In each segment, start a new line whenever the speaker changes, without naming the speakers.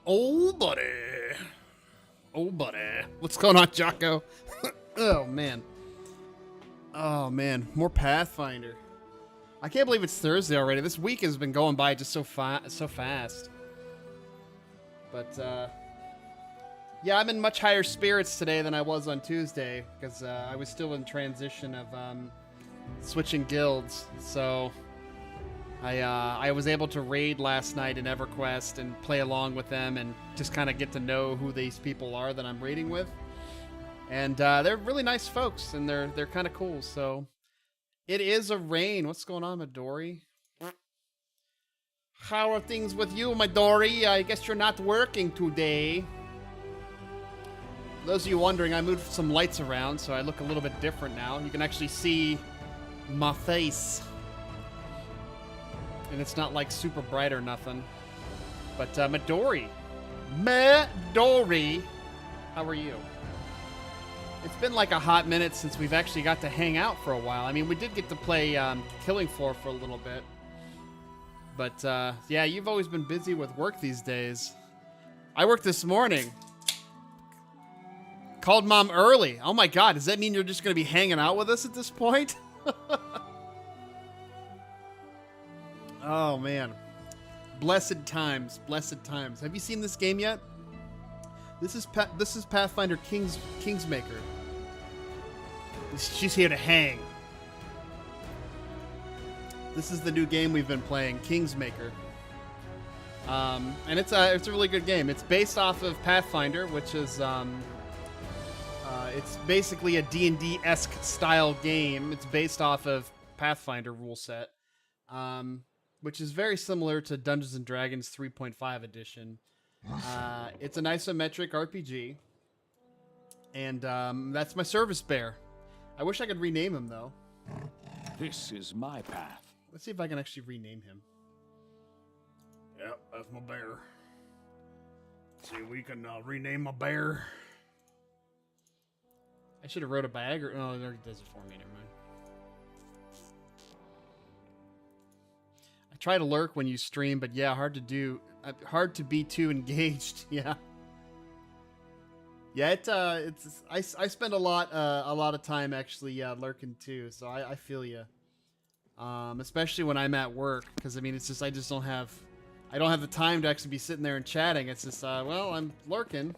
Oh, buddy. Oh, buddy. What's going on, Jocko? Oh, man. Oh, man. More Pathfinder. I can't believe it's Thursday already. This week has been going by just so fast. But, yeah, I'm in much higher spirits today than I was on Tuesday, because I was still in transition of switching guilds. So I was able to raid last night in EverQuest and play along with them and just kind of get to know who these people are that I'm raiding with. And they're really nice folks, and they're kind of cool. So it is a Rein. What's going on, Midori? How are things with you, Midori? I guess you're not working today. For those of you wondering, I moved some lights around, so I look a little bit different now. You can actually see my face. And it's not like super bright or nothing. But Midori. Midori. How are you? It's been like a hot minute since we've actually got to hang out for a while. I mean, we did get to play Killing Floor for a little bit. But, yeah, you've always been busy with work these days. I worked this morning. Called Mom early. Oh, my God. Does that mean you're just going to be hanging out with us at this point? Oh, man. Blessed times. Blessed times. Have you seen this game yet? This is Pathfinder Kingsmaker. She's here to hang. This is the new game we've been playing, Kingsmaker. And it's a really good game. It's based off of Pathfinder, which is it's basically a D&D-esque style game. It's based off of Pathfinder rule set, which is very similar to Dungeons & Dragons 3.5 edition. It's an isometric RPG, and that's my service bear. I wish I could rename him, though.
This is my path.
Let's see if I can actually rename him. Yep, that's my bear. See, we can rename my bear. I should have wrote a bag, or no, it already does it for me. Never mind. I try to lurk when you stream, but yeah, hard to do. Hard to be too engaged. Yeah. Yeah, I spend a lot of time actually lurking too, so I feel you. Especially when I'm at work, because I mean it's just I don't have the time to actually be sitting there and chatting. It's just well, I'm lurking.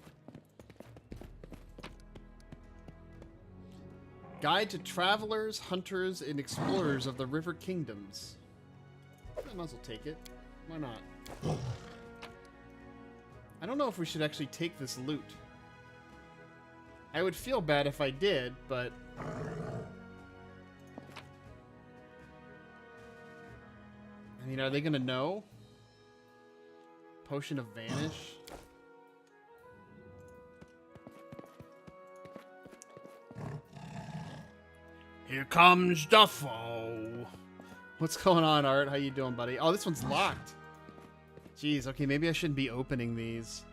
Guide to travelers, hunters, and explorers of the River Kingdoms. I might as well take it. Why not? I don't know if we should actually take this loot. I would feel bad if I did, but... I mean, are they gonna know? Potion of Vanish? Here comes the foe. What's going on, Art? How you doing, buddy? Oh, this one's locked. Jeez, okay, maybe I shouldn't be opening these.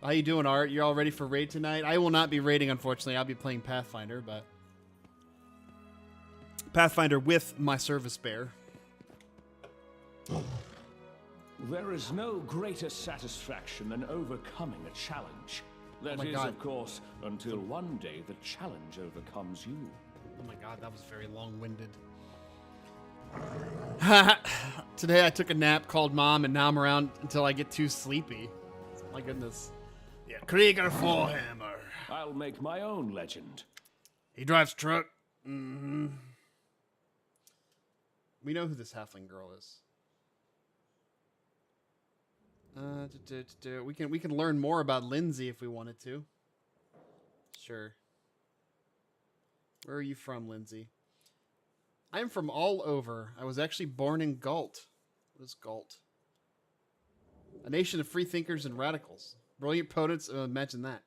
How you doing, Art? You all ready for raid tonight? I will not be raiding, unfortunately. I'll be playing Pathfinder, but... Pathfinder with my service bear.
There is no greater satisfaction than overcoming a challenge. That is, of course, until one day the challenge overcomes you.
Oh my god, that was very long-winded. Today I took a nap, called Mom, and now I'm around until I get too sleepy. My goodness. Yeah, Kreiger Forehammer.
I'll make my own legend.
He drives truck. Mm-hmm. We know who this halfling girl is. We can learn more about Lindsay if we wanted to. Sure. Where are you from, Lindsay? I'm from all over. I was actually born in Galt. What is Galt? A nation of free thinkers and radicals. Brilliant opponents, imagine that.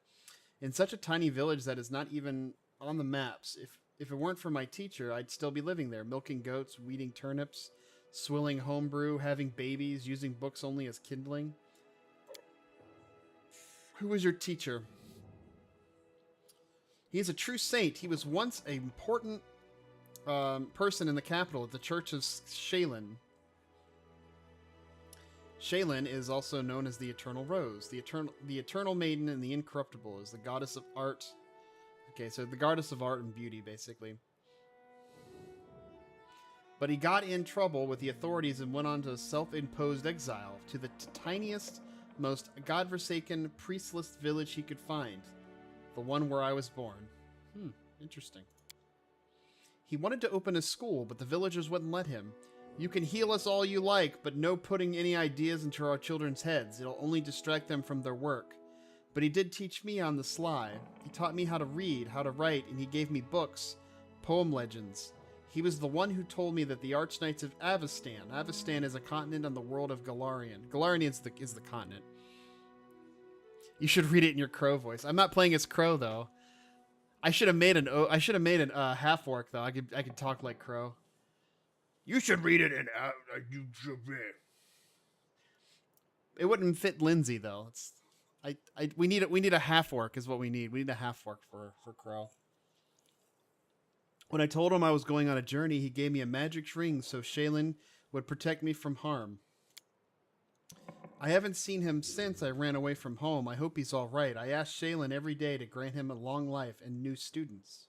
In such a tiny village that is not even on the maps. If it weren't for my teacher, I'd still be living there, milking goats, weeding turnips, swilling homebrew, having babies, using books only as kindling. Who was your teacher? He is a true saint. He was once an important person in the capital at the Church of Shaylin. Shaylin is also known as the Eternal Rose. The eternal maiden and the incorruptible is the goddess of art. Okay, so the goddess of art and beauty, basically. But he got in trouble with the authorities and went on to self-imposed exile to the tiniest, most godforsaken, priestless village he could find. The one where I was born. Interesting. He wanted to open a school, but the villagers wouldn't let him. You can heal us all you like, but no putting any ideas into our children's heads. It'll only distract them from their work. But he did teach me on the sly. He taught me how to read, how to write, and he gave me books, poem legends. He was the one who told me that the Archknights of Avestan. Avestan is a continent on the world of Galarian. Galarian is the continent. You should read it in your crow voice. I'm not playing as crow though. I should have made an half orc though. I could talk like crow. You should read it in It wouldn't fit Lindsay though. We need a half orc is what we need. We need a half orc for crow. When I told him I was going on a journey, he gave me a magic ring so Shaylin would protect me from harm. I haven't seen him since I ran away from home. I hope he's all right. I asked Shaylin every day to grant him a long life and new students.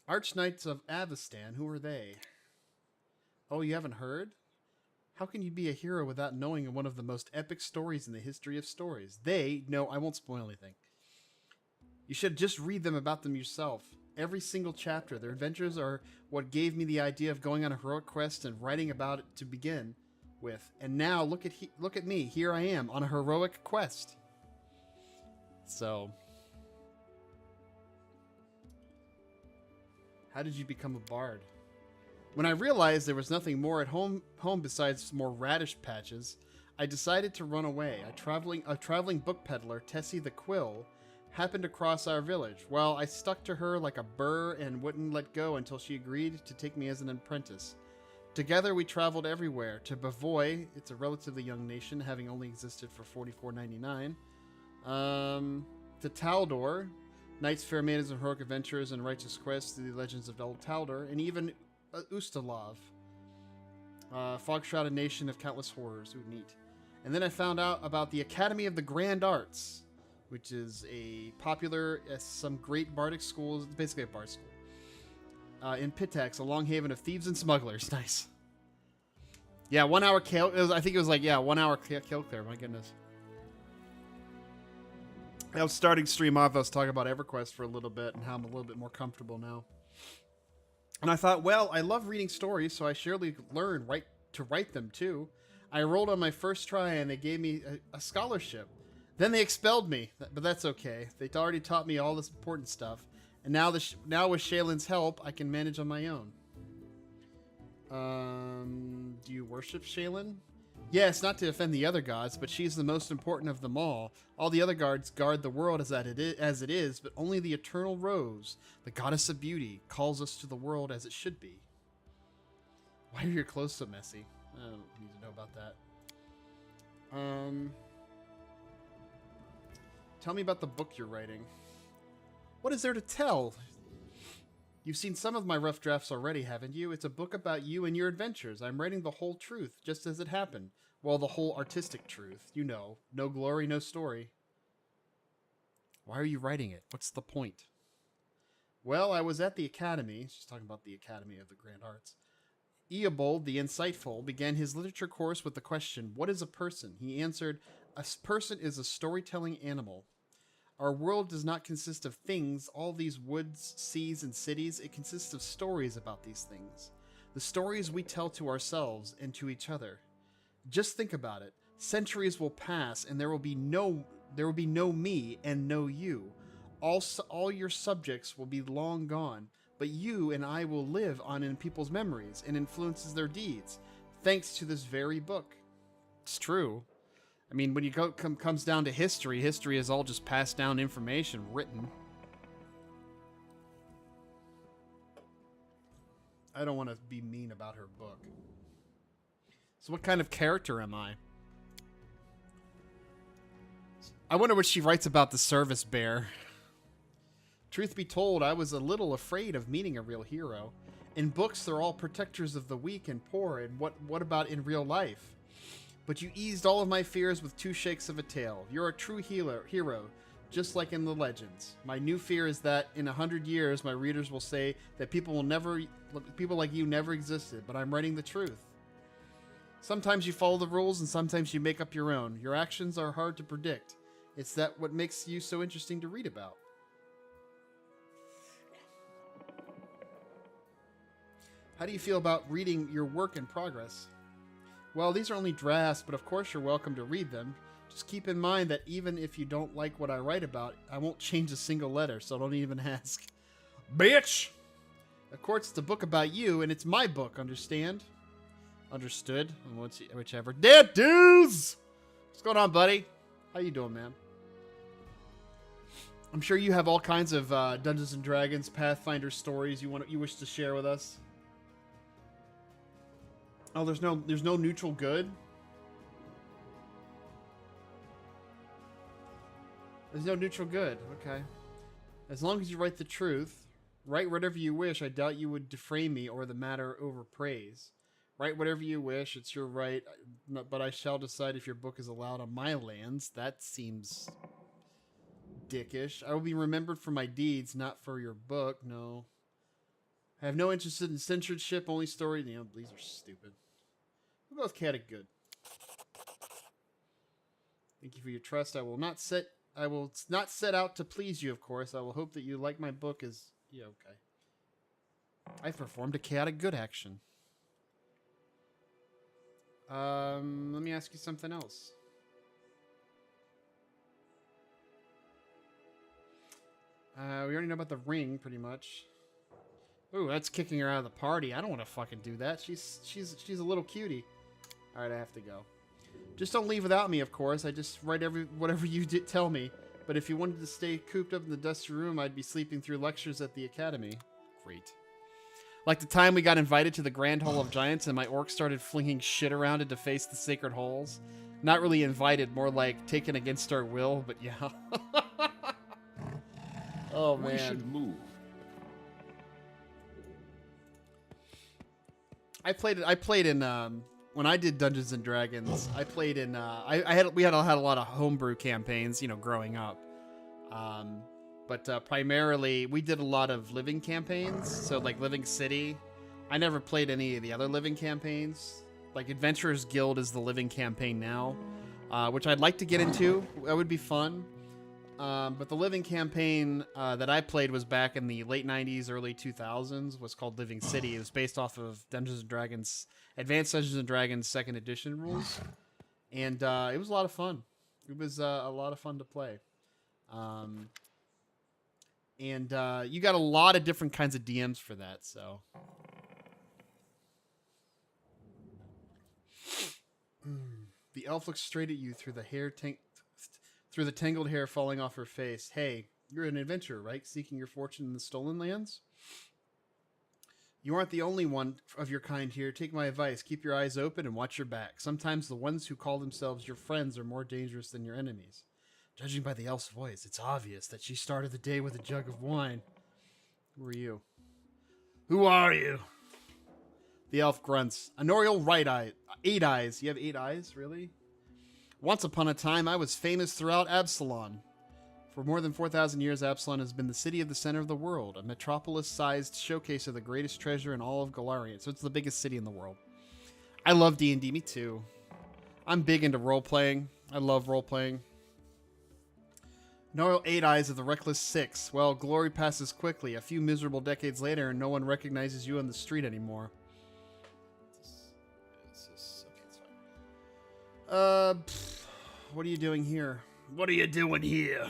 Archknights of Avestan, who are they? Oh, you haven't heard? How can you be a hero without knowing one of the most epic stories in the history of stories? No, I won't spoil anything. You should just read them about them yourself. Every single chapter. Their adventures are what gave me the idea of going on a heroic quest and writing about it to begin with. And now look at me. Here I am on a heroic quest. So, how did you become a bard? When I realized there was nothing more at home besides more radish patches, I decided to run away. A traveling book peddler, Tessie the Quill, happened to cross our village. Well, I stuck to her like a burr and wouldn't let go until she agreed to take me as an apprentice. Together we traveled everywhere. To Bavoy, it's a relatively young nation, having only existed for 44.99. To Taldor, knights, fair maidens, and heroic adventures and righteous quests through the legends of Old Taldor, and even Ustalav, fog-shrouded nation of countless horrors. Ooh, neat. And then I found out about the Academy of the Grand Arts, which is a popular, some great bardic schools. It's basically a bard school. In Pitax, a long haven of thieves and smugglers. Nice. Yeah, 1 hour kill. I think it was like, 1 hour kill clear. My goodness. I was starting stream off. I was talking about EverQuest for a little bit and how I'm a little bit more comfortable now. And I thought, well, I love reading stories, so I surely learn to write them too. I rolled on my first try and they gave me a scholarship. Then they expelled me, but that's okay. They already taught me all this important stuff. And now with Shaylin's help, I can manage on my own. Do you worship Shaylin? Yes, not to offend the other gods, but she's the most important of them all. All the other gods guard the world as it is, but only the Eternal Rose, the goddess of beauty, calls us to the world as it should be. Why are your clothes so messy? I don't need to know about that. Tell me about the book you're writing. What is there to tell? You've seen some of my rough drafts already, haven't you? It's a book about you and your adventures. I'm writing the whole truth, just as it happened. Well, the whole artistic truth. You know, no glory, no story. Why are you writing it? What's the point? Well, I was at the academy. She's talking about the Academy of the Grand Arts. Eobold, the insightful, began his literature course with the question, what is a person? He answered, a person is a storytelling animal. Our world does not consist of things, all these woods, seas, and cities. It consists of stories about these things. The stories we tell to ourselves and to each other. Just think about it. Centuries will pass and there will be no me and no you. All your subjects will be long gone, but you and I will live on in people's memories and influences their deeds, thanks to this very book. It's true. I mean, when you comes down to history, history is all just passed down information written. I don't want to be mean about her book. So what kind of character am I? I wonder what she writes about the service bear. Truth be told, I was a little afraid of meeting a real hero. In books, they're all protectors of the weak and poor, and what about in real life? But you eased all of my fears with 2 shakes of a tail. You're a true hero, just like in the legends. My new fear is that in 100 years, my readers will say that people like you never existed, but I'm writing the truth. Sometimes you follow the rules and sometimes you make up your own. Your actions are hard to predict. It's that what makes you so interesting to read about. How do you feel about reading your work in progress? Well, these are only drafts, but of course you're welcome to read them. Just keep in mind that even if you don't like what I write about, I won't change a single letter, so don't even ask. Bitch! Of course, it's a book about you, and it's my book, understand? Understood? Whichever. Dead dudes! What's going on, buddy? How you doing, man? I'm sure you have all kinds of Dungeons & Dragons, Pathfinder stories you wish to share with us. Oh, there's no neutral good? There's no neutral good. Okay. As long as you write the truth, write whatever you wish. I doubt you would defray me or the matter overpraise. Write whatever you wish. It's your right. But I shall decide if your book is allowed on my lands. That seems dickish. I will be remembered for my deeds, not for your book. No. I have no interest in censorship. Only story. You know, these are stupid. We're both chaotic good. Thank you for your trust. I will not set out to please you, of course. I will hope that you like my book as... Yeah, okay. I performed a chaotic good action. Let me ask you something else. We already know about the ring, pretty much. Ooh, that's kicking her out of the party. I don't want to fucking do that. She's a little cutie. All right, I have to go. Just don't leave without me, of course. I just write whatever you tell me. But if you wanted to stay cooped up in the dusty room, I'd be sleeping through lectures at the academy. Great. Like the time we got invited to the Grand Hall of Giants and my orc started flinging shit around it to face the sacred halls. Not really invited, more like taken against our will, but yeah. Oh, man.
We should move.
I played in when I did Dungeons and Dragons. I played in we had a lot of homebrew campaigns, you know, growing up. But primarily we did a lot of living campaigns. So like Living City. I never played any of the other living campaigns. Like Adventurers Guild is the living campaign now, which I'd like to get into. That would be fun. But the living campaign that I played was back in the late 90s, early 2000s, was called Living City. It was based off of Dungeons & Dragons, Advanced Dungeons & Dragons 2nd Edition rules. And it was a lot of fun. It was a lot of fun to play. And you got a lot of different kinds of DMs for that, so... The elf looks straight at you through the tangled hair falling off her face. Hey, you're an adventurer, right? Seeking your fortune in the stolen lands? You aren't the only one of your kind here. Take my advice. Keep your eyes open and watch your back. Sometimes the ones who call themselves your friends are more dangerous than your enemies. Judging by the elf's voice, it's obvious that she started the day with a jug of wine. Who are you? Who are you? The elf grunts. Honorial right eye. 8 eyes. You have 8 eyes? Really? Once upon a time, I was famous throughout Absalon. For more than 4,000 years, Absalon has been the city of the center of the world, a metropolis-sized showcase of the greatest treasure in all of Golarion. So it's the biggest city in the world. I love D&D, me too. I'm big into role-playing. I love role-playing. No 8 eyes of the reckless 6. Well, glory passes quickly. A few miserable decades later, and no one recognizes you on the street anymore. What are you doing here? What are you doing here?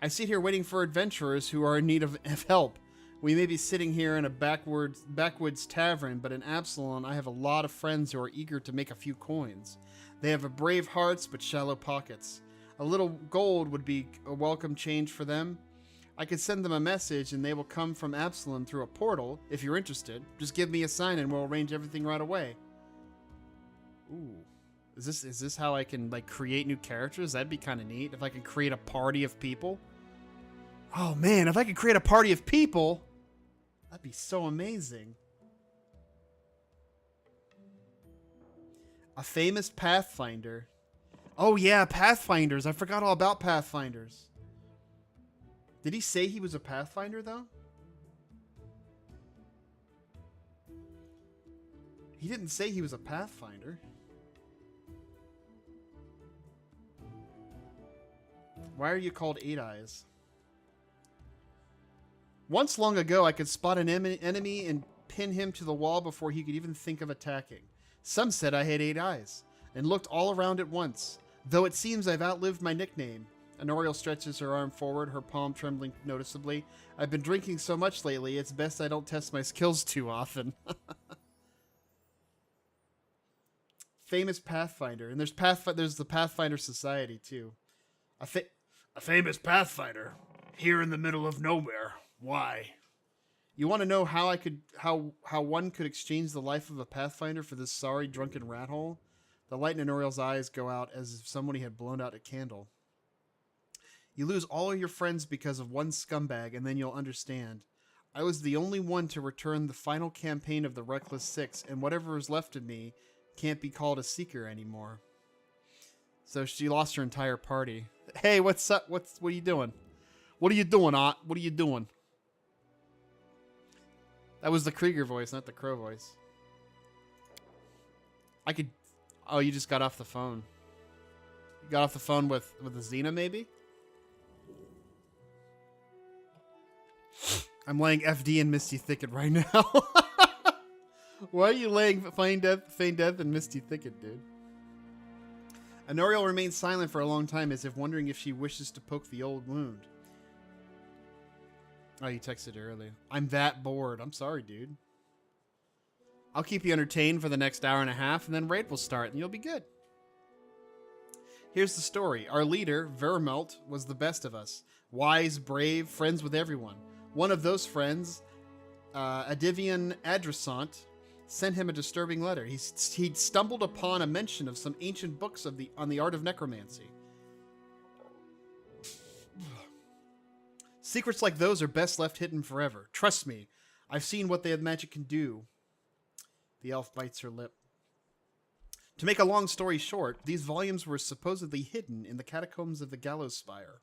I sit here waiting for adventurers who are in need of help. We may be sitting here in a backwoods tavern, but in Absalon, I have a lot of friends who are eager to make a few coins. They have brave hearts, but shallow pockets. A little gold would be a welcome change for them. I could send them a message, and they will come from Absalon through a portal, if you're interested. Just give me a sign, and we'll arrange everything right away. Ooh. Is this how I can, like, create new characters? That'd be kind of neat. If I could create a party of people. Oh, man, if I could create a party of people, that'd be so amazing. A famous Pathfinder. Oh yeah, Pathfinders. I forgot all about Pathfinders. Did he say he was a Pathfinder though? He didn't say he was a Pathfinder. Why are you called Eight Eyes? Once long ago, I could spot an enemy and pin him to the wall before he could even think of attacking. Some said I had 8 eyes, and looked all around at once, though it seems I've outlived my nickname. Honoriel stretches her arm forward, her palm trembling noticeably. I've been drinking so much lately, it's best I don't test my skills too often. Famous Pathfinder. And there's the Pathfinder Society, too. A famous Pathfinder. Here in the middle of nowhere. Why? You want to know how one could exchange the life of a Pathfinder for this sorry drunken rat hole? The light in Honoriel's eyes go out as if somebody had blown out a candle. You lose all of your friends because of one scumbag, and then you'll understand. I was the only one to return the final campaign of the Reckless Six, and whatever is left of me can't be called a seeker anymore. So she lost her entire party. Hey, what's up? What are you doing? What are you doing, Ott? What are you doing? That was the Kreiger voice, not the Crow voice. I could... Oh, you just got off the phone. You got off the phone with the Xena, maybe? I'm laying FD in Misty Thicket right now. Why are you laying Feign Death in Misty Thicket, dude? Honoriel remains silent for a long time, as if wondering if she wishes to poke the old wound. Oh, you texted her earlier. I'm that bored. I'm sorry, dude. I'll keep you entertained for the next hour and a half, and then raid will start, and you'll be good. Here's the story. Our leader, Vermelt, was the best of us. Wise, brave, friends with everyone. One of those friends, Adivian Adressant, sent him a disturbing letter. He'd stumbled upon a mention of some ancient books on the art of necromancy. Secrets like those are best left hidden forever. Trust me, I've seen what the magic can do. The elf bites her lip. To make a long story short, these volumes were supposedly hidden in the catacombs of the Gallows Spire.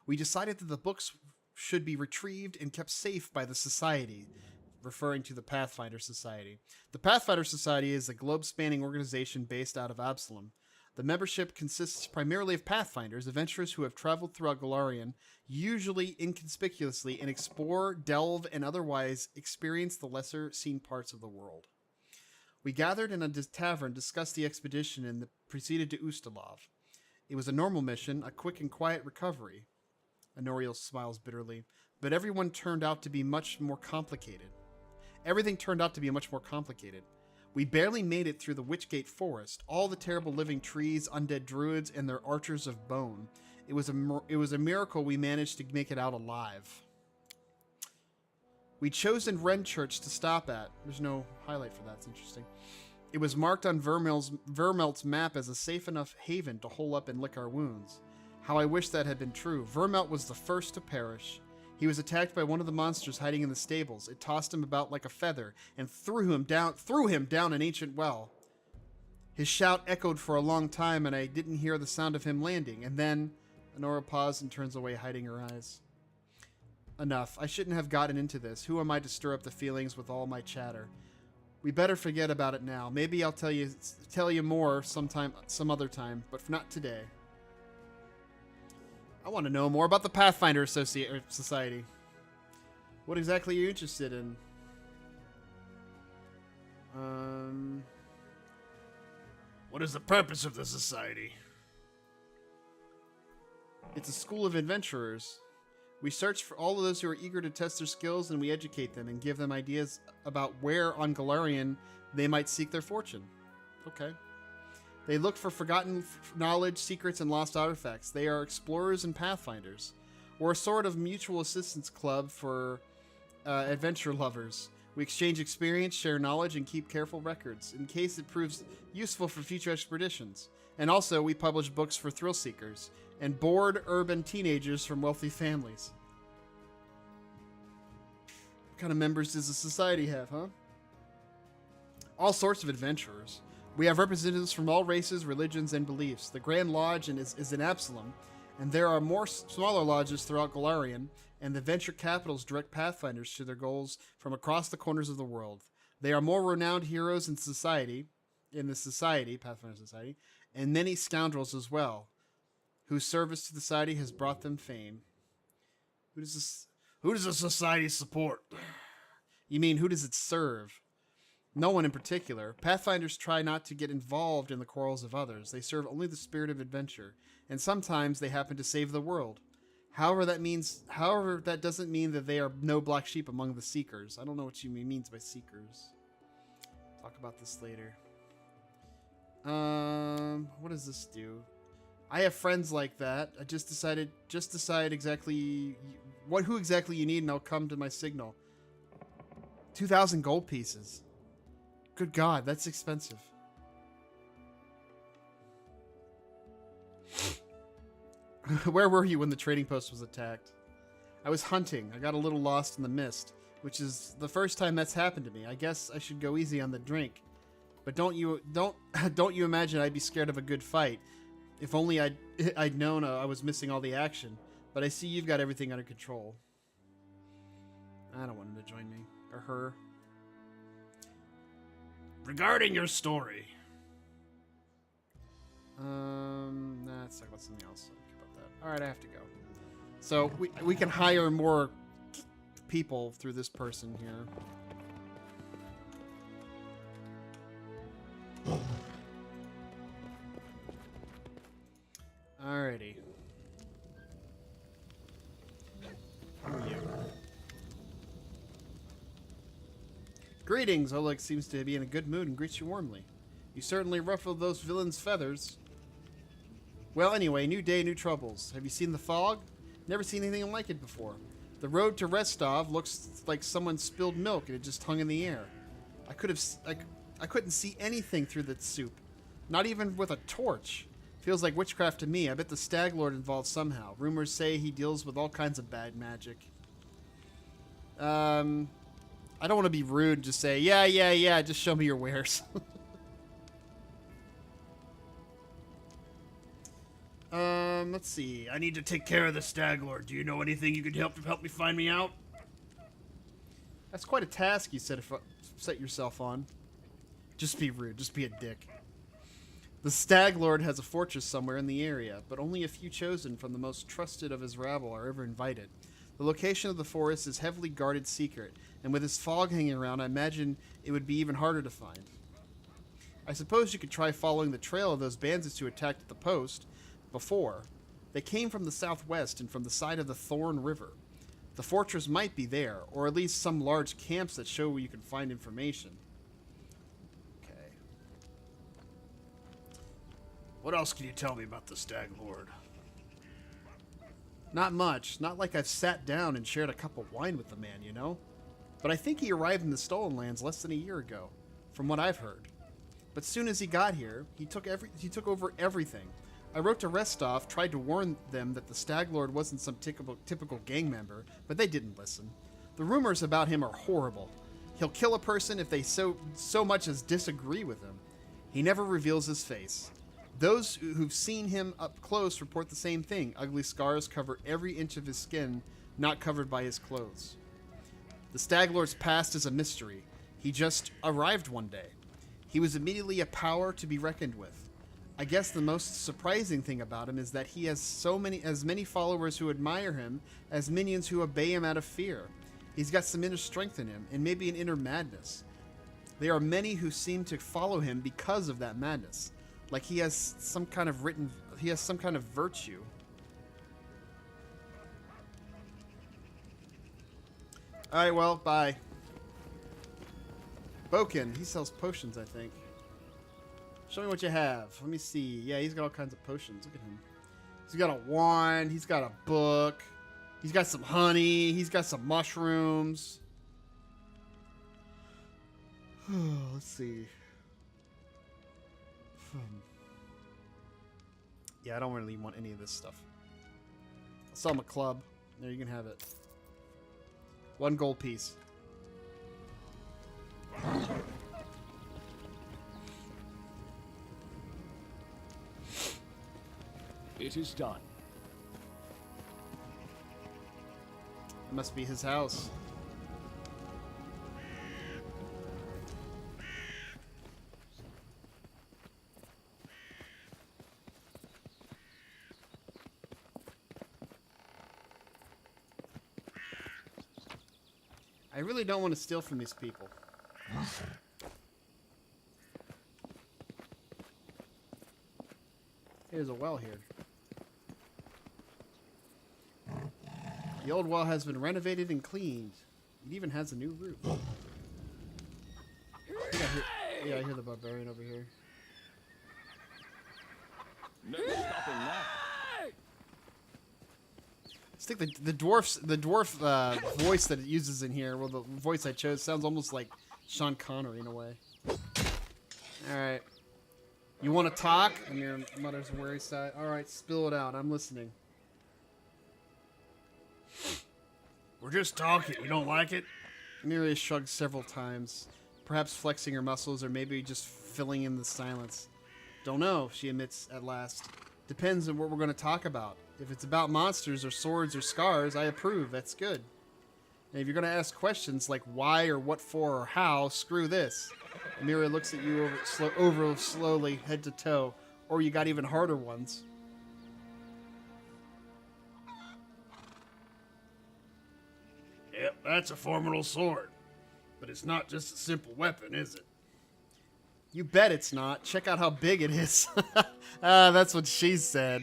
We decided that the books should be retrieved and kept safe by the Society, referring to the Pathfinder Society. The Pathfinder Society is a globe-spanning organization based out of Absalom. The membership consists primarily of Pathfinders, adventurers who have traveled throughout Golarion, usually inconspicuously, and explore, delve, and otherwise experience the lesser-seen parts of the world. We gathered in a tavern, discussed the expedition, and proceeded to Ustalov. It was a normal mission, a quick and quiet recovery. Honoriel smiles bitterly, but everything turned out to be much more complicated. We barely made it through the Witchgate Forest, all the terrible living trees, undead druids, and their archers of bone. It was a miracle we managed to make it out alive. We'd chosen Rein Church to stop at. There's no highlight for that. It's interesting. It was marked on Vermelt's map as a safe enough haven to hole up and lick our wounds. How I wish that had been true. Vermelt was the first to perish. He was attacked by one of the monsters hiding in the stables. It tossed him about like a feather and threw him down an ancient well. His shout echoed for a long time, and I didn't hear the sound of him landing. And then Honora paused and turns away, hiding her eyes. Enough. I shouldn't have gotten into this. Who am I to stir up the feelings with all my chatter? We better forget about it now. Maybe I'll tell you more some other time, but not today. I want to know more about the Pathfinder Society. What exactly are you interested in? What is the purpose of the society? It's a school of adventurers. We search for all of those who are eager to test their skills, and we educate them and give them ideas about where on Golarion they might seek their fortune. Okay. They look for forgotten knowledge, secrets, and lost artifacts. They are explorers and pathfinders. We're a sort of mutual assistance club for adventure lovers. We exchange experience, share knowledge, and keep careful records in case it proves useful for future expeditions. And also, we publish books for thrill seekers and bored urban teenagers from wealthy families. What kind of members does the society have, huh? All sorts of adventurers. We have representatives from all races, religions, and beliefs. The Grand Lodge is in Absalom, and there are more smaller lodges throughout Golarion, and the venture capitals direct pathfinders to their goals from across the corners of the world. They are more renowned heroes in Pathfinder Society, and many scoundrels as well, whose service to the society has brought them fame. Who does the society support? You mean, who does it serve? No one in particular. Pathfinders try not to get involved in the quarrels of others. They serve only the spirit of adventure, and sometimes they happen to save the world. However, that doesn't mean that they are no black sheep among the seekers. I don't know what you means by seekers. Talk about this later. What does this do? I have friends like that. I just decide exactly who exactly you need, and I'll come to my signal. 2,000 gold pieces. Good God, that's expensive. Where were you when the trading post was attacked? I was hunting. I got a little lost in the mist, which is the first time that's happened to me. I guess I should go easy on the drink. But don't you imagine I'd be scared of a good fight. If only I'd known I was missing all the action. But I see you've got everything under control. I don't want him to join me. Or her. Regarding your story. Let's talk about something else. About that. Alright, I have to go. So, we can hire more people through this person here. Alrighty. Who are you? Greetings! Oleg seems to be in a good mood and greets you warmly. You certainly ruffled those villains' feathers. Well, anyway, new day, new troubles. Have you seen the fog? Never seen anything like it before. The road to Restov looks like someone spilled milk and it just hung in the air. I couldn't see anything through that soup. Not even with a torch. Feels like witchcraft to me. I bet the Stag Lord involved somehow. Rumors say he deals with all kinds of bad magic. I don't want to be rude and just say, yeah, just show me your wares. Let's see. I need to take care of the Stag Lord. Do you know anything you could help me find me out? That's quite a task you set yourself on. Just be rude. Just be a dick. The Stag Lord has a fortress somewhere in the area, but only a few chosen from the most trusted of his rabble are ever invited. The location of the forest is heavily guarded secret, and with this fog hanging around, I imagine it would be even harder to find. I suppose you could try following the trail of those bandits who attacked the post before. They came from the southwest and from the side of the Thorn River. The fortress might be there, or at least some large camps that show where you can find information. Okay. What else can you tell me about the Stag Lord? Not much. Not like I've sat down and shared a cup of wine with the man, you know? But I think he arrived in the Stolen Lands less than a year ago, from what I've heard. But soon as he got here, he took over everything. I wrote to Restov, tried to warn them that the Stag Lord wasn't some typical gang member, but they didn't listen. The rumors about him are horrible. He'll kill a person if they so much as disagree with him. He never reveals his face. Those who've seen him up close report the same thing. Ugly scars cover every inch of his skin, not covered by his clothes. The Stag Lord's past is a mystery. He just arrived one day. He was immediately a power to be reckoned with. I guess the most surprising thing about him is that he has as many followers who admire him as minions who obey him out of fear. He's got some inner strength in him, and maybe an inner madness. There are many who seem to follow him because of that madness. Like he has some kind of virtue. Alright, well, bye. Boken, he sells potions, I think. Show me what you have. Let me see. Yeah, he's got all kinds of potions. Look at him. He's got a wand. He's got a book. He's got some honey. He's got some mushrooms. Let's see. Yeah, I don't really want any of this stuff. I'll sell him a club. There, you can have it. 1 gold piece.
It is done.
It must be his house. I really don't want to steal from these people. There's a well here. The old well has been renovated and cleaned. It even has a new roof. I hear the barbarian over here.
No stopping that.
I think the dwarf voice that it uses in here, well, the voice I chose sounds almost like Sean Connery in a way. All right, you want to talk? And your mother's weary side. All right, spill it out. I'm listening. We're just talking. You don't like it? Amelia shrugs several times, perhaps flexing her muscles or maybe just filling in the silence. Don't know, she admits at last. Depends on what we're going to talk about. If it's about monsters or swords or scars, I approve. That's good. And if you're going to ask questions like why or what for or how, screw this. Amira looks at you over slowly, head to toe. Or you got even harder ones. Yep, that's a formidable sword. But it's not just a simple weapon, is it? You bet it's not. Check out how big it is. That's what she said.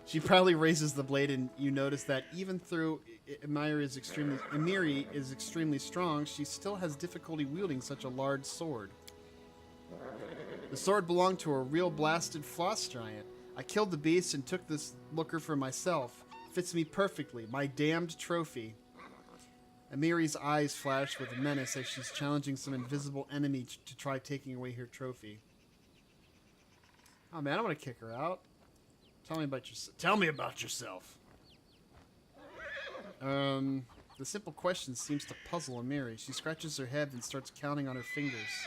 She proudly raises the blade, and you notice that even though Amiri is extremely strong, she still has difficulty wielding such a large sword. The sword belonged to a real blasted floss giant. I killed the beast and took this looker for myself. Fits me perfectly. My damned trophy. Amiri's eyes flash with menace as she's challenging some invisible enemy to try taking away her trophy. Oh man, I want to kick her out. Tell me about yourself. The simple question seems to puzzle Amiri. She scratches her head and starts counting on her fingers.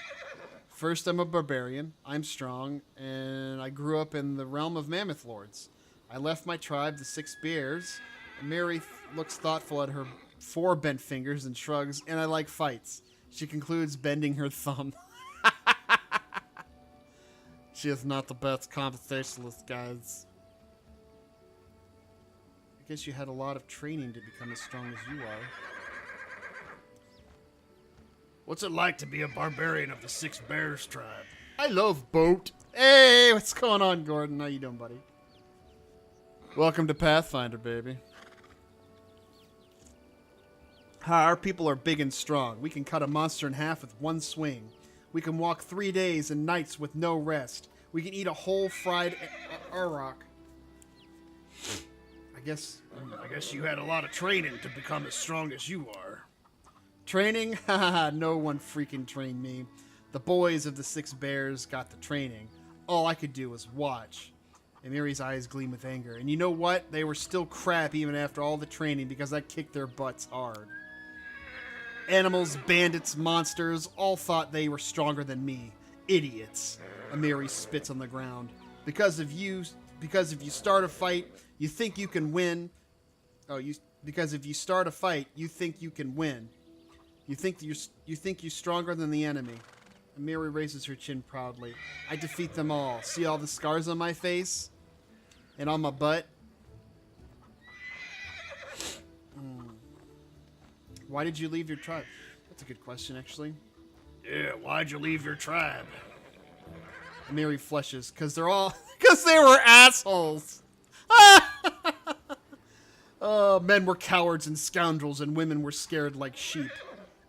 First, I'm a barbarian. I'm strong, and I grew up in the realm of mammoth lords. I left my tribe, the Six Bears. Amiri looks thoughtful at her 4 bent fingers and shrugs, and I like fights. She concludes, bending her thumb. She is not the best conversationalist, guys. I guess you had a lot of training to become as strong as you are. What's it like to be a barbarian of the Six Bears tribe? I love boat. Hey, what's going on, Gordon? How you doing, buddy? Welcome to Pathfinder, baby. Our people are big and strong. We can cut a monster in half with one swing. We can walk 3 days and nights with no rest. We can eat a whole fried auroch. I guess you had a lot of training to become as strong as you are. Training? Haha, no one freaking trained me. The boys of the Six Bears got the training. All I could do was watch. Amiri's eyes gleam with anger. And you know what? They were still crap even after all the training because I kicked their butts hard. Animals, bandits, monsters, all thought they were stronger than me. Idiots. Amiri spits on the ground. Because if you start a fight, you think you can win. Because if you start a fight, you think you can win. You think you're stronger than the enemy. Amiri raises her chin proudly. I defeat them all. See all the scars on my face? And on my butt? Why did you leave your tribe? That's a good question, actually. Yeah, why'd you leave your tribe? Amiri flushes, because they were assholes. Men were cowards and scoundrels, and women were scared like sheep.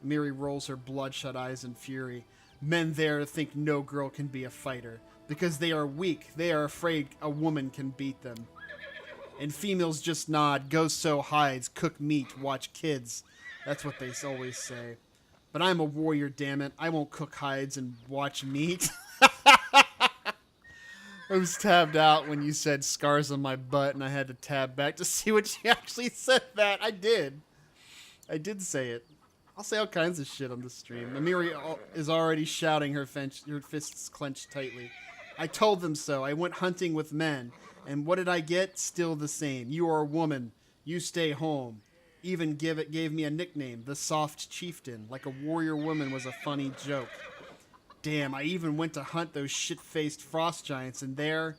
Amiri rolls her bloodshot eyes in fury. Men there think no girl can be a fighter, because they are weak. They are afraid a woman can beat them. And females just nod, go sew hides, cook meat, watch kids. That's what they always say. But I'm a warrior, damn it. I won't cook hides and watch meat. I was tabbed out when you said scars on my butt, and I had to tab back to see what she actually said that. I did. I did say it. I'll say all kinds of shit on the stream. Amiri is already shouting, her fists clenched tightly. I told them so. I went hunting with men. And what did I get? Still the same. You are a woman. You stay home. Even gave me a nickname, the Soft Chieftain, like a warrior woman was a funny joke. Damn, I even went to hunt those shit-faced frost giants, and there...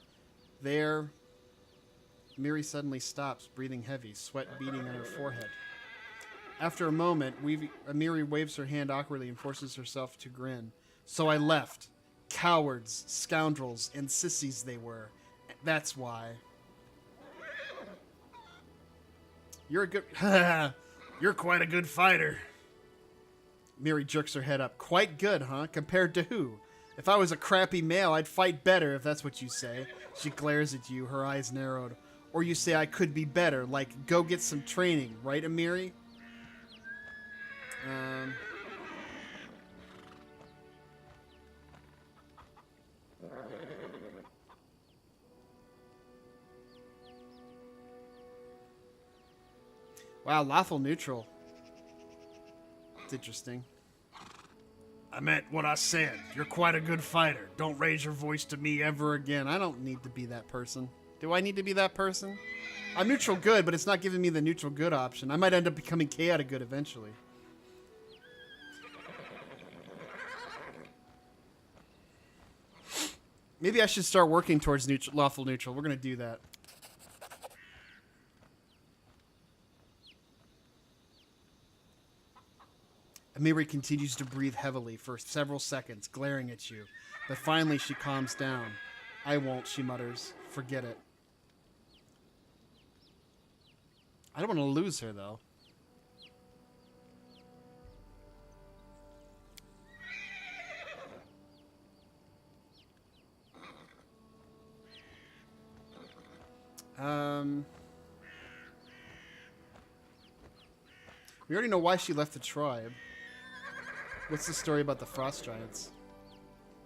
Miri suddenly stops, breathing heavy, sweat beading on her forehead. After a moment, Miri waves her hand awkwardly and forces herself to grin. So I left. Cowards, scoundrels, and sissies they were. That's why. You're a good... You're quite a good fighter. Miri jerks her head up. Quite good, huh? Compared to who? If I was a crappy male, I'd fight better, if that's what you say. She glares at you, her eyes narrowed. Or you say I could be better, like go get some training, right, Amiri? Wow, lawful neutral. It's interesting. I meant what I said. You're quite a good fighter. Don't raise your voice to me ever again. I don't need to be that person. Do I need to be that person? I'm neutral good, but it's not giving me the neutral good option. I might end up becoming chaotic good eventually. Maybe I should start working towards lawful neutral. We're going to do that. Amiri continues to breathe heavily for several seconds, glaring at you. But finally she calms down. I won't, she mutters. Forget it. I don't want to lose her, though. We already know why she left the tribe. What's the story about the frost giants?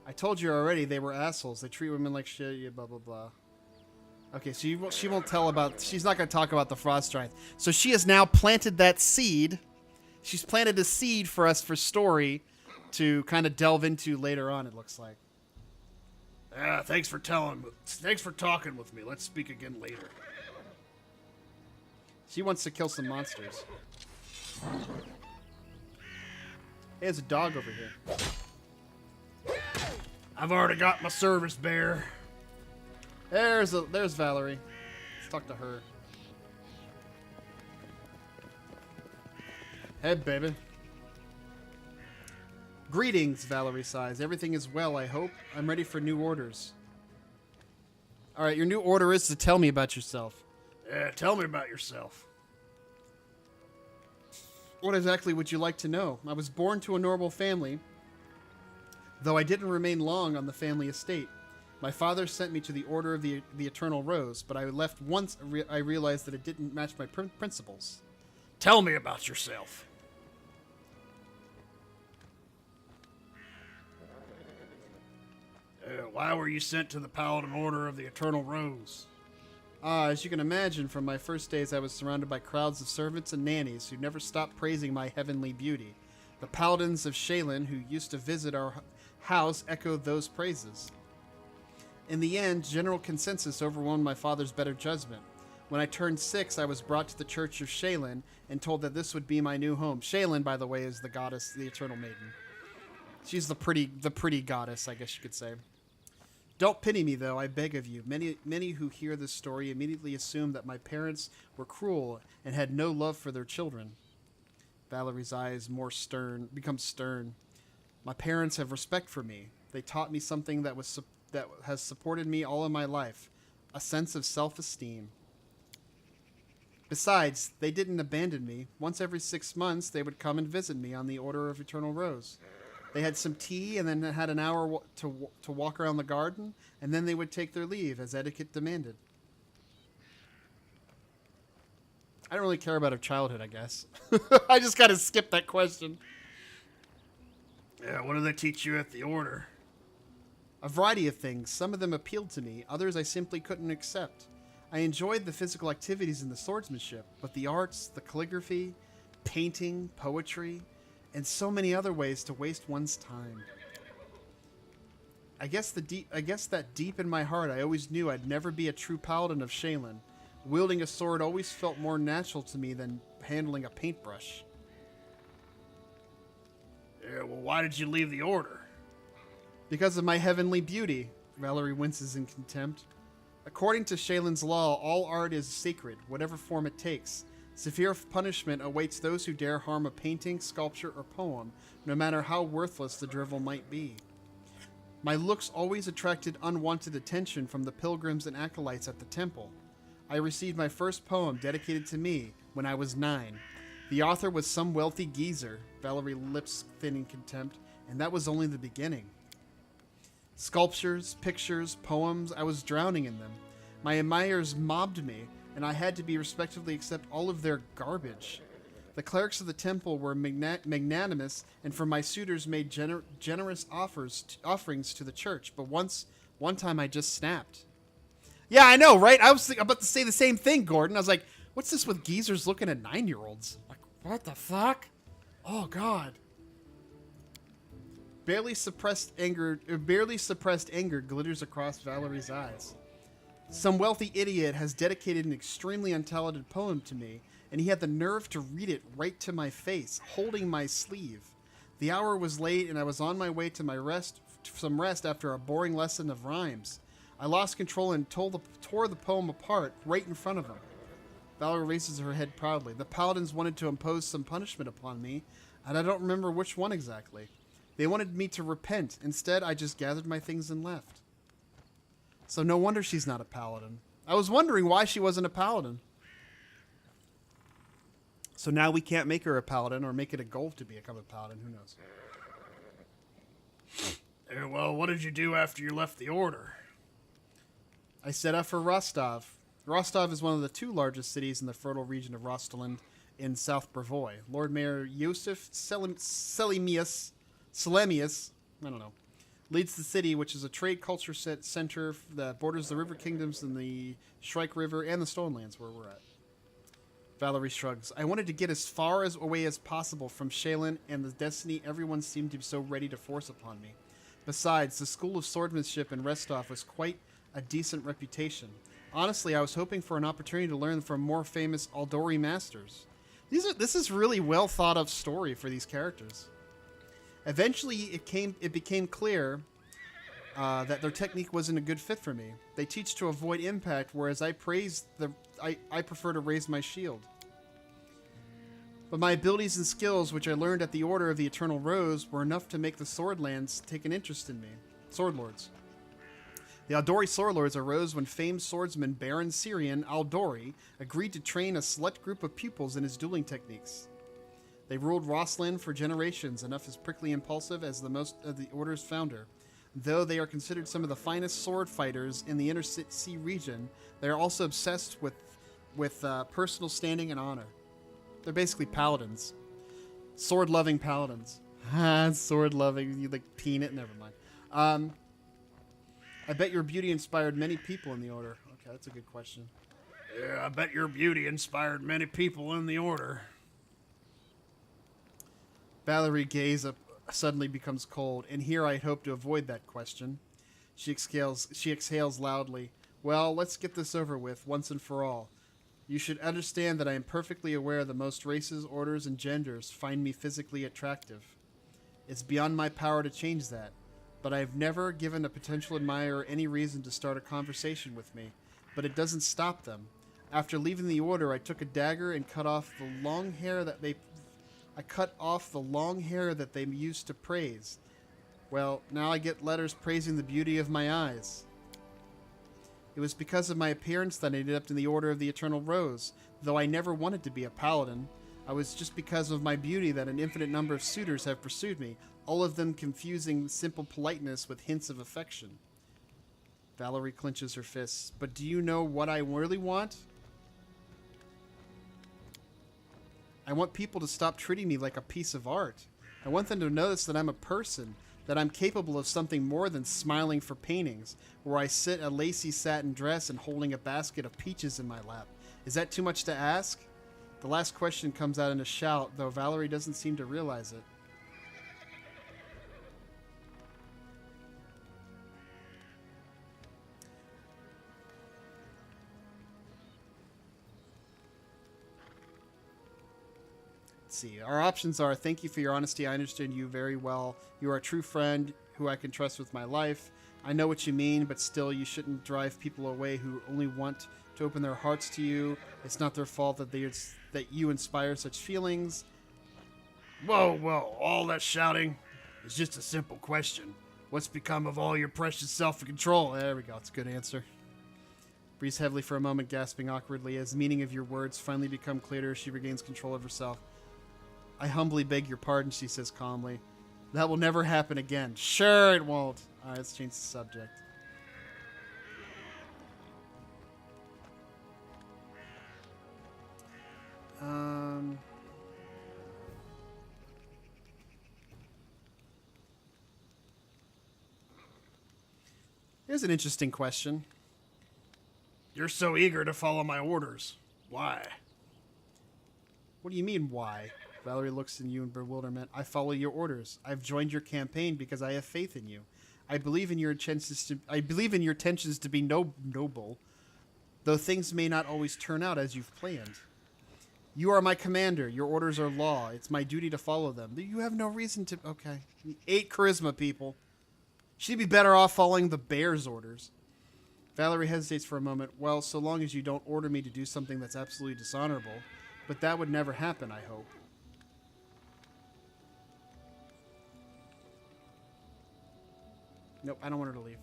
I told you already, they were assholes. They treat women like shit, yeah, blah, blah, blah. Okay, so she won't tell about... She's not going to talk about the frost giants. So she has now planted that seed. She's planted a seed for us for story to kind of delve into later on, it looks like. Thanks for talking with me. Let's speak again later. She wants to kill some monsters. Hey, there's a dog over here. I've already got my service bear. There's Valerie. Let's talk to her. Hey, baby. Greetings, Valerie sighs. Everything is well, I hope. I'm ready for new orders. Alright, your new order is to tell me about yourself. Tell me about yourself. What exactly would you like to know? I was born to a normal family, though I didn't remain long on the family estate. My father sent me to the Order of the Eternal Rose, but I left once I realized that it didn't match my principles. Tell me about yourself. Why were you sent to the Paladin Order of the Eternal Rose? As you can imagine, from my first days I was surrounded by crowds of servants and nannies who never stopped praising my heavenly beauty. The paladins of Shaylin, who used to visit our house, echoed those praises. In the end, general consensus overwhelmed my father's better judgment. When I turned 6, I was brought to the Church of Shaylin and told that this would be my new home. Shaylin, by the way, is the goddess, the Eternal Maiden. She's the pretty goddess, I guess you could say. Don't pity me, though, I beg of you. Many who hear this story immediately assume that my parents were cruel and had no love for their children. Valerie's eyes become stern. My parents have respect for me. They taught me something that has supported me all of my life, a sense of self-esteem. Besides, they didn't abandon me. Once every 6 months, they would come and visit me on the Order of Eternal Rose. They had some tea and then had an hour to walk around the garden, and then they would take their leave, as etiquette demanded. I don't really care about her childhood, I guess. I just gotta skip that question. Yeah, what do they teach you at the Order? A variety of things. Some of them appealed to me, others I simply couldn't accept. I enjoyed the physical activities and the swordsmanship, but the arts, the calligraphy, painting, poetry, and so many other ways to waste one's time. I guess that deep in my heart, I always knew I'd never be a true paladin of Shaylin. Wielding a sword always felt more natural to me than handling a paintbrush. Yeah, well, why did you leave the order? Because of my heavenly beauty, Valerie winces in contempt. According to Shaylin's law, all art is sacred, whatever form it takes. Severe punishment awaits those who dare harm a painting, sculpture, or poem, no matter how worthless the drivel might be. My looks always attracted unwanted attention from the pilgrims and acolytes at the temple. I received my first poem dedicated to me when I was 9. The author was some wealthy geezer, Valerie lips thin in contempt, and that was only the beginning. Sculptures, pictures, poems, I was drowning in them. My admirers mobbed me, and I had to be respectfully accept all of their garbage. The clerics of the temple were magnanimous, and for my suitors made generous offerings to the church, but one time I just snapped. Yeah, I know, right? I was about to say the same thing, Gordon. I was like, what's this with geezers looking at 9-year-olds? Like, what the fuck? Oh, God. Barely suppressed anger glitters across Valerie's eyes. Some wealthy idiot has dedicated an extremely untalented poem to me, and he had the nerve to read it right to my face, holding my sleeve. The hour was late, and I was on my way to some rest after a boring lesson of rhymes. I lost control and tore the poem apart right in front of him. Valerie raises her head proudly. The paladins wanted to impose some punishment upon me, and I don't remember which one exactly. They wanted me to repent. Instead, I just gathered my things and left. So no wonder she's not a paladin. I was wondering why she wasn't a paladin. So now we can't make her a paladin or make it a goal to become a paladin. Who knows? Well, what did you do after you left the order? I set out for Rostov. Rostov is one of the 2 largest cities in the fertile region of Rostland in South Brevoy. Lord Mayor Yosef Selemius, I don't know, leads the city, which is a trade culture center that borders the river kingdoms in the Shrike River and the Stonelands where we're at. Valerie shrugs. I wanted to get as far away as possible from Shaylin and the destiny everyone seemed to be so ready to force upon me. Besides, the School of Swordsmanship in Rostov was quite a decent reputation. Honestly, I was hoping for an opportunity to learn from more famous Aldori masters. This is really well thought of story for these characters. Eventually, it became clear that their technique wasn't a good fit for me. They teach to avoid impact, whereas I prefer to raise my shield. But my abilities and skills, which I learned at the Order of the Eternal Rose, were enough to make the Swordlands take an interest in me. Swordlords. The Aldori Swordlords arose when famed swordsman Baron Syrian Aldori agreed to train a select group of pupils in his dueling techniques. They ruled Rostland for generations, enough as prickly impulsive as the most of the Order's founder. Though they are considered some of the finest sword fighters in the Inner Sea region, they are also obsessed with personal standing and honor. They're basically paladins. Sword-loving paladins. Sword-loving, you like peanut? Never mind. I bet your beauty inspired many people in the Order. Okay, that's a good question. Yeah, I bet your beauty inspired many people in the Order. Valerie's gaze suddenly becomes cold, and here I hope to avoid that question. She exhales loudly. Well, let's get this over with, once and for all. You should understand that I am perfectly aware that most races, orders, and genders find me physically attractive. It's beyond my power to change that, but I have never given a potential admirer any reason to start a conversation with me, but it doesn't stop them. After leaving the Order, I took a dagger and cut off the long hair that they used to praise. Well, now I get letters praising the beauty of my eyes. It was because of my appearance that I ended up in the Order of the Eternal Rose. Though I never wanted to be a paladin, I was just because of my beauty that an infinite number of suitors have pursued me, all of them confusing simple politeness with hints of affection. Valerie clenches her fists. But do you know what I really want? I want people to stop treating me like a piece of art. I want them to notice that I'm a person, that I'm capable of something more than smiling for paintings, where I sit a lacy satin dress and holding a basket of peaches in my lap. Is that too much to ask? The last question comes out in a shout, though Valerie doesn't seem to realize it. Let's see. Our options are: thank you for your honesty. I understand you very well. You are a true friend who I can trust with my life. I know what you mean, but still, you shouldn't drive people away who only want to open their hearts to you. It's not their fault that you inspire such feelings.
Whoa, all that shouting is just a simple question. What's become of all your precious self-control?
There we go. It's a good answer. Breathes heavily for a moment, gasping awkwardly. As the meaning of your words finally become clearer, she regains control of herself. I humbly beg your pardon, she says calmly. That will never happen again. Sure it won't. All right, let's change the subject. Here's an interesting question.
You're so eager to follow my orders. Why?
What do you mean, why? Valerie looks at you in bewilderment. I follow your orders. I've joined your campaign because I have faith in you. I believe in your intentions to be noble, though things may not always turn out as you've planned. You are my commander. Your orders are law. It's my duty to follow them. You have no reason to... Okay. 8 charisma, people. She'd be better off following the bear's orders. Valerie hesitates for a moment. Well, so long as you don't order me to do something that's absolutely dishonorable. But that would never happen, I hope. Nope, I don't want her to leave.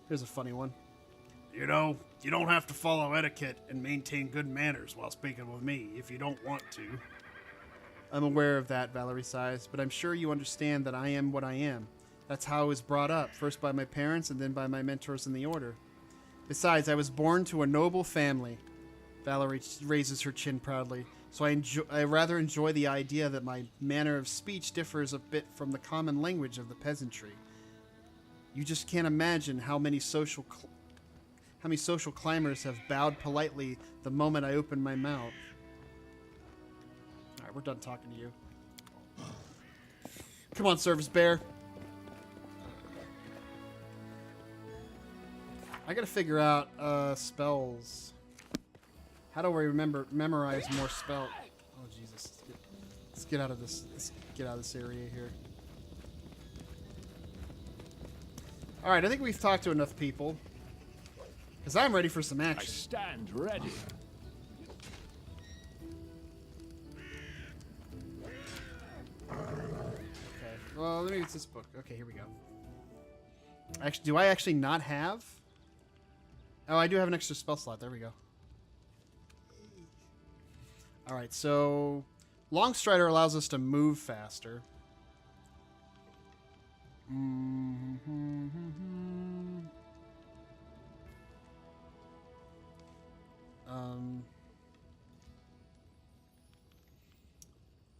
Here's a funny one.
You know, you don't have to follow etiquette and maintain good manners while speaking with me if you don't want to.
I'm aware of that, Valerie sighs, but I'm sure you understand that I am what I am. That's how I was brought up, first by my parents and then by my mentors in the Order. Besides, I was born to a noble family. Valerie raises her chin proudly. So I rather enjoy the idea that my manner of speech differs a bit from the common language of the peasantry. You just can't imagine how many social climbers have bowed politely the moment I opened my mouth. All right, we're done talking to you. Come on, Service Bear. I gotta figure out spells. How do I memorize more spells? Oh Jesus! Let's get out of this. Let's get out of this area here. All right, I think we've talked to enough people. Cause I'm ready for some action.
I stand ready.
Okay. Well, let me get this book. Okay, here we go. Actually, do I actually not have? Oh, I do have an extra spell slot. There we go. All right, so Long Strider allows us to move faster.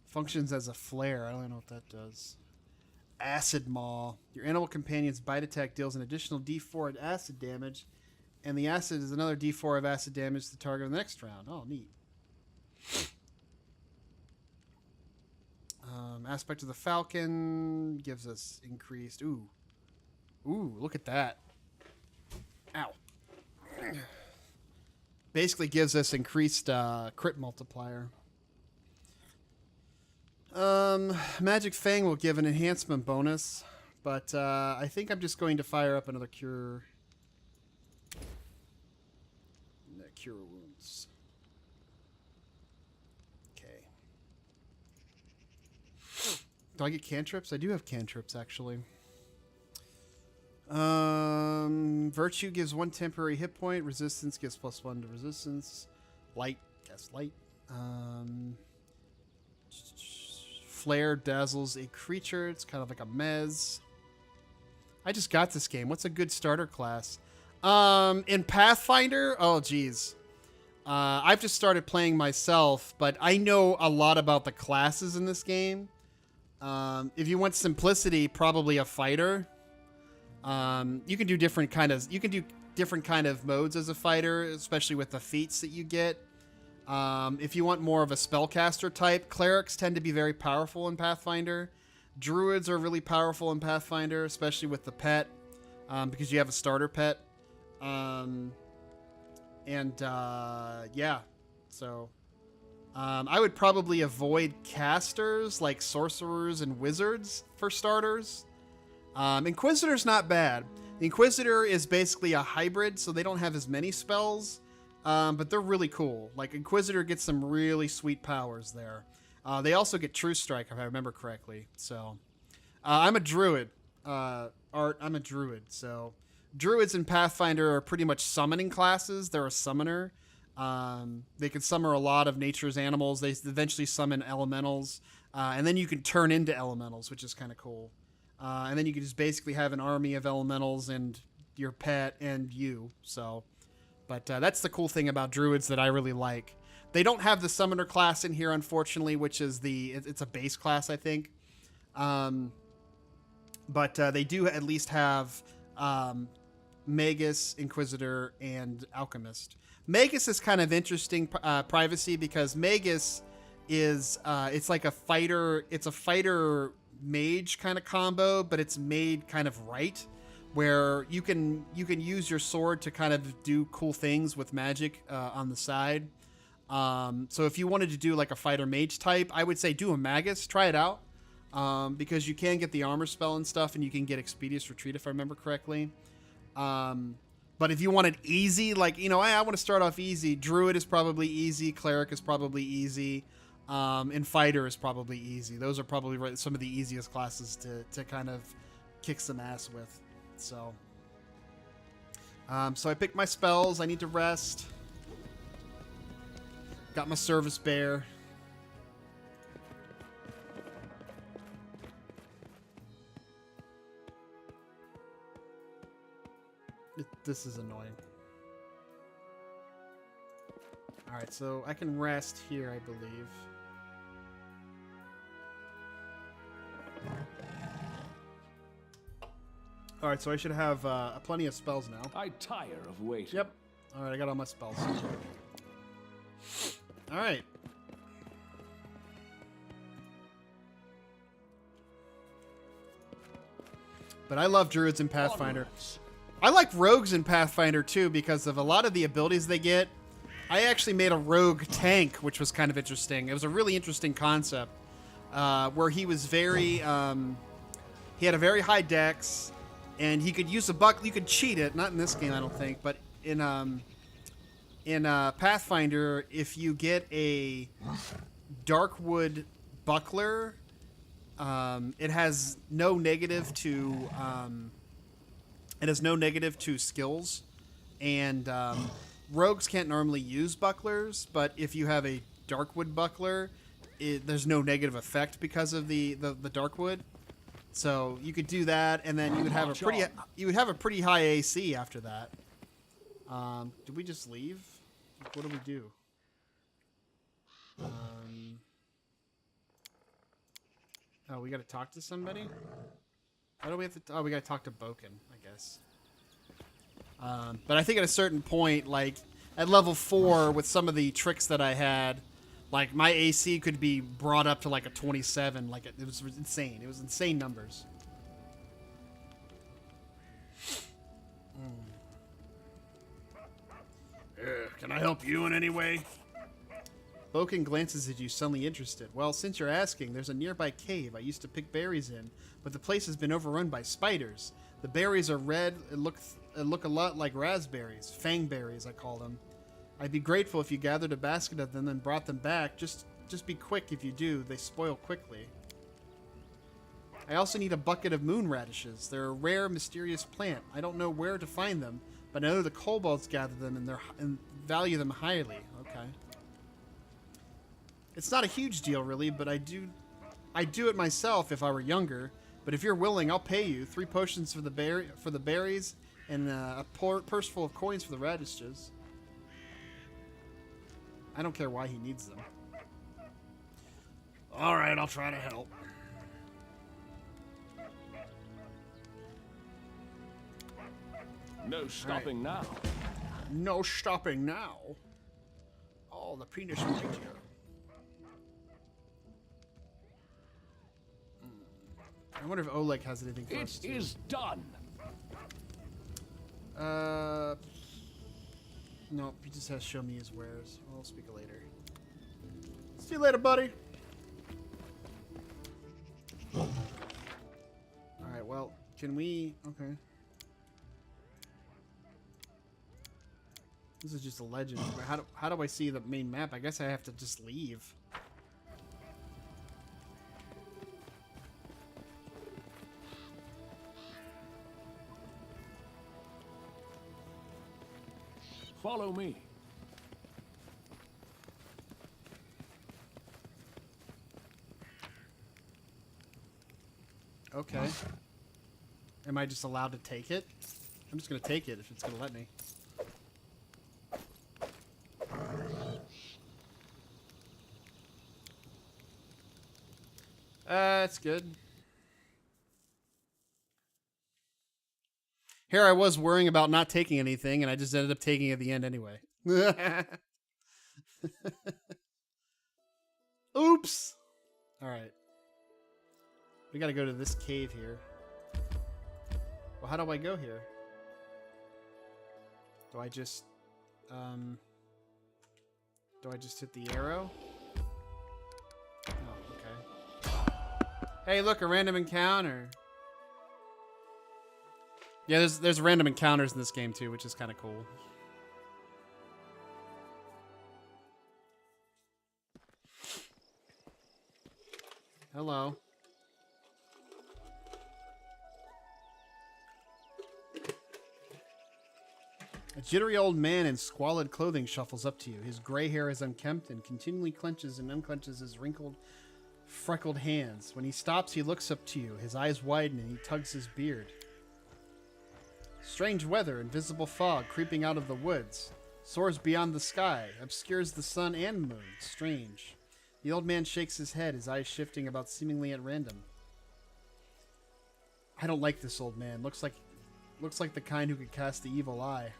Functions as a flare. I don't know what that does. Acid Maw. Your animal companion's bite attack deals an additional D4 of acid damage, and the acid is another D4 of acid damage to the target in the next round. Oh, neat. Aspect of the Falcon gives us increased... Ooh, look at that. Ow. Basically gives us increased crit multiplier. Magic Fang will give an enhancement bonus, but I think I'm just going to fire up another cure. Cure wounds. Okay. Do I get cantrips? I do have cantrips, actually. Virtue gives 1 temporary hit point. Resistance gives +1 to resistance. Light, guess light. Flare dazzles a creature. It's kind of like a mez. I just got this game. What's a good starter class? In Pathfinder? Oh, geez. I've just started playing myself, but I know a lot about the classes in this game. If you want simplicity, probably a fighter. You can do different kind of modes as a fighter, especially with the feats that you get. If you want more of a spellcaster type, clerics tend to be very powerful in Pathfinder. Druids are really powerful in Pathfinder, especially with the pet, because you have a starter pet. Yeah, so I would probably avoid casters like sorcerers and wizards for starters. Inquisitor's not bad. The Inquisitor is basically a hybrid, so they don't have as many spells, but they're really cool. Like, Inquisitor gets some really sweet powers there. They also get True Strike, if I remember correctly. So, I'm a druid. I'm a druid. So, druids in Pathfinder are pretty much summoning classes. They're a summoner. They can summon a lot of nature's animals. They eventually summon elementals. And then you can turn into elementals, which is kind of cool. And then you can just basically have an army of elementals and your pet and you. So, but that's the cool thing about druids that I really like. They don't have the summoner class in here, unfortunately, which is it's a base class, I think. But they do at least have Magus, Inquisitor, and Alchemist. Magus is kind of interesting privacy because Magus is it's like a fighter. It's a fighter mage kind of combo, but it's made kind of right, where you can use your sword to kind of do cool things with magic on the side. So if you wanted to do like a fighter mage type, I would say do a Magus. Try it out, because you can get the armor spell and stuff, and you can get Expeditious Retreat if I remember correctly. But if you want it easy, like, you know, I want to start off easy, Druid is probably easy, Cleric is probably easy, and Fighter is probably easy. Those are probably some of the easiest classes to kind of kick some ass with. So, so I picked my spells. I need to rest. Got my service bear. This is annoying. Alright, so I can rest here, I believe. Alright, so I should have plenty of spells now.
I tire of waiting.
Yep. Alright, I got all my spells. Alright. But I love druids in Pathfinder. I like rogues in Pathfinder too because of a lot of the abilities they get. I actually made a rogue tank, which was kind of interesting. It was a really interesting concept where he was very... he had a very high dex, and he could use a buck. You could cheat it. Not in this game, I don't think, but in Pathfinder, if you get a Darkwood buckler, it has no negative to skills, and rogues can't normally use bucklers, but if you have a Darkwood buckler, there's no negative effect because of the Darkwood. So you could do that, and then you would have a pretty high AC after that. Did we just leave? What do we do? Oh, we got to talk to somebody? How do we have to? Oh, we got to talk to Boken, I guess. But I think at a certain point, like at level 4, with some of the tricks that I had, like my AC could be brought up to like a 27. Like it was insane. It was insane numbers.
Can I help you in any way?
Boken glances at you, suddenly interested. Well, since you're asking, there's a nearby cave I used to pick berries in, but the place has been overrun by spiders. The berries are red and look a lot like raspberries. Fangberries, I call them. I'd be grateful if you gathered a basket of them and brought them back. Just be quick if you do. They spoil quickly. I also need a bucket of moon radishes. They're a rare, mysterious plant. I don't know where to find them, but I know the kobolds gather them and value them highly. Okay. It's not a huge deal, really, but I'd do it myself if I were younger. But if you're willing, I'll pay you 3 potions for the berries and a purse full of coins for the radishes. I don't care why he needs them.
All right, I'll try to help.
No stopping now.
No stopping now. Oh, the penis right here. I wonder if Oleg has anything for us.
It is done.
Nope, he just has show me his wares. I'll speak later. See you later, buddy. Alright, well, can we... Okay. This is just a legend. How do I see the main map? I guess I have to just leave.
Follow me.
Okay. Am I just allowed to take it? I'm just gonna take it if it's gonna let me. That's good. Here I was worrying about not taking anything, and I just ended up taking it at the end anyway. Oops! Alright. We gotta go to this cave here. Well, how do I go here? Do I just hit the arrow? Oh, okay. Hey, look, a random encounter. Yeah, there's random encounters in this game too, which is kind of cool. Hello. A jittery old man in squalid clothing shuffles up to you. His gray hair is unkempt and continually clenches and unclenches his wrinkled, freckled hands. When he stops, he looks up to you. His eyes widen and he tugs his beard. Strange weather, invisible fog creeping out of the woods, soars beyond the sky, obscures the sun and moon. Strange. The old man shakes his head, his eyes shifting about seemingly at random. I don't like this old man. Looks like the kind who could cast the evil eye.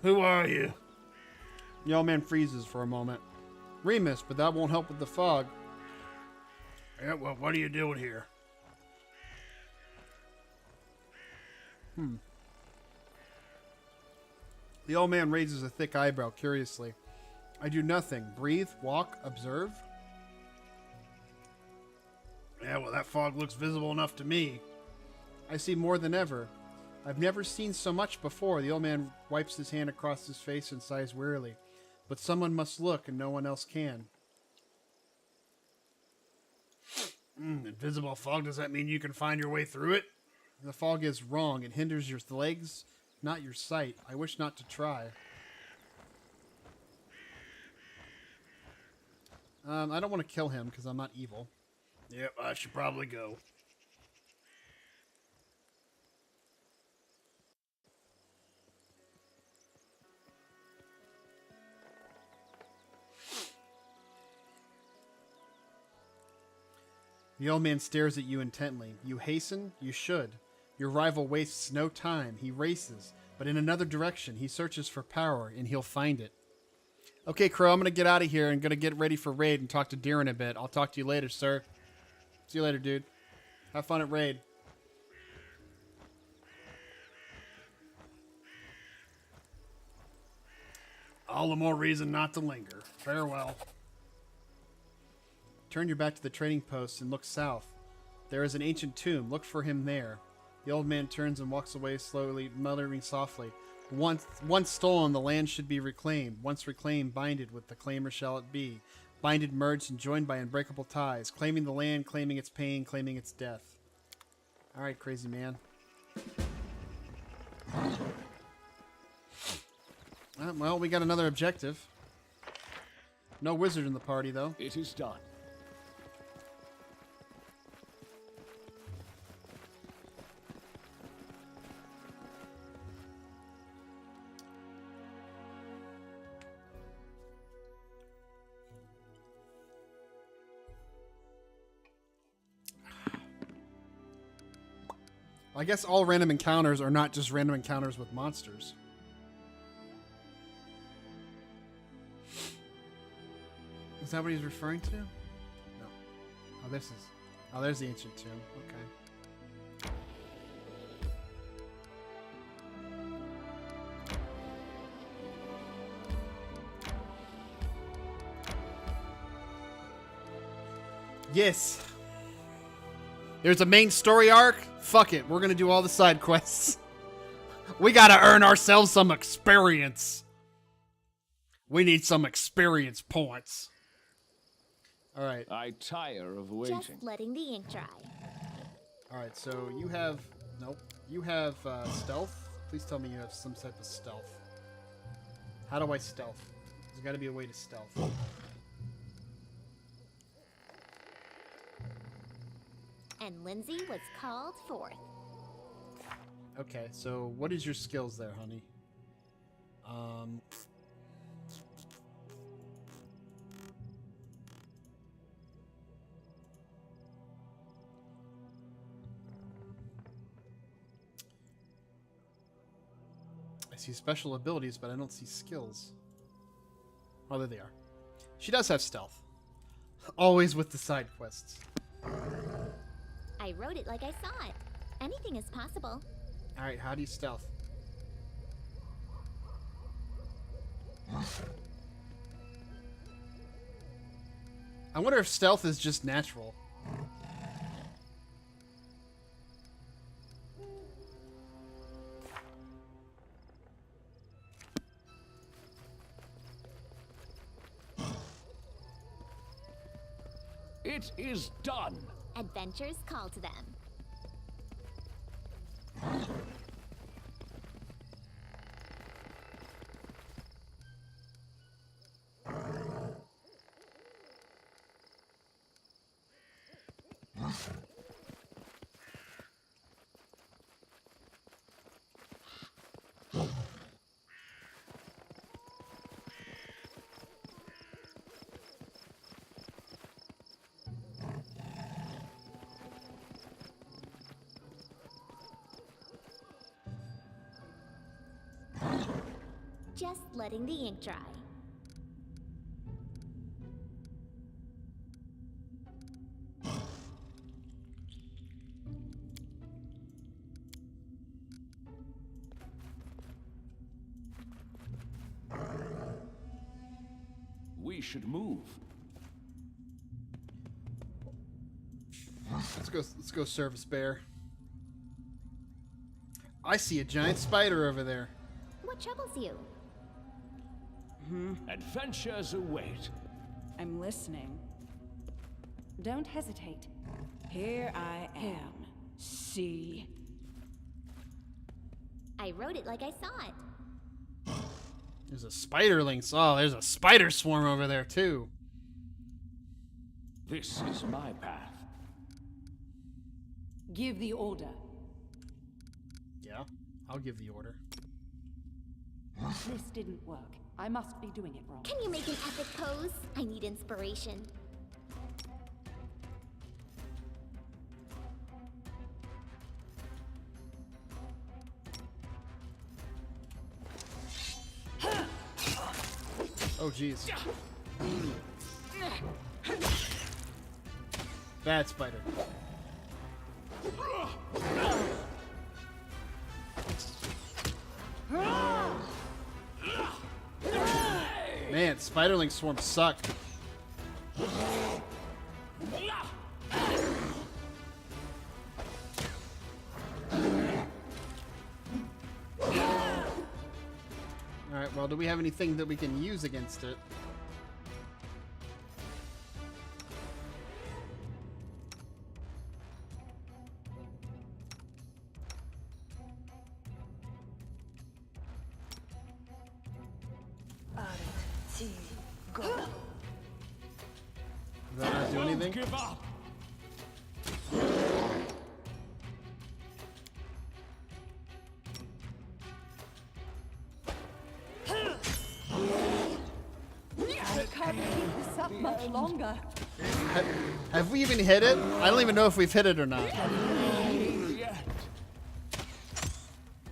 Who are you?
The old man freezes for a moment. Remus, but that won't help with the fog.
Yeah, well, what are you doing here?
The old man raises a thick eyebrow curiously. I do nothing. Breathe, walk, observe.
Yeah, well, that fog looks visible enough to me.
I see more than ever. I've never seen so much before. The old man wipes his hand across his face and sighs wearily. But someone must look, and no one else can.
Invisible fog, does that mean you can find your way through it?
The fog is wrong. It hinders your legs, not your sight. I wish not to try. I don't want to kill him, because I'm not evil.
Yep, I should probably go.
The old man stares at you intently. You hasten? You should. Your rival wastes no time. He races, but in another direction. He searches for power, and he'll find it. Okay, Crow, I'm going to get out of here and going to get ready for Raid and talk to Darren a bit. I'll talk to you later, sir. See you later, dude. Have fun at Raid.
All the more reason not to linger. Farewell.
Turn your back to the trading post and look south. There is an ancient tomb. Look for him there. The old man turns and walks away slowly, muttering softly. Once stolen, the land should be reclaimed. Once reclaimed, binded with the claimer shall it be. Binded, merged, and joined by unbreakable ties. Claiming the land, claiming its pain, claiming its death. Alright, crazy man. Well, we got another objective. No wizard in the party, though.
It is done.
I guess all random encounters are not just random encounters with monsters. Is that what he's referring to? No. Oh, this is... Oh, there's the ancient tomb. Okay. Yes. There's a main story arc. Fuck it. We're going to do all the side quests. We got to earn ourselves some experience. We need some experience points. All right.
I tire of waiting.
Just letting the ink dry.
All right. So you have... Nope. You have stealth. Please tell me you have some type of stealth. How do I stealth? There's got to be a way to stealth.
And Lindsay was called forth.
Okay, so what is your skills there, honey? I see special abilities, but I don't see skills. Oh, there they are. She does have stealth. Always with the side quests.
I wrote it like I saw it. Anything is possible.
Alright, how do you stealth? I wonder if stealth is just natural.
It is done.
Adventures call to them. Just letting the ink dry.
We should move.
Let's go service bear. I see a giant spider over there.
What troubles you?
Adventures await.
I'm listening. Don't hesitate. Here I am. See?
I wrote it like I saw it.
There's a spiderling. Oh, there's a spider swarm over there too.
This is my path.
Give the order.
Yeah, I'll give the order.
This didn't work. I must be doing it wrong.
Can you make an epic pose? I need inspiration.
Oh, jeez. Bad spider. Man, spiderling swarms suck. Alright, well, do we have anything that we can use against it? Does that not do anything?
Give up.
I can't keep this up much longer.
Have we even hit it? I don't even know if we've hit it or not.
Yet.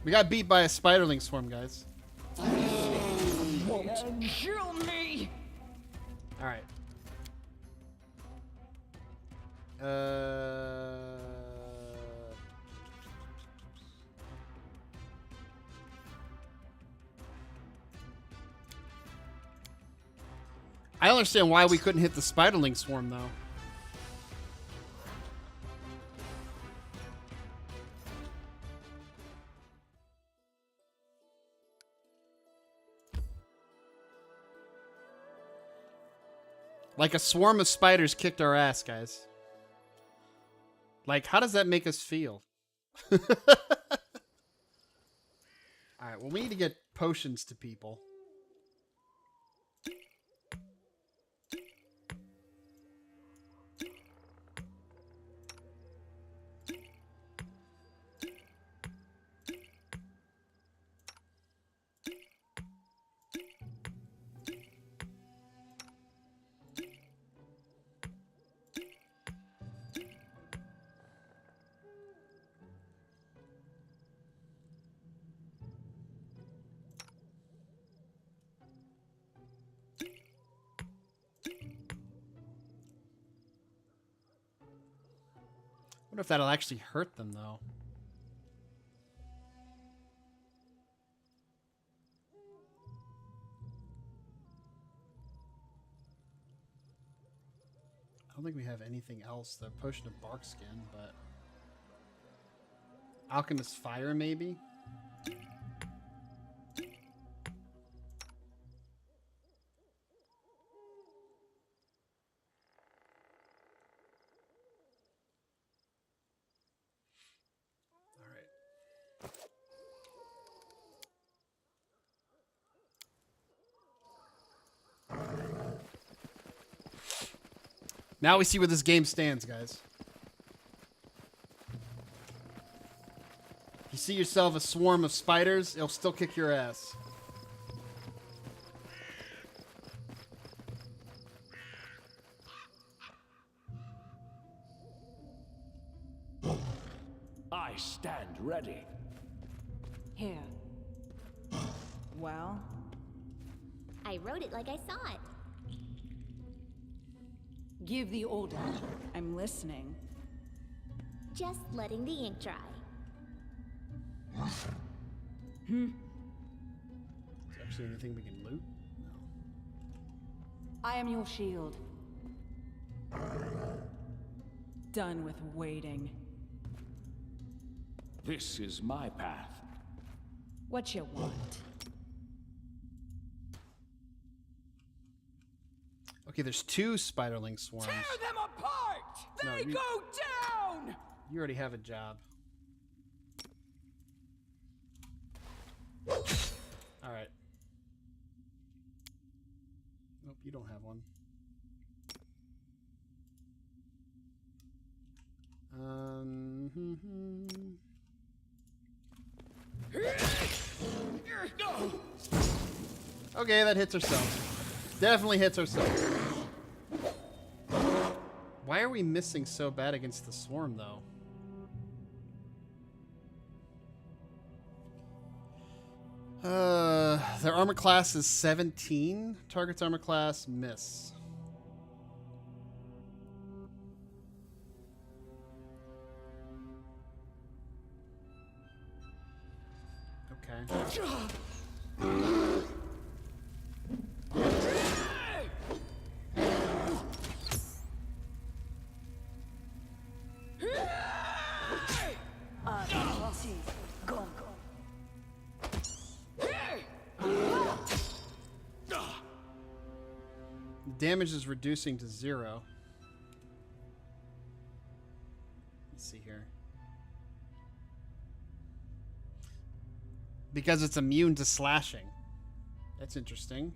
We got beat by a spiderling swarm, guys.
Kill me!
Alright. I don't understand why we couldn't hit the spiderling swarm, though. Like a swarm of spiders kicked our ass, guys. Like, how does that make us feel? Alright, well, we need to get potions to people. I wonder if that'll actually hurt them, though. I don't think we have anything else. The potion of bark skin, but alchemist fire, maybe. Now we see where this game stands, guys. If you see yourself a swarm of spiders, it'll still kick your ass.
I stand ready.
Here. Well?
I wrote it like I saw it.
Give the order. I'm listening.
Just letting the ink dry.
Is there actually anything we can loot? No.
I am your shield. Done with waiting.
This is my path.
What you want?
Okay, there's two spiderling swarms.
Tear them apart!
No,
They go down!
You already have a job. Alright. Nope, you don't have one. Okay, that hits ourselves. Definitely hits ourselves. Why are we missing so bad against the swarm, though? Their armor class is 17. Target's armor class, miss. Okay. Damage is reducing to 0. Let's see here. Because it's immune to slashing. That's interesting.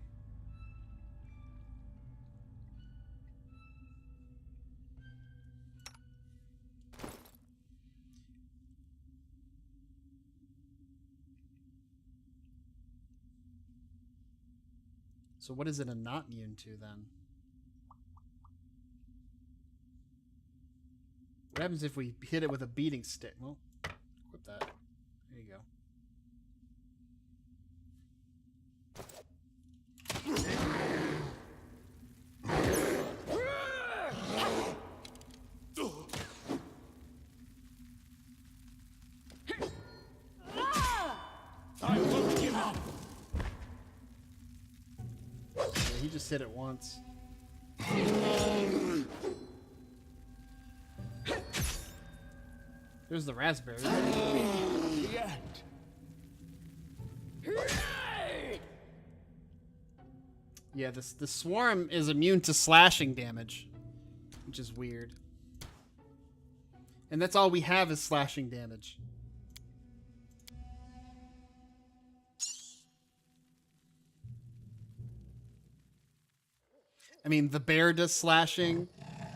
So what is it a not immune to then? What happens if we hit it with a beating stick? Well, equip that. There you go. hit it once. There's the raspberry.
The end.
Yeah, the swarm is immune to slashing damage, which is weird. And that's all we have is slashing damage. I mean, the bear does slashing.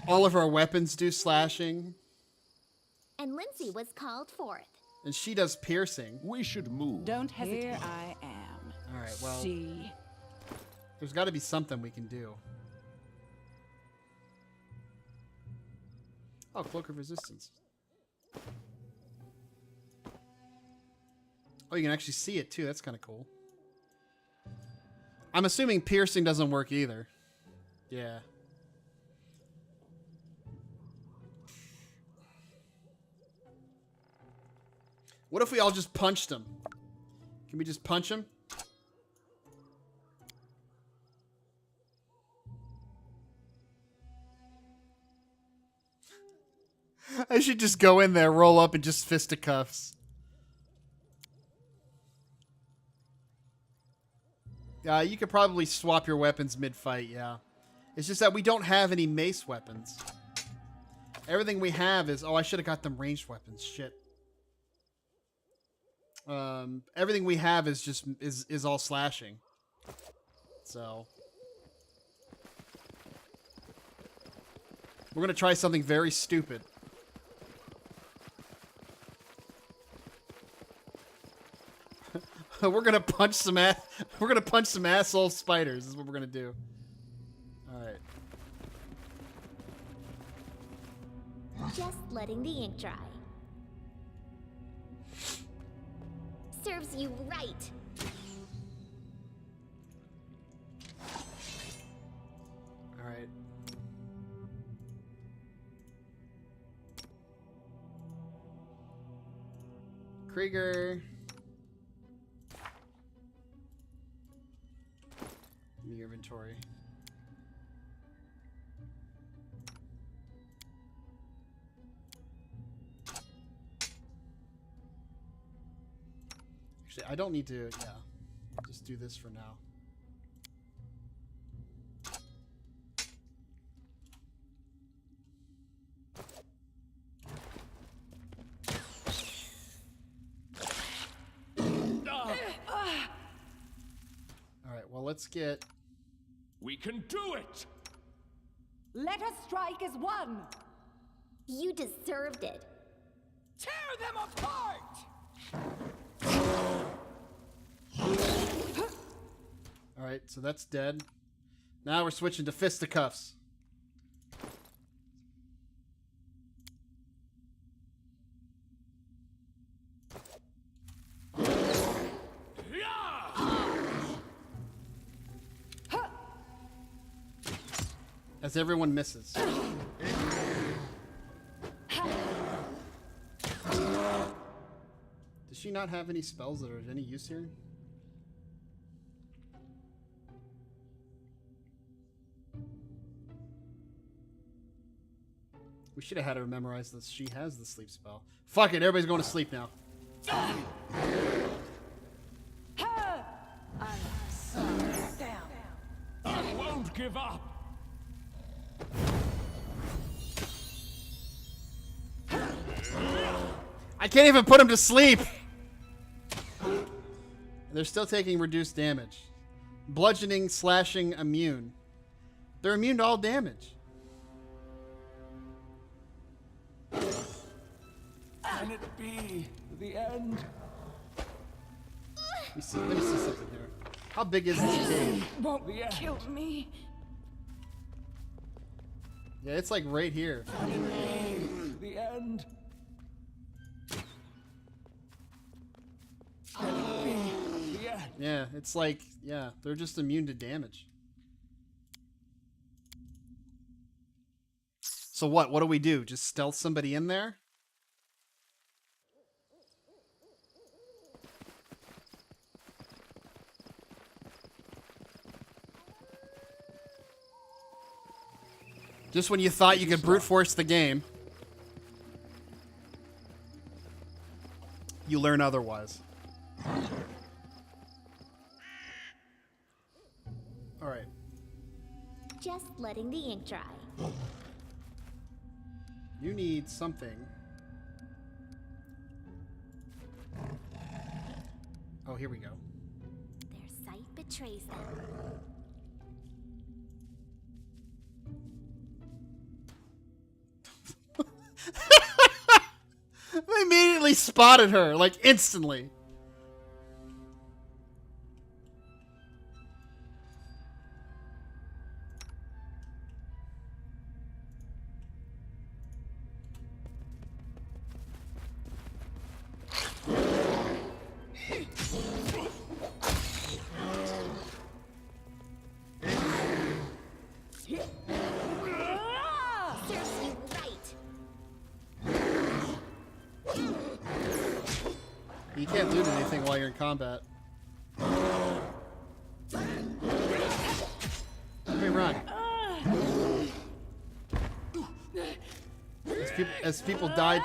All of our weapons do slashing.
And Lindsay was called forth.
And she does piercing.
We should move.
Don't hesitate.
Here I am.
All right, well,
See?
there's got to be something we can do. Oh, Cloak of Resistance. Oh, you can actually see it, too. That's kind of cool. I'm assuming piercing doesn't work either. Yeah. What if we all just punched him? Can we just punch him? I should just go in there, roll up, and just fisticuffs. You could probably swap your weapons mid-fight, yeah. It's just that we don't have any mace weapons. Everything we have is... Oh, I should have got them ranged weapons. Shit. Everything we have is just... is all slashing. So... we're gonna try something very stupid. We're gonna punch some ass. We're gonna punch some asshole spiders. This is what we're gonna do. All right.
Just letting the ink dry. Serves you right.
All right. Kreiger. Give me your inventory. Actually, I don't need to, yeah. Just do this for now. Alright, well, let's get...
We can do it!
Let us strike as one!
You deserved it.
Tear them apart!
Alright, so that's dead. Now we're switching to fisticuffs. As everyone misses. Does she not have any spells that are of any use here? We should have had her memorize this. She has the sleep spell. Fuck it, everybody's going to sleep now.
I won't give up!
I can't even put him to sleep! They're still taking reduced damage. Bludgeoning, slashing, immune. They're immune to all damage.
Can it be the end?
Let me see something here. How big is this cave?
Won't kill me.
Yeah, it's like right here.
The end.
Yeah, it's like, yeah, they're just immune to damage. So what? What do we do? Just stealth somebody in there? Just when you thought you could brute force the game, you learn otherwise. All right.
Just letting the ink dry.
You need something. Oh, here we go.
Their sight betrays them.
They immediately spotted her, like instantly.
Serves you right.
You can't loot anything while you're in combat. Hey, run. As people died.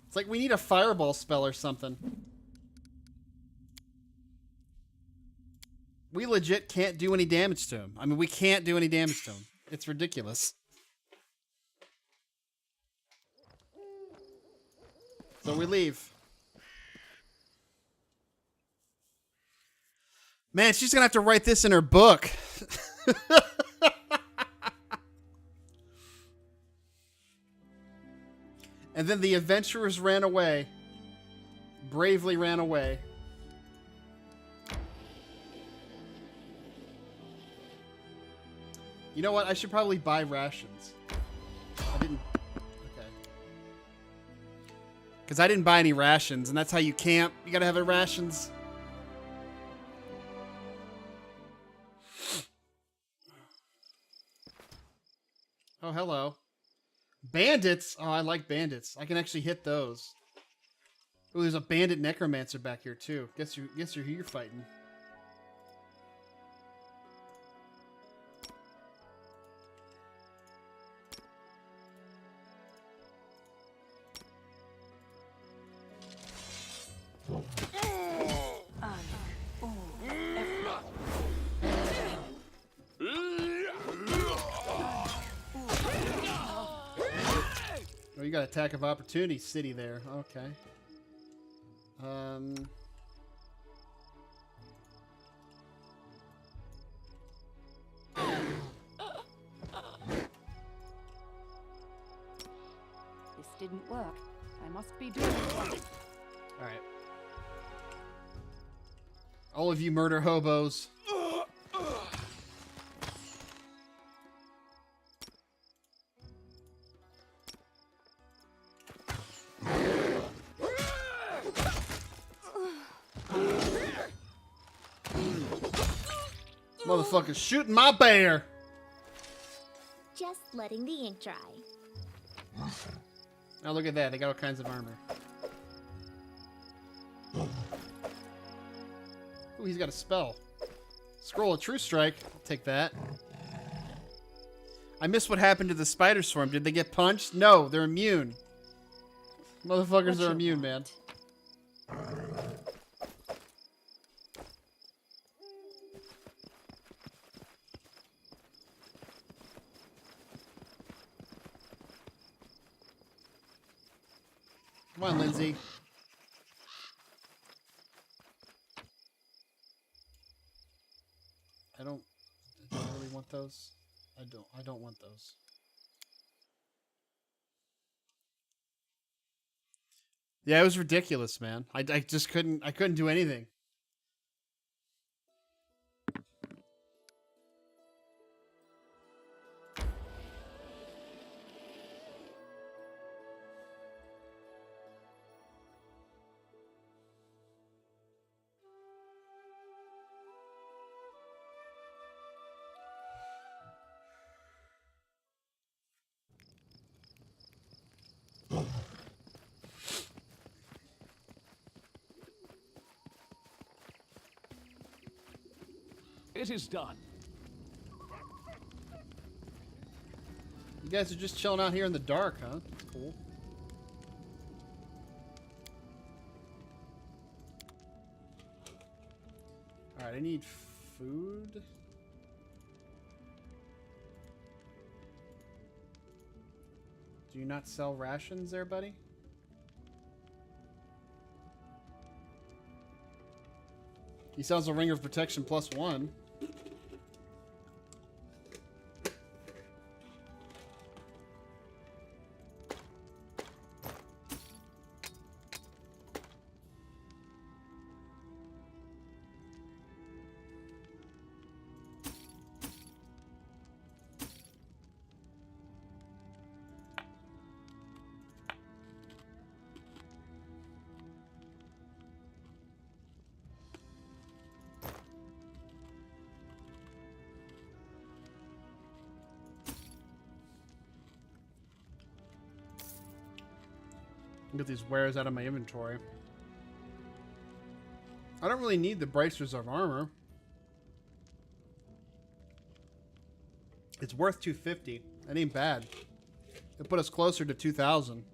It's like we need a fireball spell or something. We legit can't do any damage to him. I mean, we can't do any damage to him. It's ridiculous. So we leave. Man, she's gonna have to write this in her book. And then the adventurers ran away. Bravely ran away. You know what? I should probably buy rations. I didn't. Okay. Because I didn't buy any rations, and that's how you camp. You gotta have rations. Oh, hello. Bandits! Oh, I like bandits. I can actually hit those. Oh, there's a bandit necromancer back here, too. Guess you're who you're fighting. Oh, you got attack of opportunity city there. Okay.
This didn't work. I must be doing it wrong.
All right. All of you murder hobos. Motherfucker's shooting my bear.
Just letting the ink dry.
Oh, look at that. They got all kinds of armor. Ooh, he's got a spell. Scroll of True Strike. I'll take that. I missed what happened to the spider swarm. Did they get punched? No, they're immune. Motherfuckers are immune, man. Come on, Lindsay. I don't really want those. I don't want those. Yeah, it was ridiculous, man. I just couldn't do anything.
It is done.
You guys are just chilling out here in the dark, huh? Cool. Alright, I need food. Do you not sell rations there, buddy? He sells a ring of protection +1. Get these wares out of my inventory. I don't really need the bracers of armor. It's worth 250. That ain't bad. It put us closer to 2,000.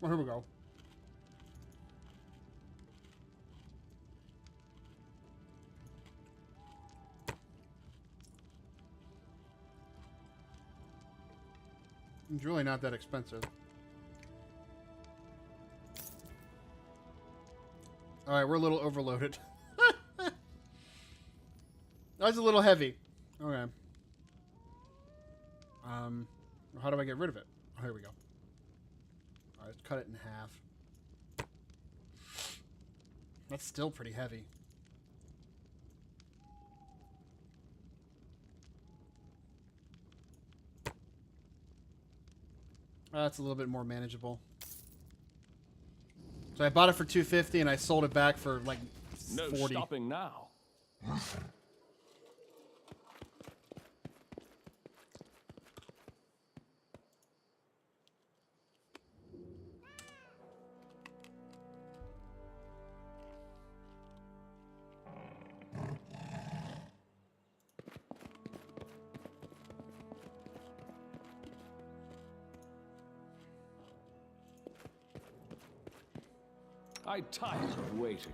Oh, here we go. It's really not that expensive. Alright, we're a little overloaded. That's a little heavy. Okay. How do I get rid of it? Oh, here we go. Alright, let's cut it in half. That's still pretty heavy. That's a little bit more manageable. So I bought it for 250 and I sold it back for like 40.
No stopping now. I tire of waiting.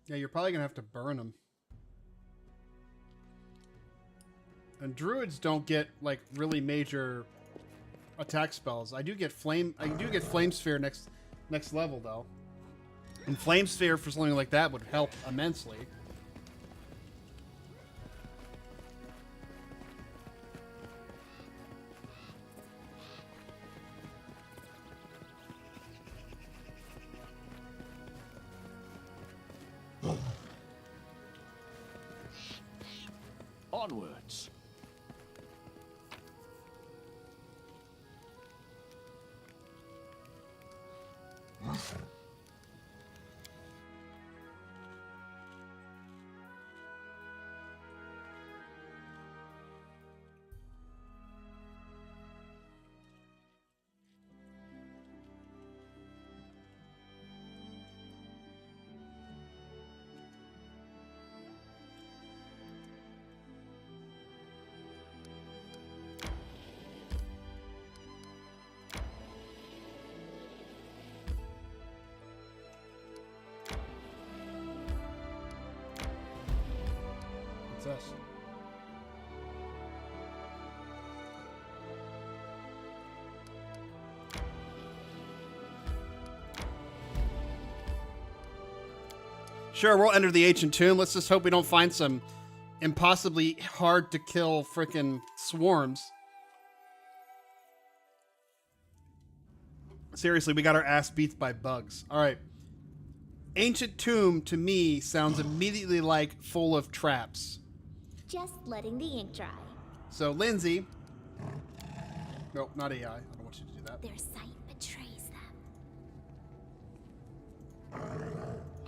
Yeah, you're probably gonna have to burn them. And druids don't get like really major attack spells. I do get flame sphere next level though. And flame sphere for something like that would help immensely.
Onwards.
Us. Sure, we'll enter the ancient tomb. Let's just hope we don't find some impossibly hard to kill frickin' swarms. Seriously, we got our ass beat by bugs. All right. Ancient tomb to me sounds immediately like full of traps.
Just letting the ink dry.
So Lindsay, nope, not AI. I don't want you to do that.
Their sight betrays them.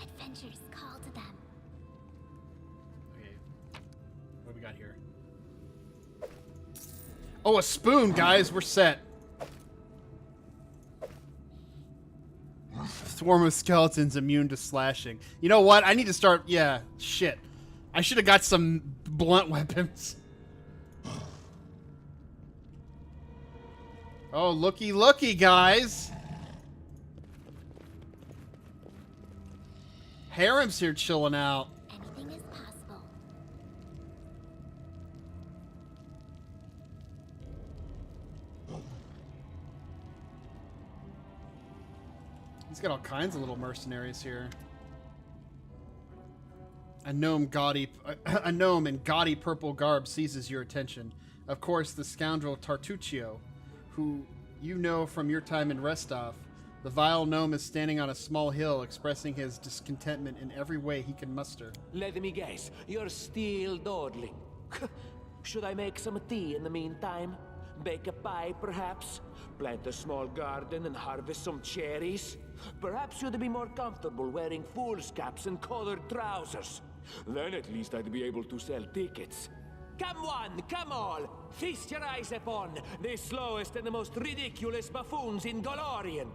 Adventures call to them.
Okay, what do we got here? Oh, a spoon, guys. We're set. Swarm of skeletons immune to slashing. You know what? I need to start... Yeah, shit. I should have got some blunt weapons. Oh, looky, looky, guys. Harem's here chilling out.
Anything is possible.
He's got all kinds of little mercenaries here. A gnome in gaudy purple garb seizes your attention. Of course, the scoundrel Tartuccio, who you know from your time in Restov. The vile gnome is standing on a small hill, expressing his discontentment in every way he can muster.
Let me guess, you're still dawdling. Should I make some tea in the meantime? Bake a pie, perhaps? Plant a small garden and harvest some cherries? Perhaps you'd be more comfortable wearing fool's caps and colored trousers. Then at least I'd be able to sell tickets. Come one, come all! Feast your eyes upon the slowest and the most ridiculous buffoons in Golorian.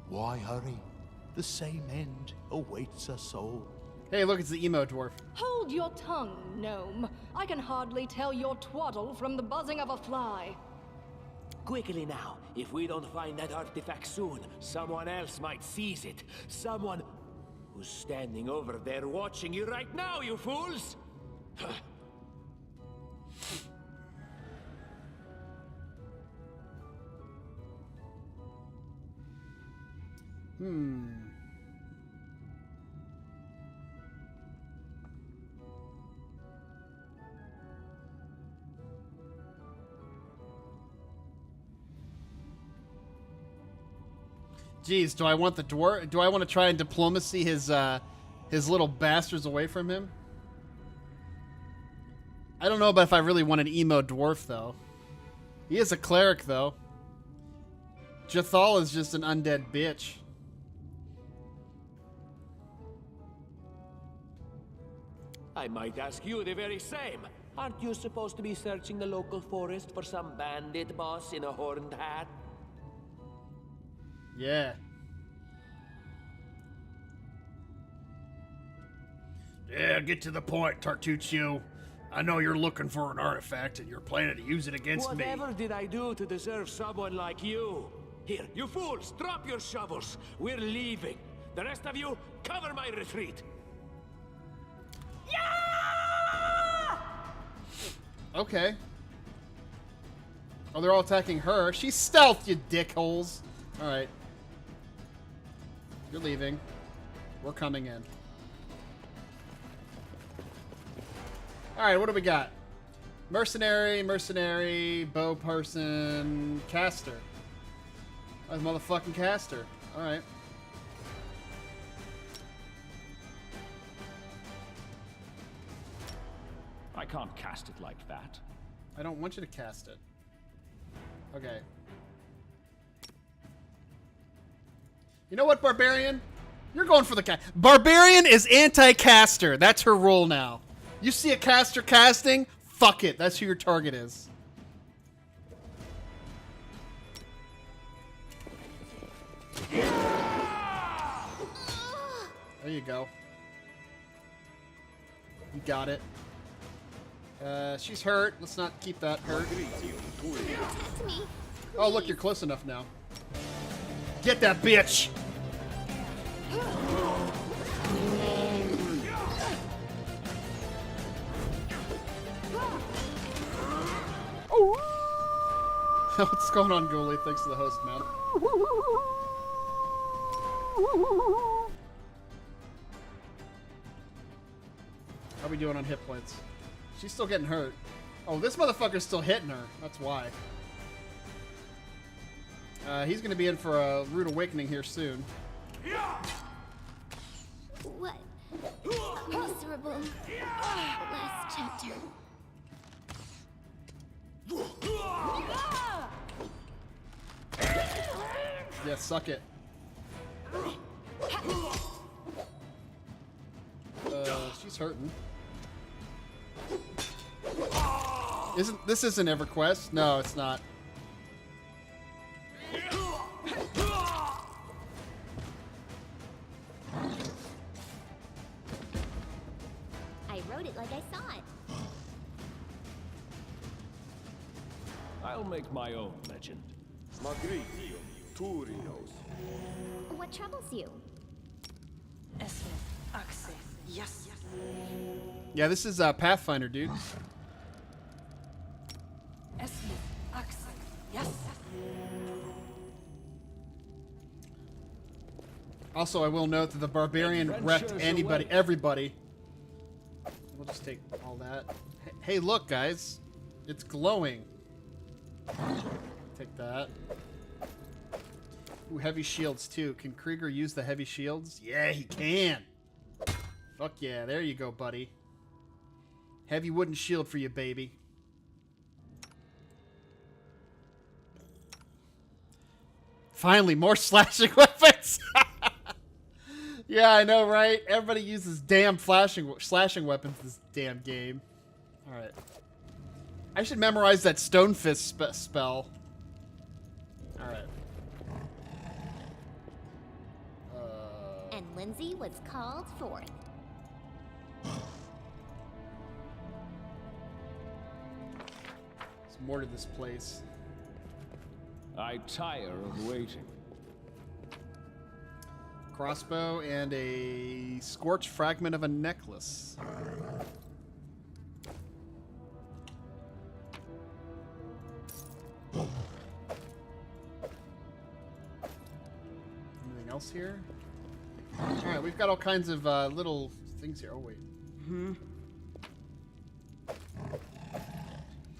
Why hurry? The same end awaits us all.
Hey, look, it's the emo dwarf.
Hold your tongue, gnome. I can hardly tell your twaddle from the buzzing of a fly.
Quickly now, if we don't find that artifact soon, someone else might seize it. Someone who's standing over there watching you right now, you fools!
Geez, do I want the dwarf? Do I want to try and diplomacy his little bastards away from him? I don't know about if I really want an emo dwarf, though. He is a cleric, though. Jathal is just an undead bitch.
I might ask you the very same. Aren't you supposed to be searching the local forest for some bandit boss in a horned hat?
Yeah.
Yeah, get to the point, Tartuccio. I know you're looking for an artifact and you're planning to use it against me.
Whatever did I do to deserve someone like you? Here, you fools, drop your shovels. We're leaving. The rest of you, cover my retreat.
Okay. Oh, they're all attacking her. She's stealth, you dickholes. Alright. You're leaving. We're coming in. Alright, what do we got? Mercenary, bow person, caster. Oh, motherfucking caster. Alright.
I can't cast it like that.
I don't want you to cast it. Okay. You know what, Barbarian? You're going for the cast. Barbarian is anti-caster. That's her role now. You see a caster casting? Fuck it. That's who your target is. There you go. You got it. She's hurt. Let's not keep that hurt. Oh, look, you're close enough now. Get that bitch! What's going on, Ghoulie? Thanks to the host, man. How are we doing on hit points? She's still getting hurt. Oh, this motherfucker's still hitting her. That's why. He's going to be in for a rude awakening here soon.
horrible. Last chapter.
Yeah, suck it. She's hurting. This isn't EverQuest? No, it's not.
I wrote it like I saw it.
I'll make my own legend.
What troubles you?
Yes.
Yeah, this is Pathfinder, dude.
Yes.
Also, I will note that the barbarian wrecked everybody. We'll just take all that. Hey, look, guys. It's glowing. Take that. Ooh, heavy shields, too. Can Kreiger use the heavy shields? Yeah, he can. Fuck yeah. There you go, buddy. Heavy wooden shield for you, baby. Finally, more slashing weapons. Yeah, I know, right? Everybody uses damn slashing weapons this damn game. All right. I should memorize that Stone Fist spell. All right.
And Lindsay was called forth.
There's more to this place.
I tire of waiting.
Crossbow and a scorched fragment of a necklace. Anything else here? Alright, we've got all kinds of little things here. Oh, wait.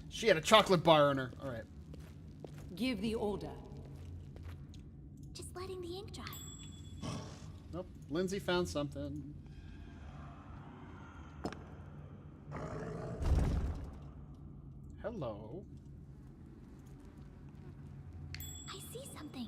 She had a chocolate bar on her. Alright.
Give the order.
Just letting the ink dry.
Nope. Lindsay found something. Hello.
I see something.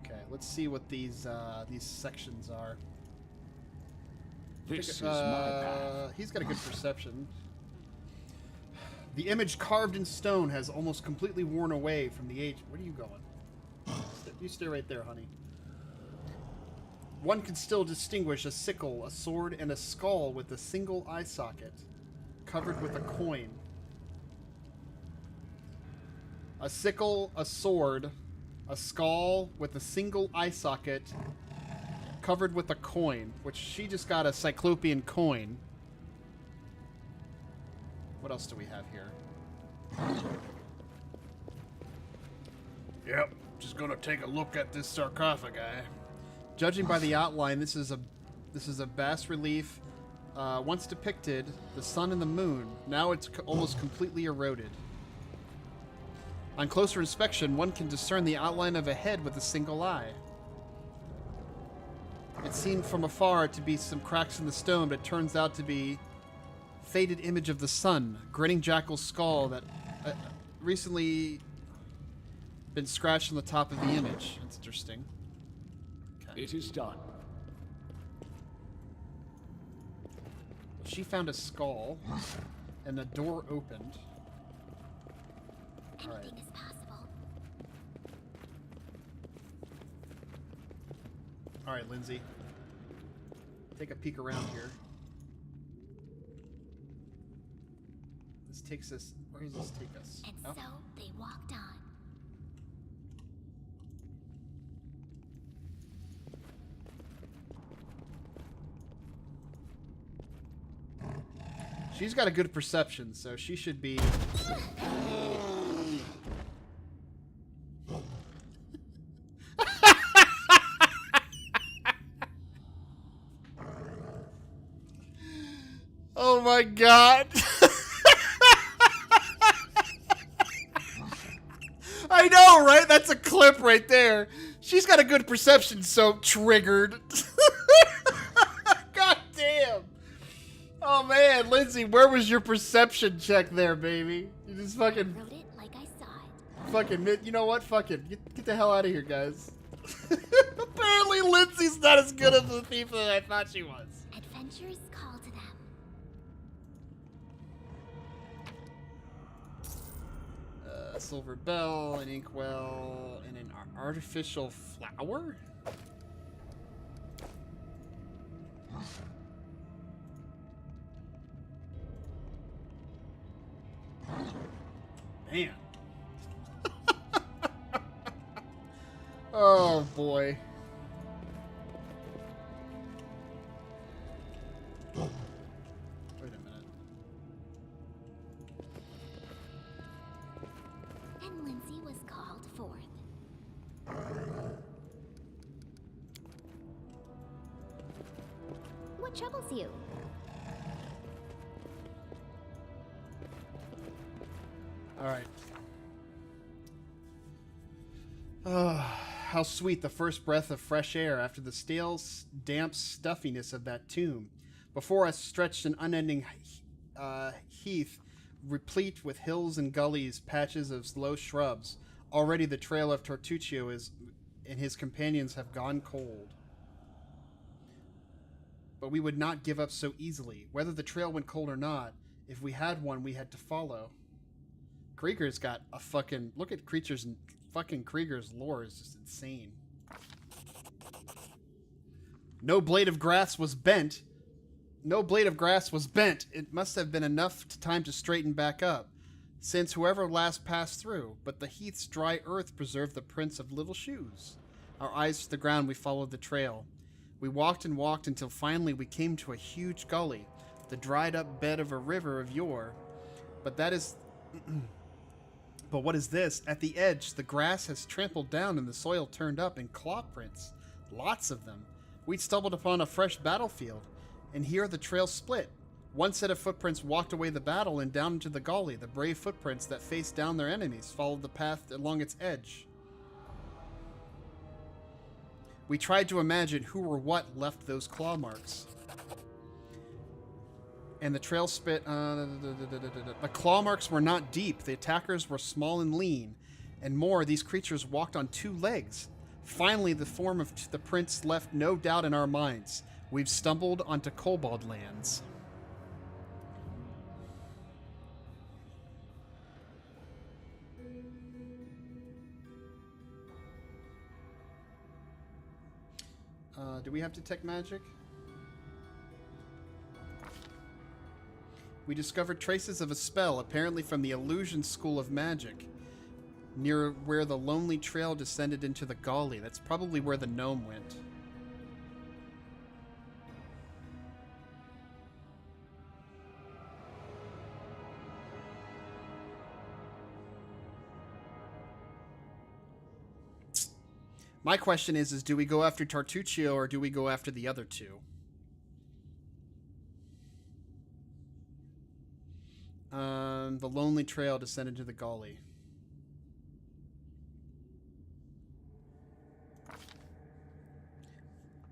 Okay, let's see what these sections are.
This is my path.
He's got a good perception. The image carved in stone has almost completely worn away from the age. Where are you going? You stay right there, honey. One can still distinguish a sickle, a sword, and a skull with a single eye socket, covered with a coin. A sickle, a sword, a skull with a single eye socket, covered with a coin, which she just got a cyclopean coin. What else do we have here?
Yep, just gonna take a look at this sarcophagi.
Judging by the outline, this is a bas relief. Once depicted, the sun and the moon. Now it's almost completely eroded. On closer inspection, one can discern the outline of a head with a single eye. It's seen from afar to be some cracks in the stone, but it turns out to be faded image of the sun, grinning jackal skull that recently been scratched on the top of the image. That's interesting. Okay.
It is done.
She found a skull, and a door opened.
Anything is possible.
All right, Lindsay. Take a peek around here. This takes us... Where does this take us?
And
Up?
so they walked on.
She's got a good perception, so she should be... Oh my god! I know, right? That's a clip right there. She's got a good perception, so triggered. God damn. Oh man, Lindsay, where was your perception check there, baby? You just fucking...
Wrote it like I saw it.
Fucking, you know what? Fuck it. Get the hell out of here, guys. Apparently Lindsay's not as good of a thief as I thought she was.
Adventurers call to them.
A silver bell, an inkwell, and an artificial flower? Man. Oh boy. Wait a minute.
And Lindsay was called forth. What troubles you?
All right. How sweet the first breath of fresh air after the stale, damp stuffiness of that tomb. Before us stretched an unending heath, replete with hills and gullies, patches of low shrubs. Already the trail of Tortuccio and his companions have gone cold. But we would not give up so easily. Whether the trail went cold or not, if we had one, we had to follow. Kreiger's got a fucking... Look at fucking Kreiger's lore is just insane. No blade of grass was bent. No blade of grass was bent. It must have been enough time to straighten back up, since whoever last passed through. But the heath's dry earth preserved the prints of little shoes. Our eyes to the ground, we followed the trail. We walked and walked until finally we came to a huge gully, the dried up bed of a river of yore. But that is... But what is this? At the edge, the grass has trampled down and the soil turned up in claw prints. Lots of them. We'd stumbled upon a fresh battlefield, and here the trail split. One set of footprints walked away the battle and down into the gully. The brave footprints that faced down their enemies followed the path along its edge. We tried to imagine who or what left those claw marks. And the trail spit... The claw marks were not deep. The attackers were small and lean. And more, these creatures walked on two legs. Finally, the form of the prince left no doubt in our minds. We've stumbled onto Kobold lands. Do we have detect magic? We discovered traces of a spell, apparently from the Illusion School of Magic, near where the lonely trail descended into the gully. That's probably where the gnome went. My question is do we go after Tartuccio or do we go after the other two? The lonely trail descended to the gully.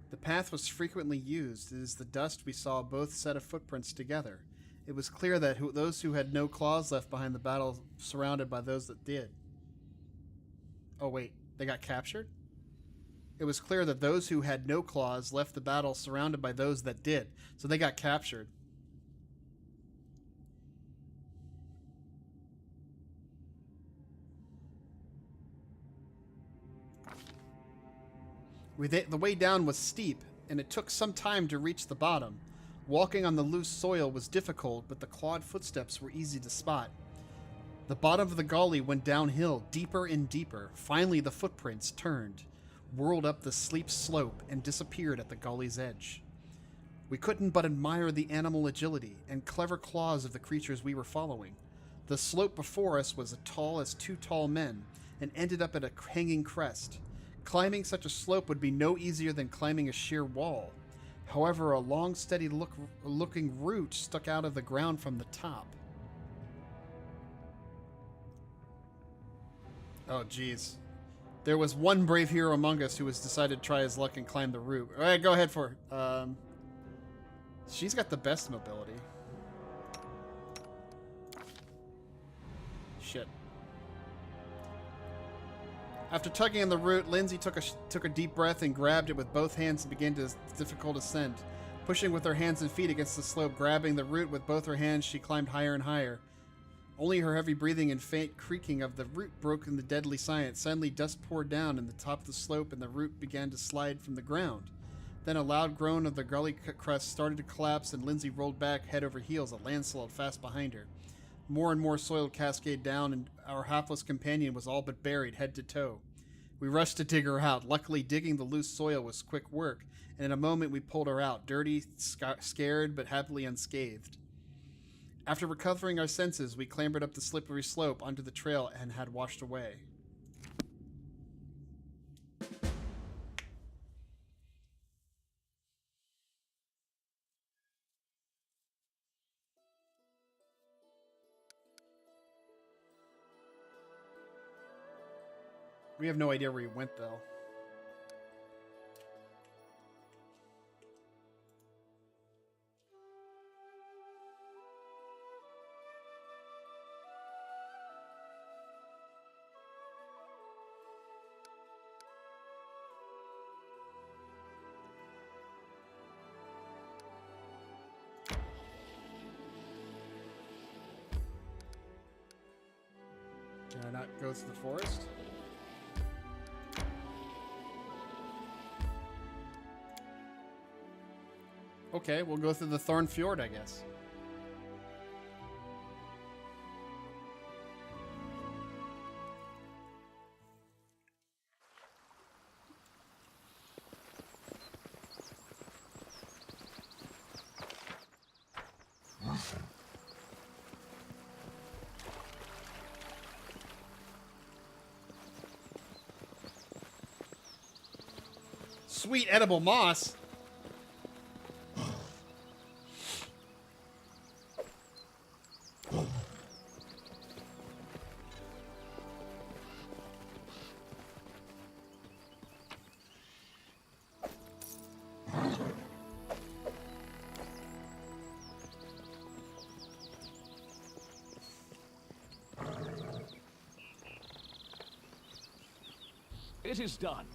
The path was frequently used. It is the dust we saw both set of footprints together. It was clear that those who had no claws left behind the battle surrounded by those that did. Oh wait, they got captured? It was clear that those who had no claws left the battle surrounded by those that did. So they got captured. The way down was steep, and it took some time to reach the bottom. Walking on the loose soil was difficult, but the clawed footsteps were easy to spot. The bottom of the gully went downhill, deeper and deeper. Finally, the footprints turned, whirled up the steep slope, and disappeared at the gully's edge. We couldn't but admire the animal agility and clever claws of the creatures we were following. The slope before us was as tall as two tall men, and ended up at a hanging crest. Climbing such a slope would be no easier than climbing a sheer wall. However, a long, steady looking root stuck out of the ground from the top. Oh, jeez. There was one brave hero among us who was decided to try his luck and climb the root. All right, go ahead for it. She's got the best mobility. Shit. After tugging on the root, Lindsay took a deep breath and grabbed it with both hands and began the difficult ascent. Pushing with her hands and feet against the slope, grabbing the root with both her hands, she climbed higher and higher. Only her heavy breathing and faint creaking of the root broke in the deadly silence. Suddenly, dust poured down in the top of the slope, and the root began to slide from the ground. Then a loud groan of the gully crust started to collapse, and Lindsay rolled back head over heels, a landslide fast behind her. More and more soil cascaded down, and our hapless companion was all but buried head to toe. We rushed to dig her out. Luckily, digging the loose soil was quick work, and in a moment we pulled her out, dirty, scared, but happily unscathed. After recovering our senses, we clambered up the slippery slope onto the trail and had washed away. We have no idea where he went, though. Can I not go through the forest? Okay, we'll go through the Thorn Fjord, I guess. Sweet edible moss.
It is done.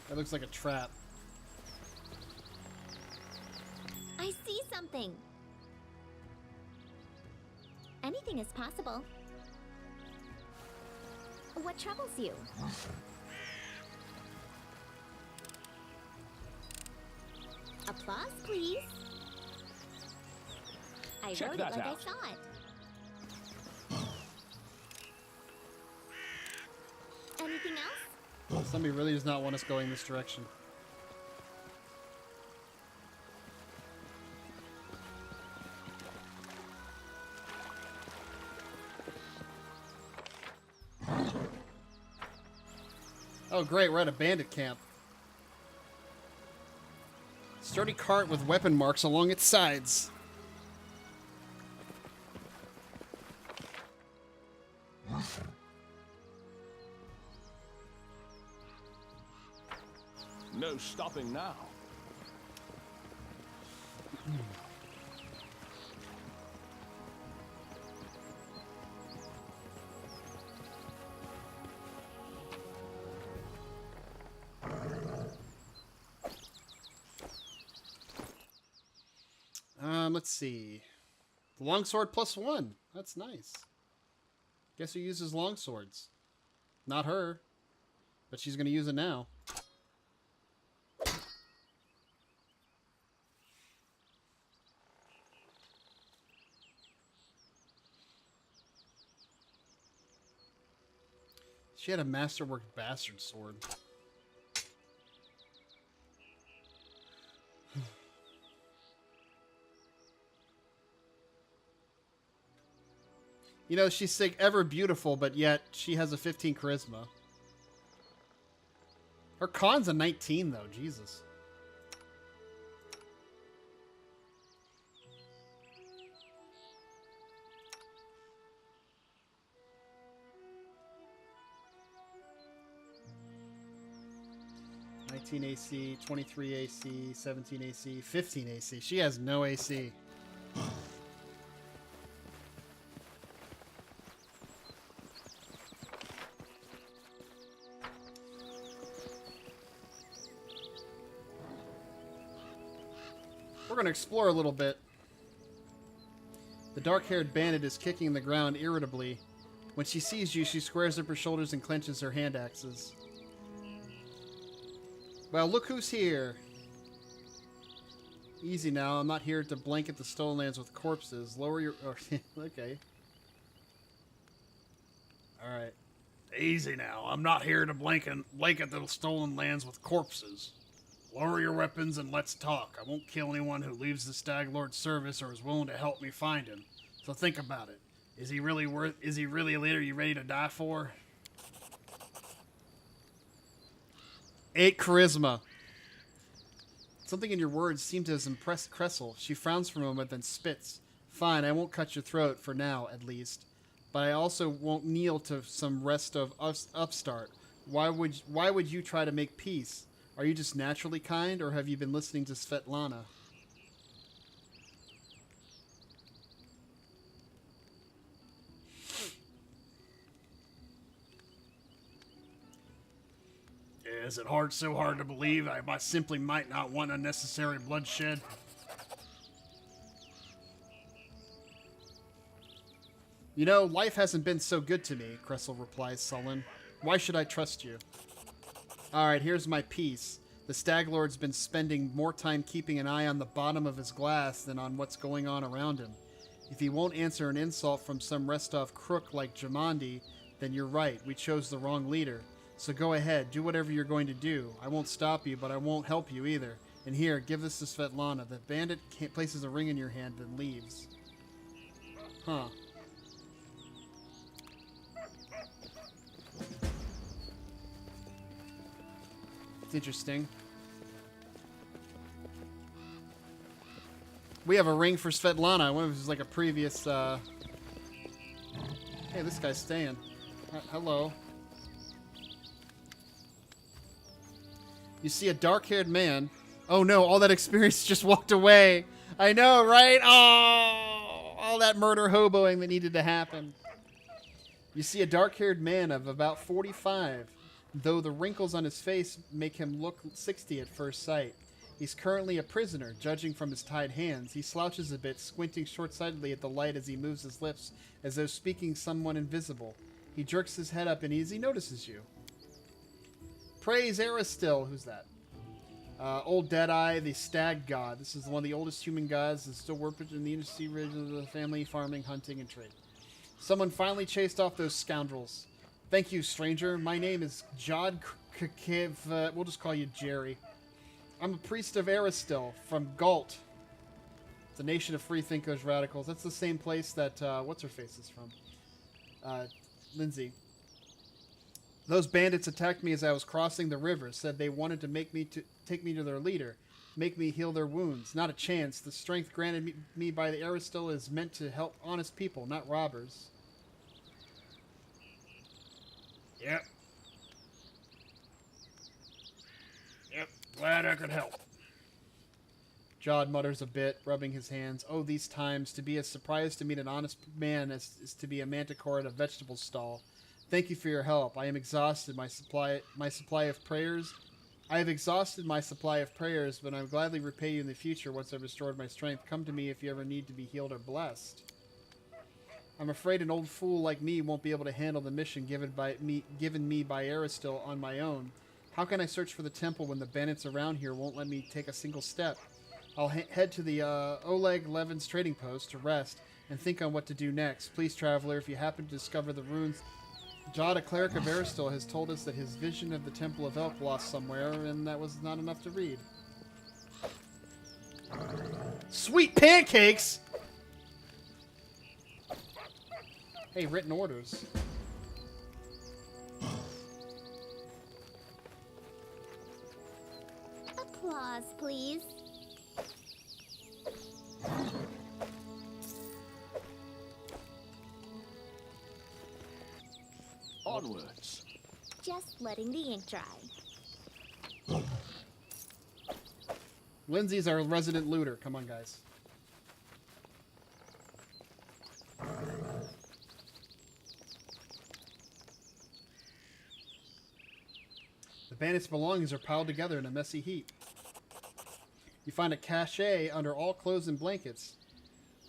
That looks like a trap.
I see something. Anything is possible. What troubles you? Applause, please. I
Check
wrote it
that
like
out.
I saw it. Anything else?
Somebody really does not want us going this direction. Oh great, we're at a bandit camp. Sturdy cart with weapon marks along its sides.
No stopping now.
Let's see. The longsword +1. That's nice. Guess who uses longswords? Not her. But she's going to use it now. She had a masterwork bastard sword. You know, she's ever beautiful, but yet she has a 15 charisma. Her con's a 19, though. Jesus. 18 AC, 23 AC, 17 AC, 15 AC. She has no AC. We're going to explore a little bit. The dark-haired bandit is kicking the ground irritably. When she sees you, she squares up her shoulders and clenches her hand axes. Well, look who's here. Easy now. I'm not here to blanket the stolen lands with corpses. Lower your... okay. Alright.
Easy now. I'm not here to blanket the stolen lands with corpses. Lower your weapons and let's talk. I won't kill anyone who leaves the Stag Lord's service or is willing to help me find him. So think about it. Is he really a leader you ready to die for?
8 charisma. Something in your words seemed to impress Cressel. She frowns for a moment, then spits. Fine, I won't cut your throat, for now, at least. But I also won't kneel to some rest of upstart. Why would you try to make peace? Are you just naturally kind, or have you been listening to Svetlana?
Is it so hard to believe I simply might not want unnecessary bloodshed?
You know, life hasn't been so good to me, Cressel replies, sullen. Why should I trust you? Alright, here's my piece. The Stag Lord's been spending more time keeping an eye on the bottom of his glass than on what's going on around him. If he won't answer an insult from some rest-off crook like Jamandi, then you're right, we chose the wrong leader. So go ahead, do whatever you're going to do. I won't stop you, but I won't help you either. And here, give this to Svetlana. The bandit places a ring in your hand, then leaves. Huh. It's interesting. We have a ring for Svetlana. I wonder if this is like a previous, Hey, this guy's staying. Hello. You see a dark-haired man. Oh no, all that experience just walked away. I know, right? Oh, all that murder hoboing that needed to happen. You see a dark-haired man of about 45, though the wrinkles on his face make him look 60 at first sight. He's currently a prisoner, judging from his tied hands. He slouches a bit, squinting short-sightedly at the light as he moves his lips, as though speaking someone invisible. He jerks his head up and he notices you. Praise Aristil. Who's that? Old Deadeye, the stag god. This is one of the oldest human gods that still worshipped in the Undersea region of the family, farming, hunting, and trade. Someone finally chased off those scoundrels. Thank you, stranger. My name is Jod Kakev. We'll just call you Jerry. I'm a priest of Aristil from Galt. It's a nation of freethinkers, radicals. That's the same place that, what's-her-face is from. Lindsay. Those bandits attacked me as I was crossing the river, said they wanted to take me to their leader, make me heal their wounds. Not a chance. The strength granted me by the Aristil is meant to help honest people, not robbers.
Yep. Glad I could help.
Jod mutters a bit, rubbing his hands. Oh, these times, to be as surprised to meet an honest man as to be a manticore at a vegetable stall. Thank you for your help. I am exhausted. My supply of prayers. I have exhausted my supply of prayers, but I will gladly repay you in the future once I've restored my strength. Come to me if you ever need to be healed or blessed. I'm afraid an old fool like me won't be able to handle the mission given me by Aristil on my own. How can I search for the temple when the bandits around here won't let me take a single step? I'll head to the Oleg Levin's trading post to rest and think on what to do next. Please, traveler, if you happen to discover the ruins, Jod, a cleric of Aristil, has told us that his vision of the Temple of Elk lost somewhere, and that was not enough to read. Sweet pancakes! Hey, written orders.
Applause, please.
Onwards.
Just letting the ink dry.
Lindsay's our resident looter. Come on, guys. The bandits' belongings are piled together in a messy heap. You find a cachet under all clothes and blankets.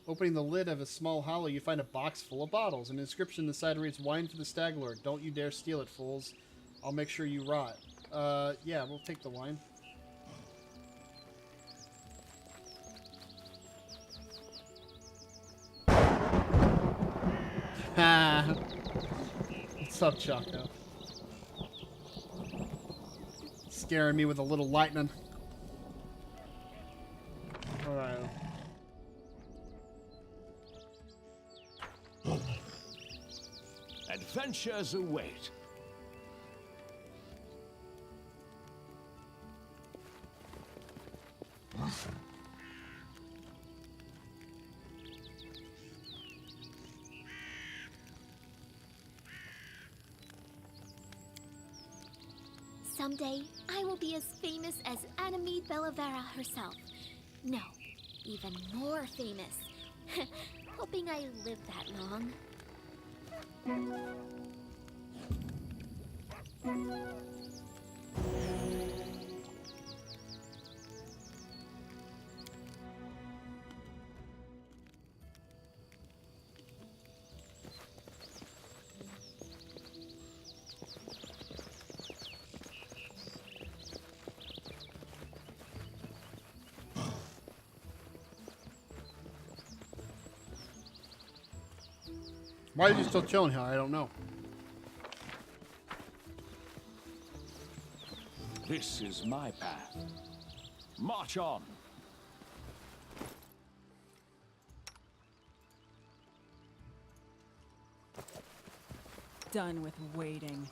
Opening the lid of a small hollow, you find a box full of bottles. An inscription on the side reads, "Wine for the Stag Lord. Don't you dare steal it, fools. I'll make sure you rot." Yeah, we'll take the wine. Ha! What's up, Choco? Scaring me with a little lightning. Alright.
Adventures await.
Someday, I will be as famous as Anime Bellavera herself. No, even more famous. Hoping I live that long.
Why are you still chilling here? I don't know.
This is my path. March on.
Done with waiting.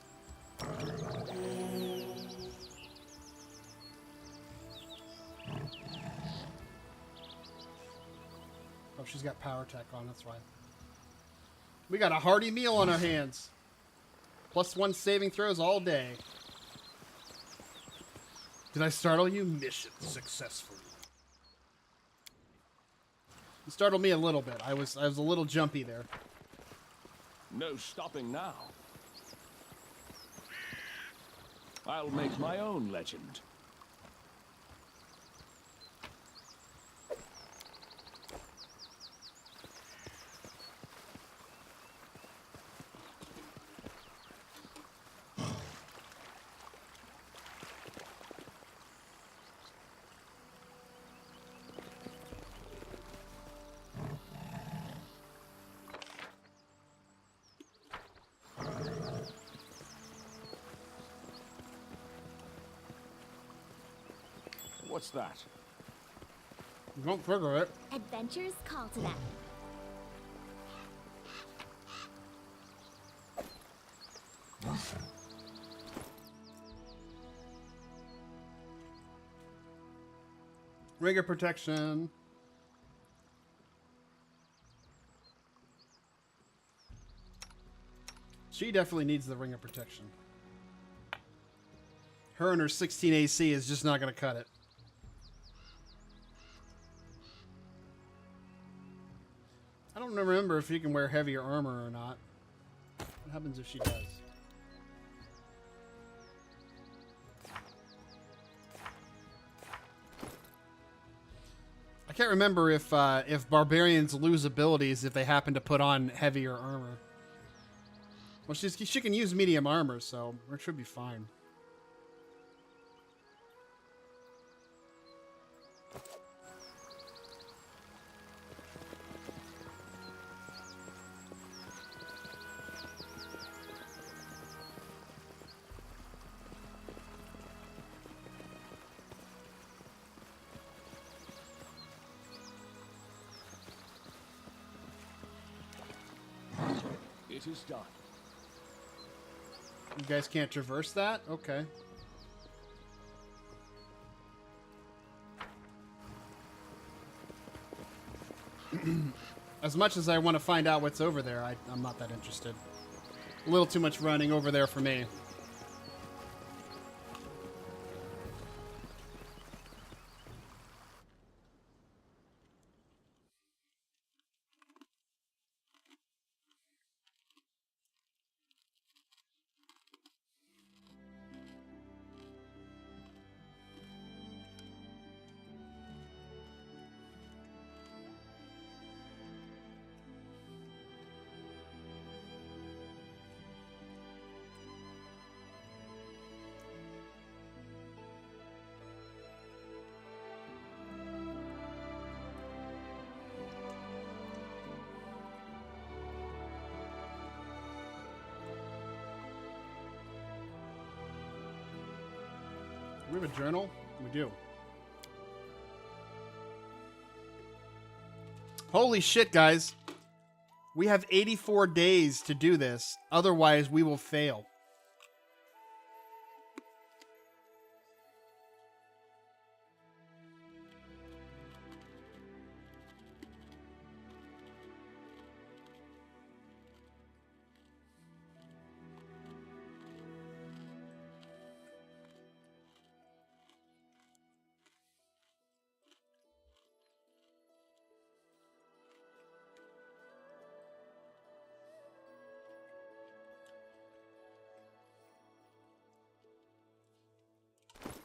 Oh, she's got power tech on, that's why. We got a hearty meal on our hands. +1 saving throws all day. Did I startle you?
Mission successful.
You startled me a little bit. I was a little jumpy there.
No stopping now. I'll make my own legend. What's that?
Don't trigger it.
Adventures call to them.
Rigor protection. She definitely needs the ring of protection. Her and her 16 AC is just not going to cut it. I don't remember if you can wear heavier armor or not. What happens if she does? I can't remember if barbarians lose abilities if they happen to put on heavier armor. Well, she can use medium armor, so it should be fine.
It is done.
You guys can't traverse that? Okay. As much as I want to find out what's over there, I'm not that interested. A little too much running over there for me. we have a journal? We do. Holy shit, guys. We have 84 days to do this. Otherwise, we will fail.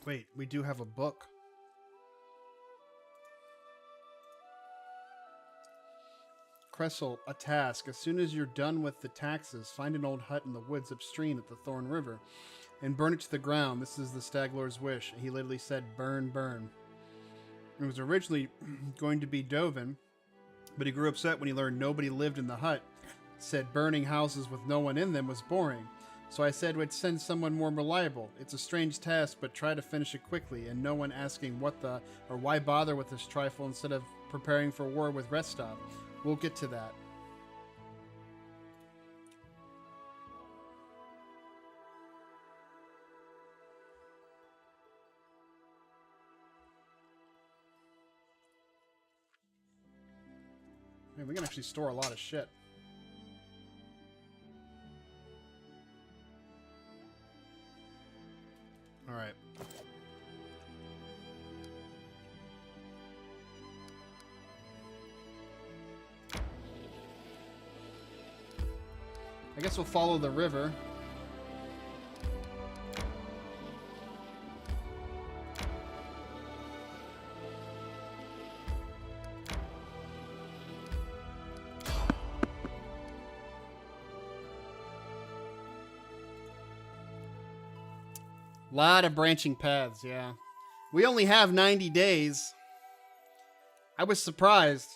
Wait, we do have a book. Cressel, a task. As soon as you're done with the taxes, find an old hut in the woods upstream at the Thorn River and burn it to the ground. This is the Stag Lord's wish. He literally said, burn, burn. It was originally going to be Dovin, but he grew upset when he learned nobody lived in the hut. Said burning houses with no one in them was boring. So I said we'd send someone more reliable. It's a strange task, but try to finish it quickly, and no one asking what the or why bother with this trifle instead of preparing for war with Restov. We'll get to that. Man, we can actually store a lot of shit. All right. I guess we'll follow the river. Lot of branching paths, yeah. We only have 90 days. I was surprised.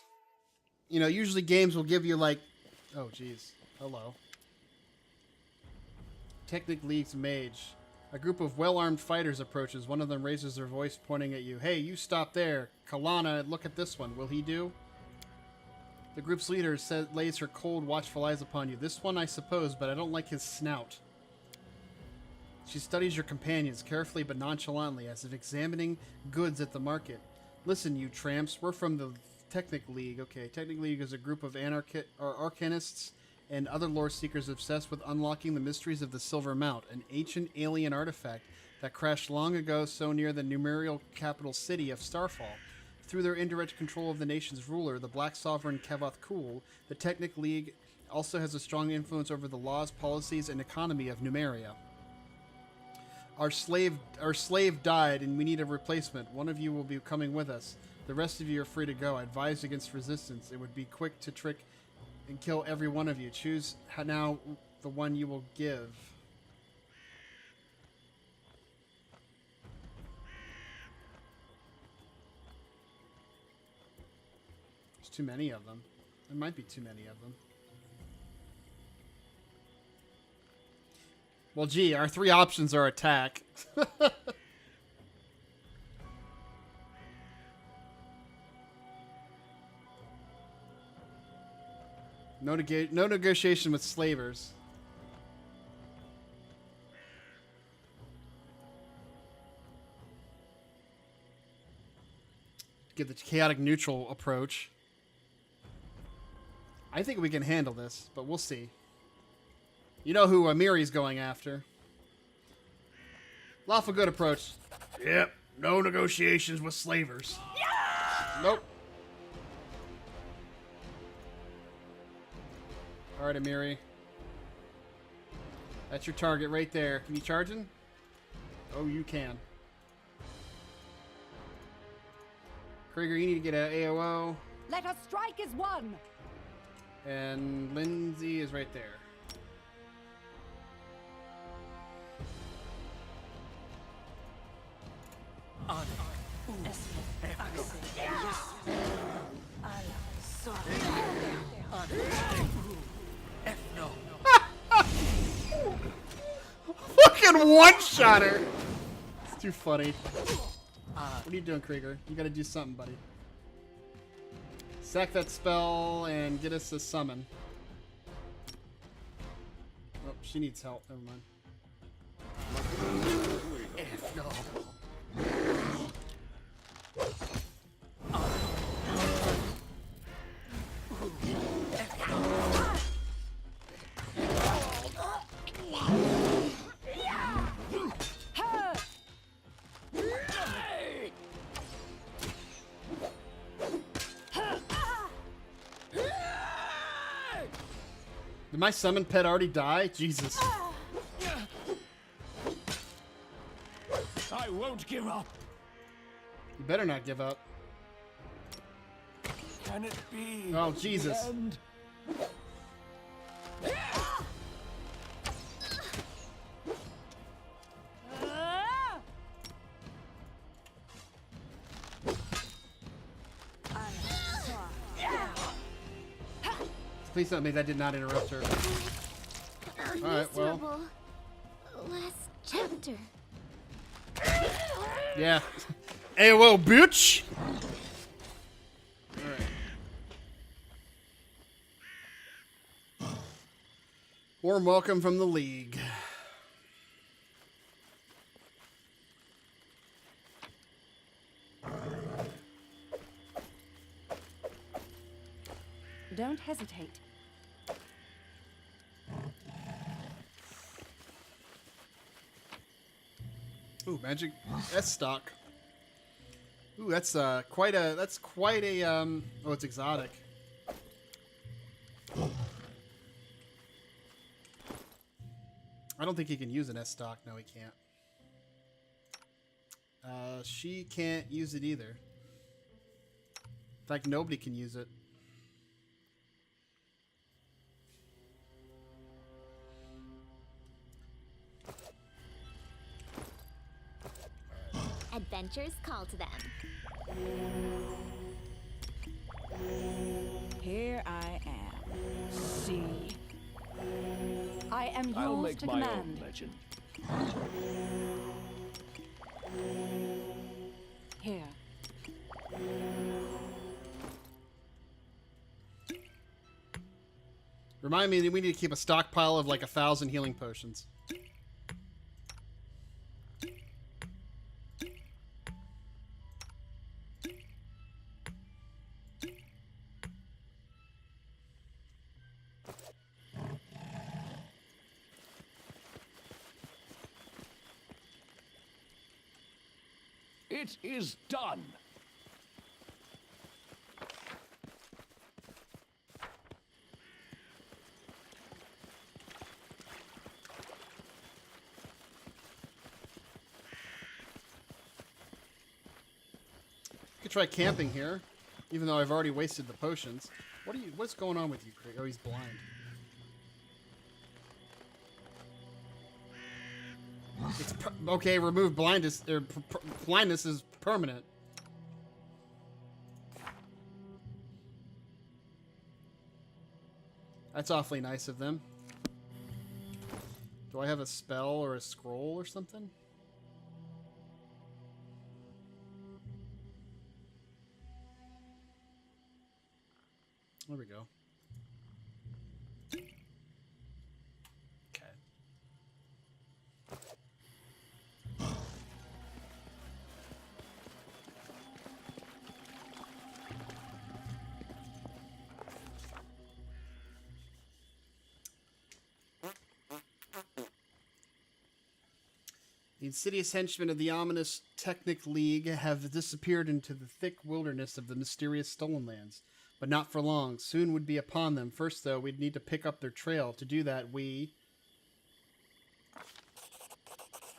You know, usually games will give you like... Oh, jeez. Hello. Technic League's mage. A group of well-armed fighters approaches. One of them raises their voice, pointing at you. Hey, you stop there. Kalana, look at this one. Will he do? The group's leader lays her cold, watchful eyes upon you. This one, I suppose, but I don't like his snout. She studies your companions carefully but nonchalantly, as if examining goods at the market. Listen, you tramps, we're from the Technic League. Okay, Technic League is a group of arcanists and other lore seekers obsessed with unlocking the mysteries of the Silver Mount, an ancient alien artifact that crashed long ago so near the numerial capital city of Starfall. Through their indirect control of the nation's ruler, the Black Sovereign Kevoth Kul, the Technic League also has a strong influence over the laws, policies, and economy of Numeria. Our slave died, and we need a replacement. One of you will be coming with us. The rest of you are free to go. I advise against resistance. It would be quick to trick and kill every one of you. Choose now the one you will give. There's too many of them. There might be too many of them. Well, gee, our three options are attack. No negotiation with slavers. Get the chaotic neutral approach. I think we can handle this, but we'll see. You know who Amiri's going after. Lawful good approach.
Yep, no negotiations with slavers.
Yeah! Nope. Alright, Amiri. That's your target right there. Can you charge him? Oh, you can. Kreiger, you need to get an AOO.
Let us strike as one!
And Lindsay is right there. Fucking one-shotter! Too funny. What are you doing, Kreiger? You gotta do something, buddy. Sack that spell and get us a summon. Oh, she needs help. Never mind. Did my summon pet already die? Jesus.
I won't give up.
You better not give up.
Can it be?
Oh, Jesus.
the end?
Please tell me that did not interrupt her. Alright, well.
Miserable last chapter.
Yeah. AOL, bitch! Alright. Warm welcome from the League.
Don't hesitate.
Ooh, magic S stock. Ooh, that's quite a oh, it's exotic. I don't think he can use an S stock. No, he can't. She can't use it either. In fact, nobody can use it.
Adventures call to them.
Here I am. See.
I am
I'll
yours
make
to
my
command.
own legend.
Here.
Remind me that we need to keep a stockpile of like 1,000 healing potions.
It is done.
Could try camping here, even though I've already wasted the potions. What's going on with you, Craig? Oh, he's blind. It's okay. Remove blindness. Blindness is permanent. That's awfully nice of them. Do I have a spell or a scroll or something? There we go. Okay. The insidious henchmen of the ominous Technic League have disappeared into the thick wilderness of the mysterious Stolen Lands. But not for long. Soon would be upon them. First, though, we'd need to pick up their trail. To do that,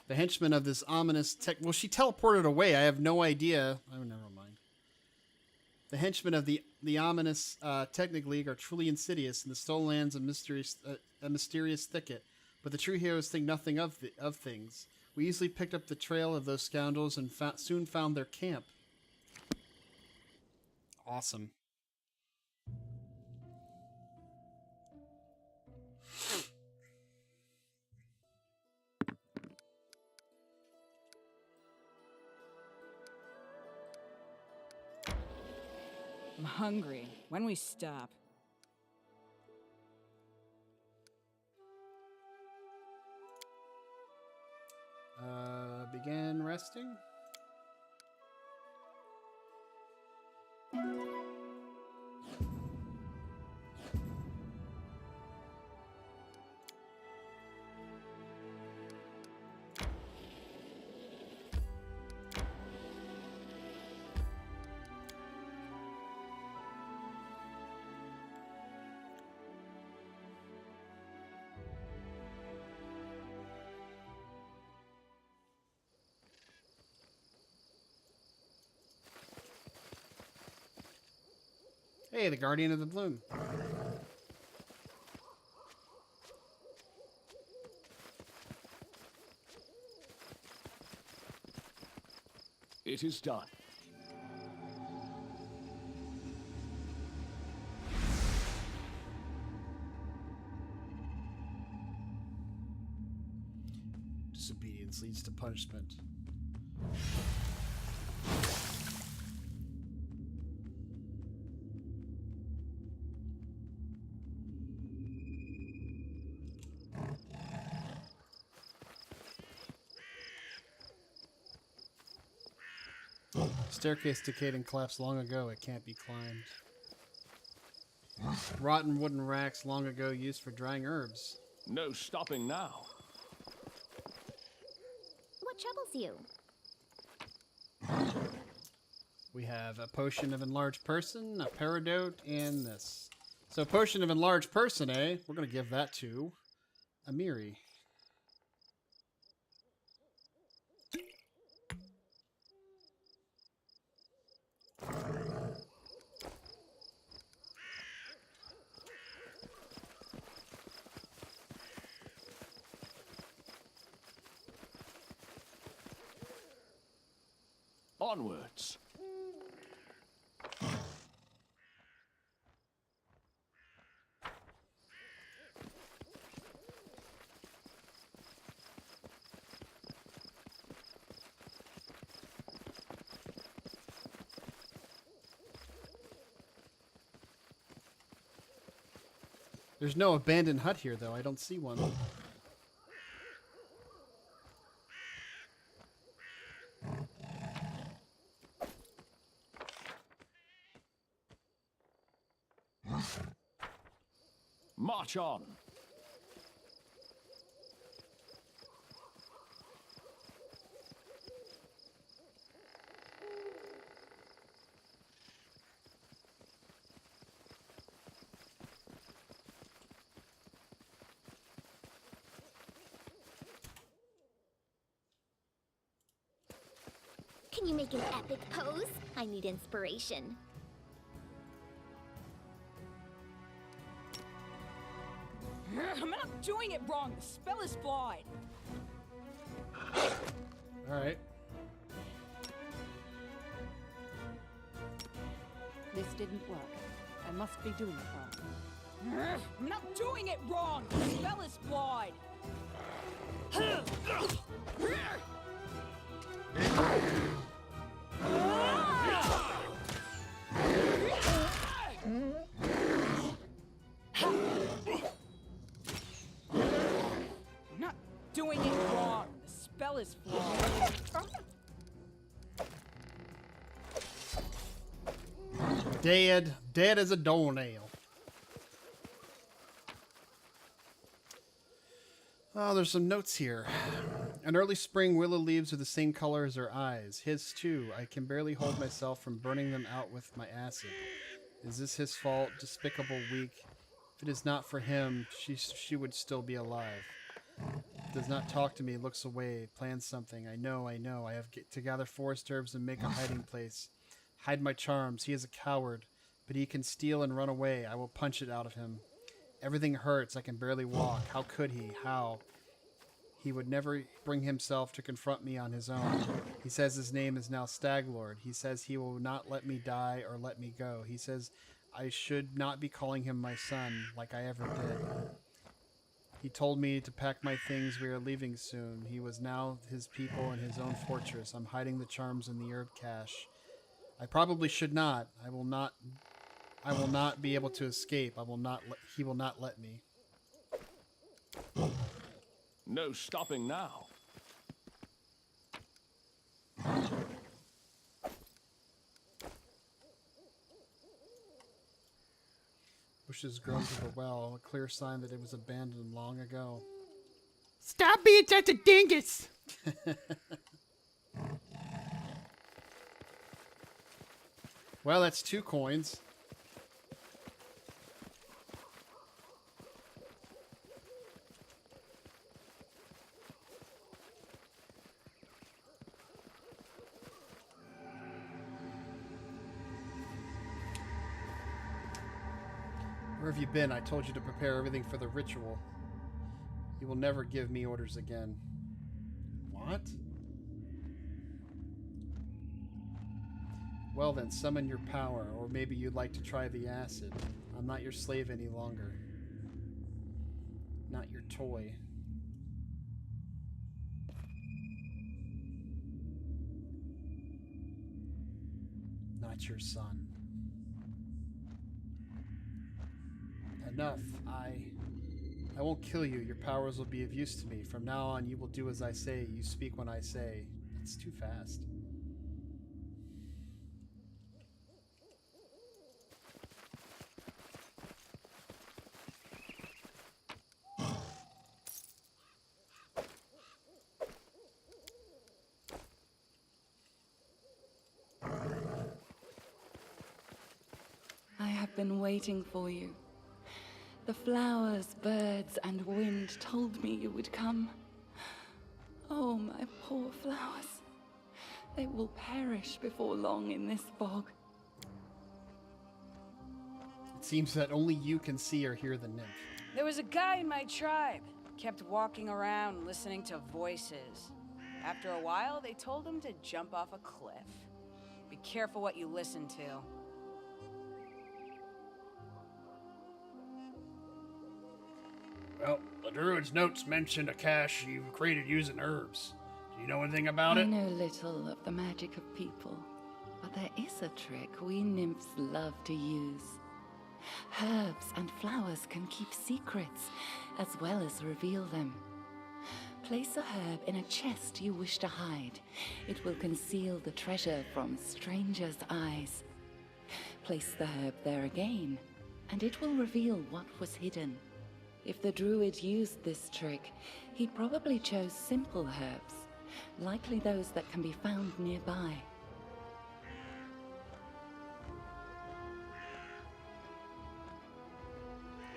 the henchmen of this ominous tech... Well, she teleported away. I have no idea. Oh, never mind. The henchmen of the ominous Technic League are truly insidious, and the Stolen Lands a mysterious thicket. But the true heroes think nothing of things. We easily picked up the trail of those scoundrels and soon found their camp. Awesome.
hungry. When we stop?
Begin resting. Hey, the Guardian of the Bloom.
It is done.
Disobedience leads to punishment. Staircase decayed and collapsed long ago. It can't be climbed. Rotten wooden racks long ago used for drying herbs.
No stopping now.
What troubles you?
We have a potion of enlarged person, a peridote, and this. So potion of enlarged person, eh? We're going to give that to Amiri.
Onwards.
There's no abandoned hut here, though. I don't see one.
March on.
Can you make an epic pose? I need inspiration.
I'm not doing it wrong. The spell is flawed.
Alright.
This didn't work. I must be doing it wrong.
I'm not doing it wrong. The spell is flawed. I'm not doing it wrong. The spell is flawed.
Dead. Dead as a doornail. Oh, there's some notes here. An early spring willow leaves are the same color as her eyes. His too. I can barely hold myself from burning them out with my acid. Is this his fault? Despicable, weak. If it is not for him, she would still be alive. Does not talk to me, looks away, plans something. I know. I have to gather forest herbs and make a hiding place. Hide my charms. He is a coward, but he can steal and run away. I will punch it out of him. Everything hurts. I can barely walk. How could he? How? He would never bring himself to confront me on his own. He says his name is now Staglord. He says he will not let me die or let me go. He says I should not be calling him my son like I ever did. He told me to pack my things. We are leaving soon. He was now his people in his own fortress. I'm hiding the charms in the herb cache. I probably should not. I will not I will not be able to escape. He will not let me.
No stopping now.
Bushes grown to the well, a clear sign that it was abandoned long ago.
Stop being such a dingus!
Well, that's 2 coins. Where have you been? I told you to prepare everything for the ritual. You will never give me orders again. What? Well then, summon your power, or maybe you'd like to try the acid. I'm not your slave any longer. Not your toy. Not your son. Enough. I won't kill you. Your powers will be of use to me. From now on, you will do as I say. You speak when I say. It's too fast.
I have been waiting for you. The flowers, birds, and wind told me you would come. Oh, my poor flowers. They will perish before long in this fog.
It seems that only you can see or hear the nymph.
There was a guy in my tribe. Kept walking around listening to voices. After a while, they told him to jump off a cliff. Be careful what you listen to.
Well, the druid's notes mentioned a cache you created using herbs. Do you know anything about
I
it?
know little of the magic of people, but there is a trick we nymphs love to use. Herbs and flowers can keep secrets, as well as reveal them. Place a herb in a chest you wish to hide. It will conceal the treasure from strangers' eyes. Place the herb there again, and it will reveal what was hidden. If the druid used this trick, he probably chose simple herbs, likely those that can be found nearby.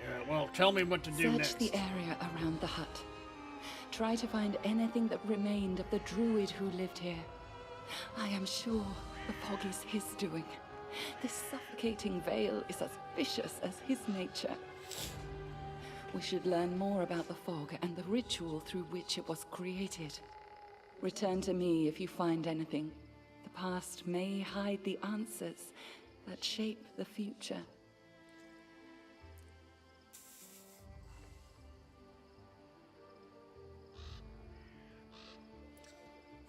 Yeah, well, tell me what to do next.
Search the area around the hut. Try to find anything that remained of the druid who lived here. I am sure the fog is his doing. This suffocating veil is as vicious as his nature. We should learn more about the fog and the ritual through which it was created. Return to me if you find anything. The past may hide the answers that shape the future.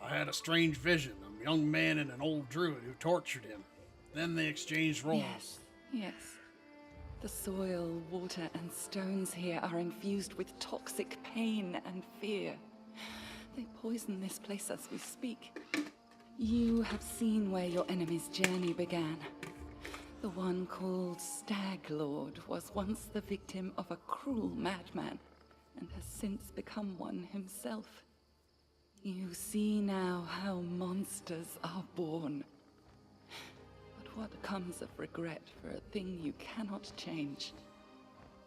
I had a strange vision, a young man and an old druid who tortured him. Then they exchanged roles.
Yes. The soil, water, and stones here are infused with toxic pain and fear. They poison this place as we speak. You have seen where your enemy's journey began. The one called Stag Lord was once the victim of a cruel madman, and has since become one himself. You see now how monsters are born. What comes of regret for a thing you cannot change?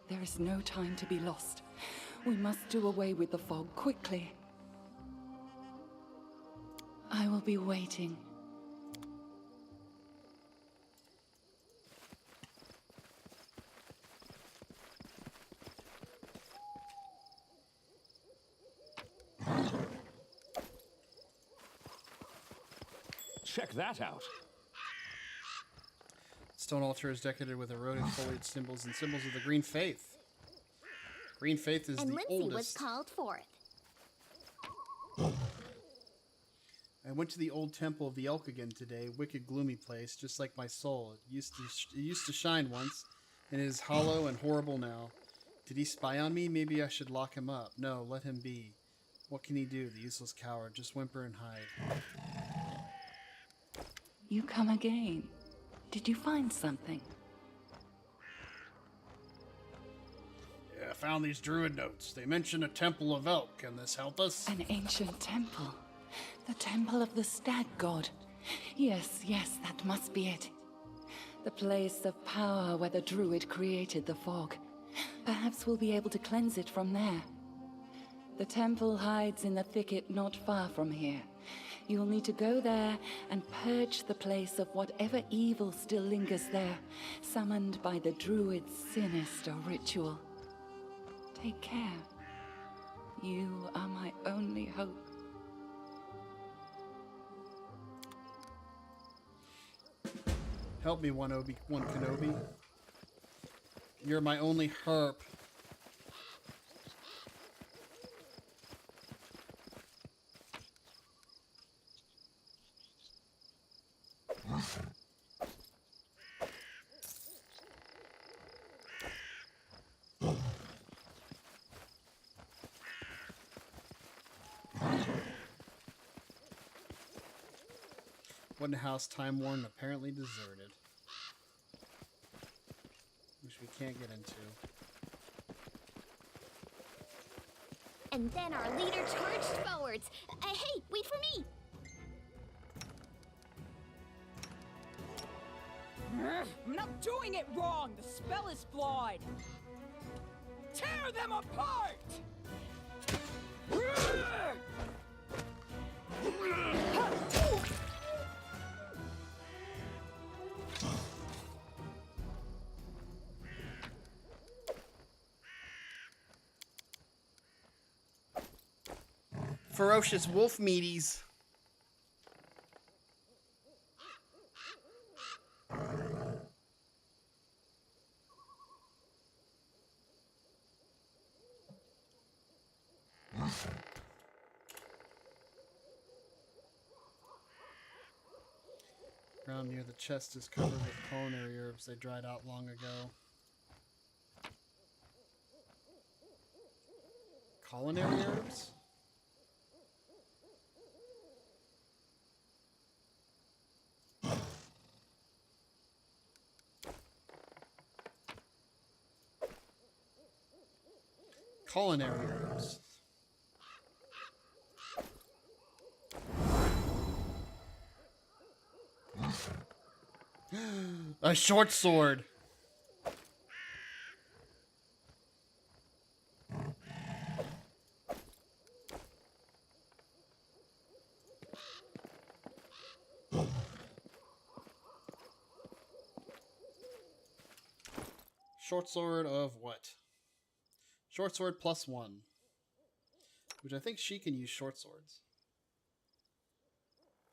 There is no time to be lost. We must do away with the fog quickly. I will be waiting.
Check that out.
Stone altar is decorated with eroded foliage symbols and symbols of the green faith. Green faith is
and
the
Lindsay
oldest.
was called forth.
I went to the old temple of the Elk again today. Wicked, gloomy place, just like my soul. It used to shine once, and it is hollow and horrible now. Did he spy on me? Maybe I should lock him up. No, let him be. What can he do, the useless coward? Just whimper and hide.
You come again. Did you find something?
Yeah, I found these druid notes. They mention a temple of elk. Can this help us?
An ancient temple. The temple of the stag god. Yes, that must be it. The place of power where the druid created the fog. Perhaps we'll be able to cleanse it from there. The temple hides in the thicket not far from here. You'll need to go there and purge the place of whatever evil still lingers there, summoned by the druid's sinister ritual. Take care. You are my only hope.
Help me, one Kenobi. You're my only herp. One house time worn and apparently deserted. Which we can't get into.
And then our leader charged forwards. Hey, wait for me!
I'm not doing it wrong. The spell is flawed. Tear them apart!
Ferocious wolf meaties. Ground near the chest is covered with culinary herbs they dried out long ago. Culinary herbs? Culinary herbs. A short sword. Short sword of what? Short sword +1. Which I think she can use short swords.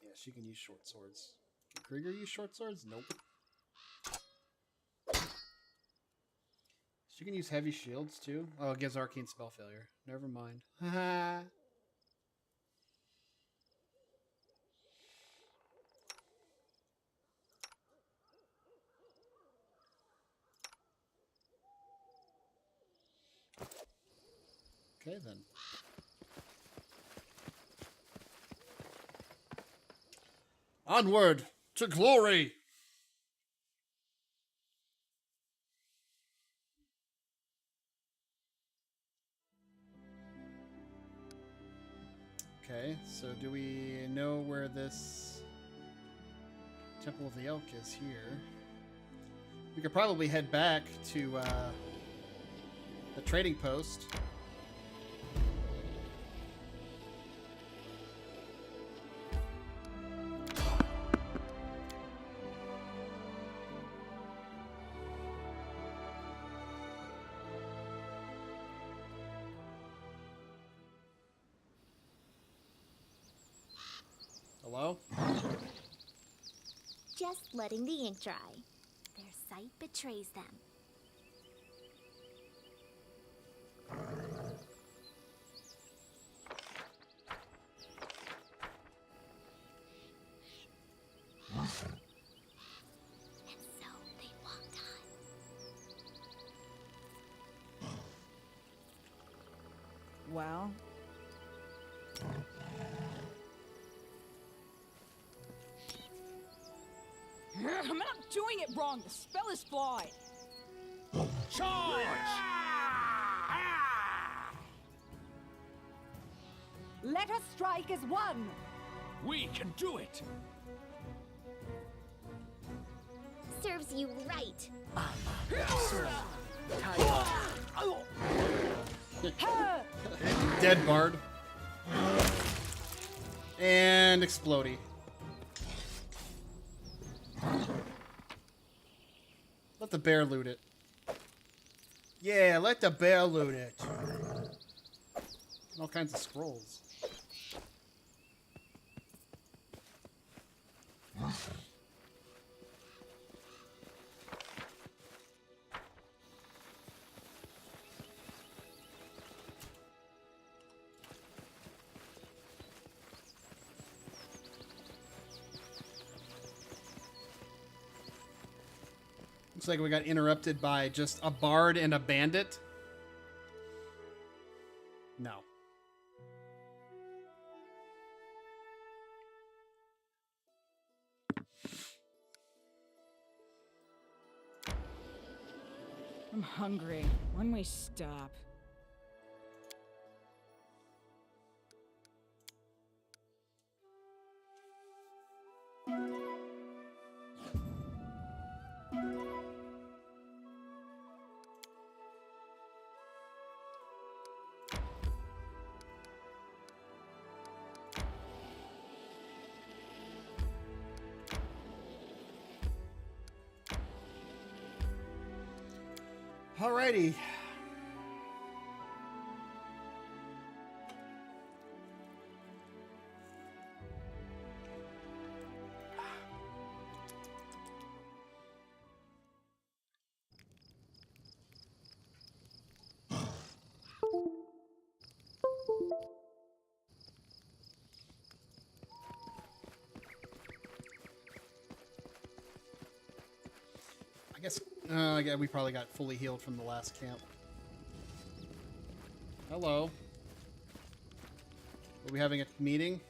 Yeah, she can use short swords. Can Kreiger use short swords? Nope. She can use heavy shields too. Oh, it gives arcane spell failure. Never mind. Haha. Okay then. Onward to glory! Okay, so do we know where this Temple of the Elk is here? We could probably head back to the trading post. Hello?
Just letting the ink dry. Their sight betrays them.
Well? I'm not doing it wrong. The spell is flawed.
Charge!
Let us strike as one!
We can do it!
Serves you right.
Dead Bard. And Explodey. Let the bear loot it. Yeah, let the bear loot it. All kinds of scrolls. Looks like we got interrupted by just a bard and a bandit. No.
I'm hungry. When we stop?
Alrighty. I guess yeah, we probably got fully healed from the last camp. Hello. Are we having a meeting?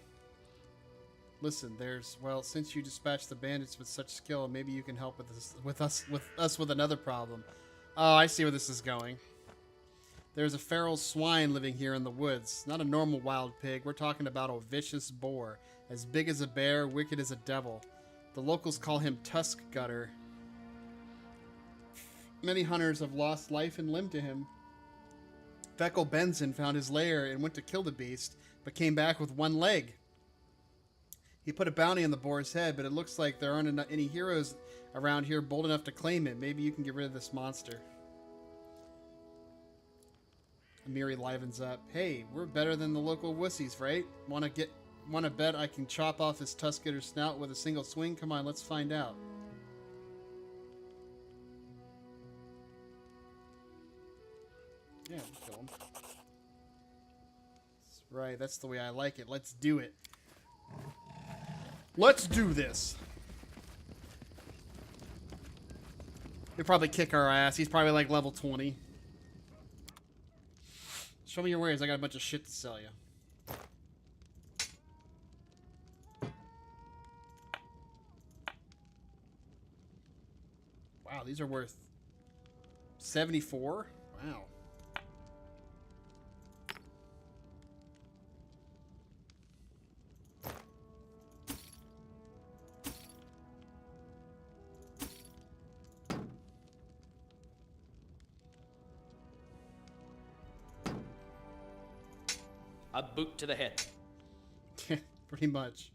Listen, well, since you dispatched the bandits with such skill, maybe you can help with us with another problem. Oh, I see where this is going. There's a feral swine living here in the woods. Not a normal wild pig. We're talking about a vicious boar, as big as a bear, wicked as a devil. The locals call him Tusk Gutter. Many hunters have lost life and limb to him. Feckle Benson found his lair and went to kill the beast, but came back with one leg. He put a bounty on the boar's head, but it looks like there aren't any heroes around here bold enough to claim it. Maybe you can get rid of this monster. Amiri livens up. Hey, we're better than the local wussies, right? Wanna bet I can chop off this Tusk-Gutter's snout with a single swing? Come on, let's find out. Yeah, we'll kill him. Right, that's the way I like it. Let's do it. Let's do this. He'll probably kick our ass. He's probably like level 20. Show me your wares. I got a bunch of shit to sell you. Wow, these are worth 74? Wow.
A boot to the head.
Pretty much.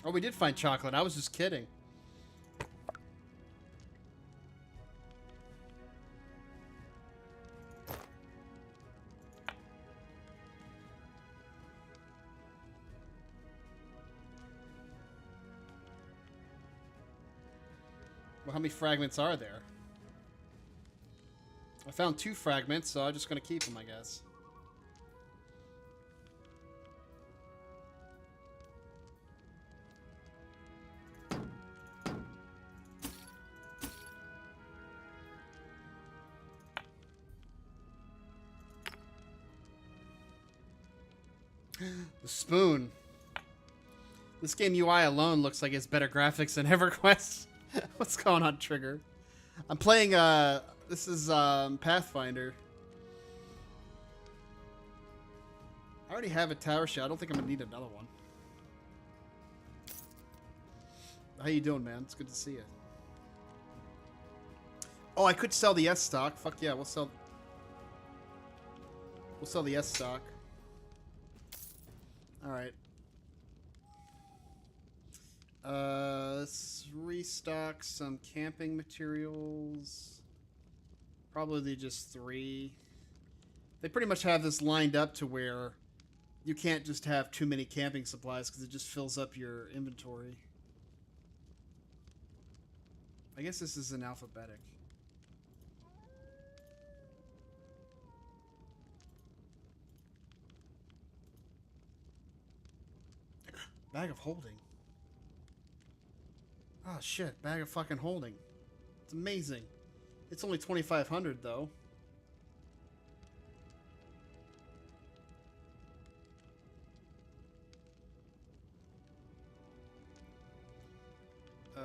Oh, we did find chocolate. I was just kidding. Well, how many fragments are there? I found 2 fragments, so I'm just gonna keep them, I guess. The spoon. This game UI alone looks like it's better graphics than EverQuest. What's going on, Trigger? I'm playing, this is, Pathfinder. I already have a tower shell. I don't think I'm gonna need another one. How you doing, man? It's good to see you. Oh, I could sell the S stock. Fuck yeah, we'll sell the S stock. Alright. Let's restock some camping materials. Probably just 3. They pretty much have this lined up to where you can't just have too many camping supplies because it just fills up your inventory. I guess this is in alphabetic. Bag of holding. Oh shit, bag of fucking holding. It's amazing. It's only 2,500 though.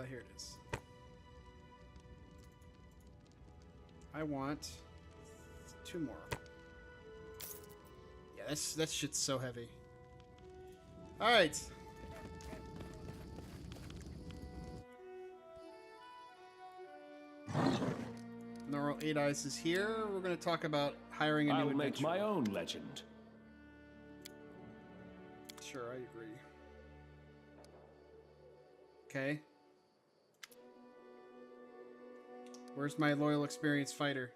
Here it is. I want 2 more. Yeah, that shit's so heavy. All right. Neural 8 Eyes is here. We're going to talk about hiring a new adventurer.
I'll make my own legend.
Sure, I agree. Okay. Where's my loyal, experienced fighter?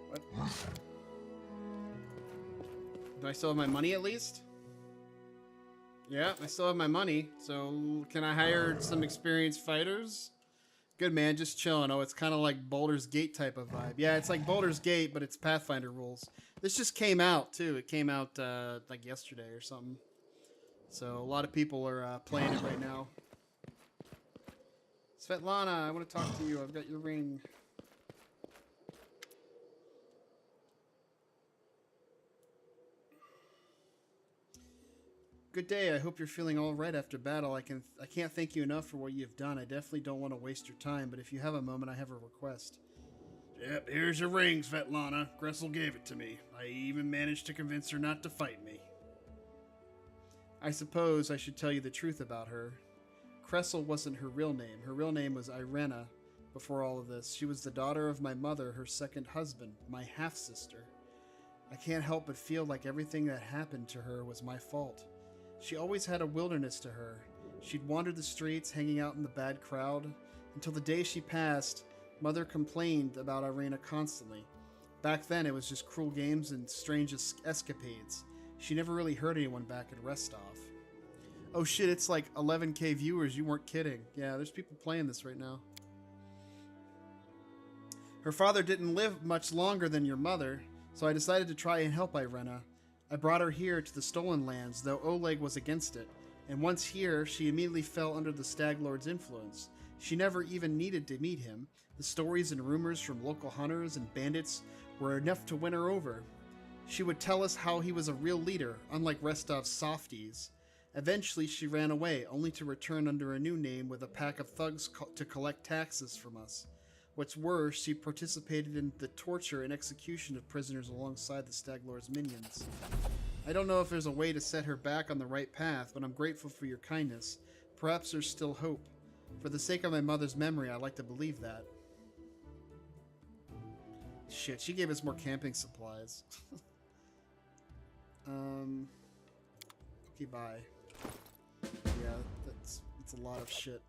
What? Do I still have my money at least? Yeah, I still have my money. So can I hire some experienced fighters? Good, man, just chilling. Oh, it's kind of like Baldur's Gate type of vibe. Yeah, it's like Baldur's Gate, but it's Pathfinder rules. This just came out, too. It came out, like, yesterday or something. So, a lot of people are playing it right now. Svetlana, I want to talk to you. I've got your ring. Good day. I hope you're feeling all right after battle. I can't thank you enough for what you've done. I definitely don't want to waste your time, but if you have a moment, I have a request.
Yep, here's your ring, Svetlana. Gressel gave it to me. I even managed to convince her not to fight me.
I suppose I should tell you the truth about her. Kressel wasn't her real name. Her real name was Irena before all of this. She was the daughter of my mother, her second husband, my half-sister. I can't help but feel like everything that happened to her was my fault. She always had a wilderness to her. She'd wandered the streets, hanging out in the bad crowd. Until the day she passed, Mother complained about Irena constantly. Back then, it was just cruel games and strange escapades. She never really hurt anyone back in Restov. Oh shit, it's like 11k viewers, you weren't kidding. Yeah, there's people playing this right now. Her father didn't live much longer than your mother, so I decided to try and help Irena. I brought her here to the Stolen Lands, though Oleg was against it, and once here, she immediately fell under the Stag Lord's influence. She never even needed to meet him. The stories and rumors from local hunters and bandits were enough to win her over. She would tell us how he was a real leader, unlike Restov's softies. Eventually, she ran away, only to return under a new name with a pack of thugs to collect taxes from us. What's worse, she participated in the torture and execution of prisoners alongside the Stag Lord's minions. I don't know if there's a way to set her back on the right path, but I'm grateful for your kindness. Perhaps there's still hope. For the sake of my mother's memory, I'd like to believe that. Shit, she gave us more camping supplies. Okay, bye. Yeah, that's a lot of shit.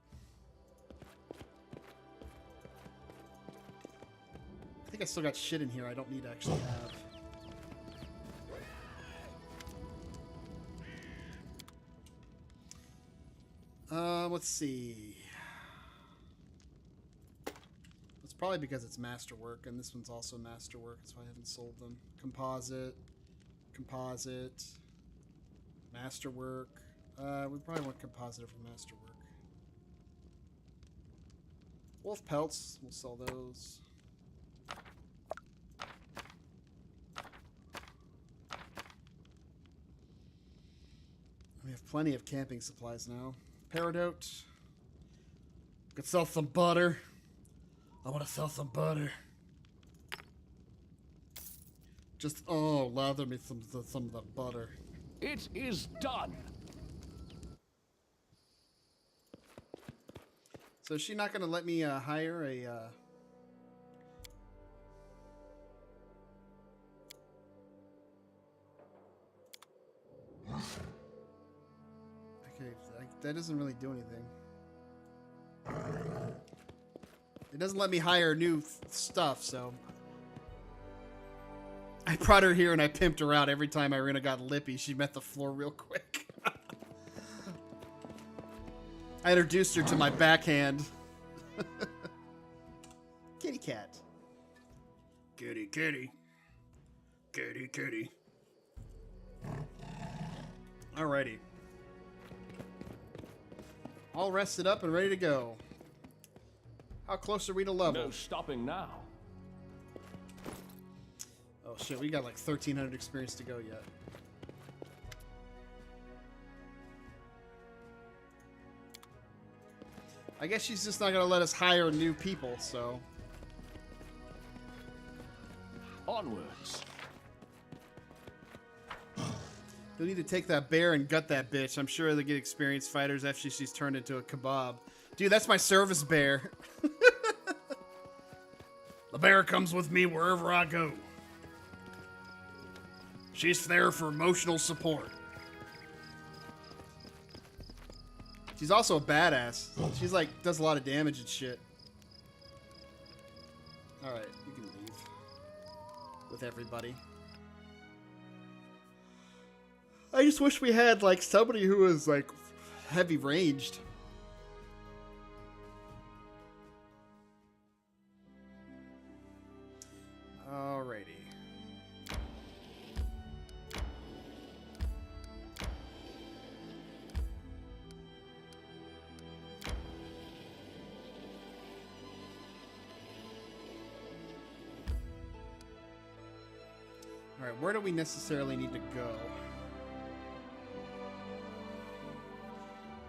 I think I still got shit in here I don't need to actually have. Let's see. It's probably because it's masterwork, and this one's also masterwork. That's why I haven't sold them. Composite, masterwork. We probably want composite over masterwork. Wolf pelts, we'll sell those. We have plenty of camping supplies now. Peridot. Could sell some butter. I want to sell some butter. Just, oh, lather me some of the butter.
It is done.
So is she not going to let me hire a... Okay, that doesn't really do anything. It doesn't let me hire new stuff, so... I brought her here and I pimped her out. Every time Irina got lippy, she met the floor real quick. I introduced her to my backhand. Kitty cat.
Kitty, kitty. Kitty, kitty.
Alrighty. All rested up and ready to go. How close are we to level?
No stopping now.
Oh shit, we got like 1,300 experience to go yet. I guess she's just not gonna let us hire new people, so...
Onwards.
You'll need to take that bear and gut that bitch. I'm sure they'll get experienced fighters after she's turned into a kebab. Dude, that's my service bear.
The bear comes with me wherever I go. She's there for emotional support.
She's also a badass. She's like, does a lot of damage and shit. Alright, we can leave. With everybody. I just wish we had like somebody who was like heavy ranged. Alrighty. Alright, where do we necessarily need to go?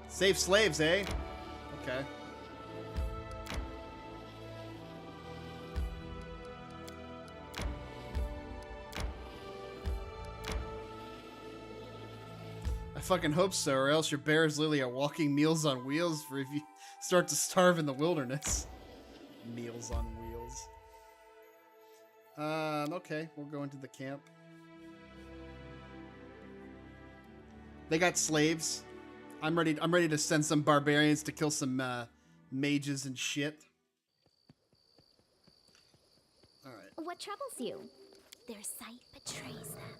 Save slaves, eh? Okay. I fucking hope so, or else your bear is literally a walking Meals on Wheels for if you start to starve in the wilderness. Meals on Wheels. Okay, we'll go into the camp. They got slaves. I'm ready to send some barbarians to kill some mages and shit. Alright.
What troubles you? Their sight betrays them.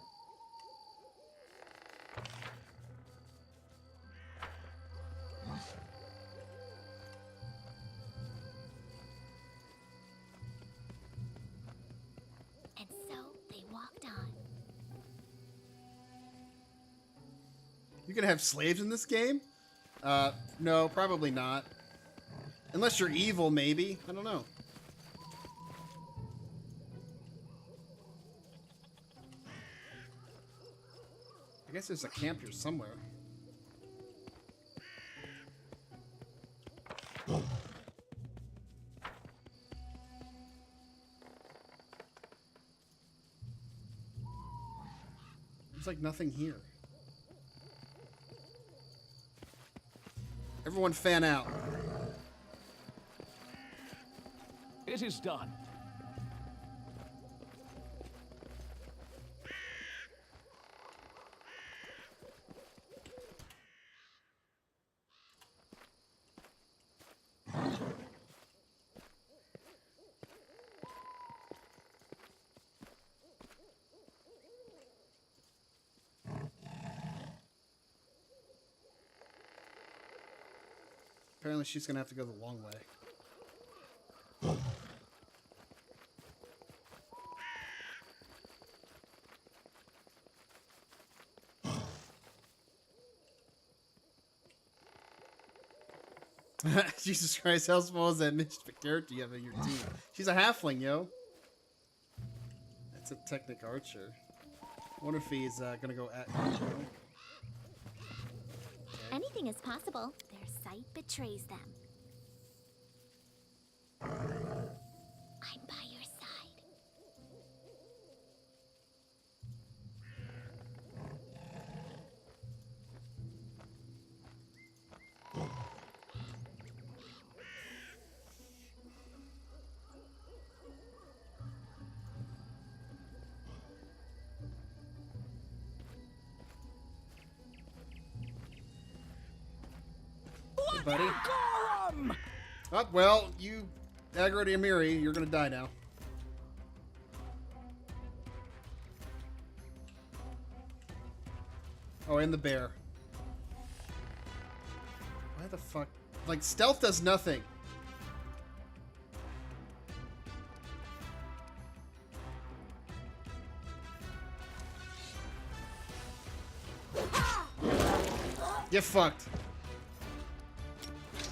And so they walked on.
You can have slaves in this game? No, probably not. Unless you're evil, maybe. I don't know. I guess there's a camp here somewhere. There's like nothing here. Everyone fan out.
It is done.
Apparently she's gonna have to go the long way. Jesus Christ, how small is that misfit character you have in your team? She's a halfling, yo. That's a technic archer. I wonder if he's gonna go at you.
Anything is possible. Their sight betrays them. I'm by your side.
Hey, buddy. Oh, well, you aggroed Amiri. You're gonna die now. Oh, and the bear. Why the fuck? Like, stealth does nothing. Get fucked.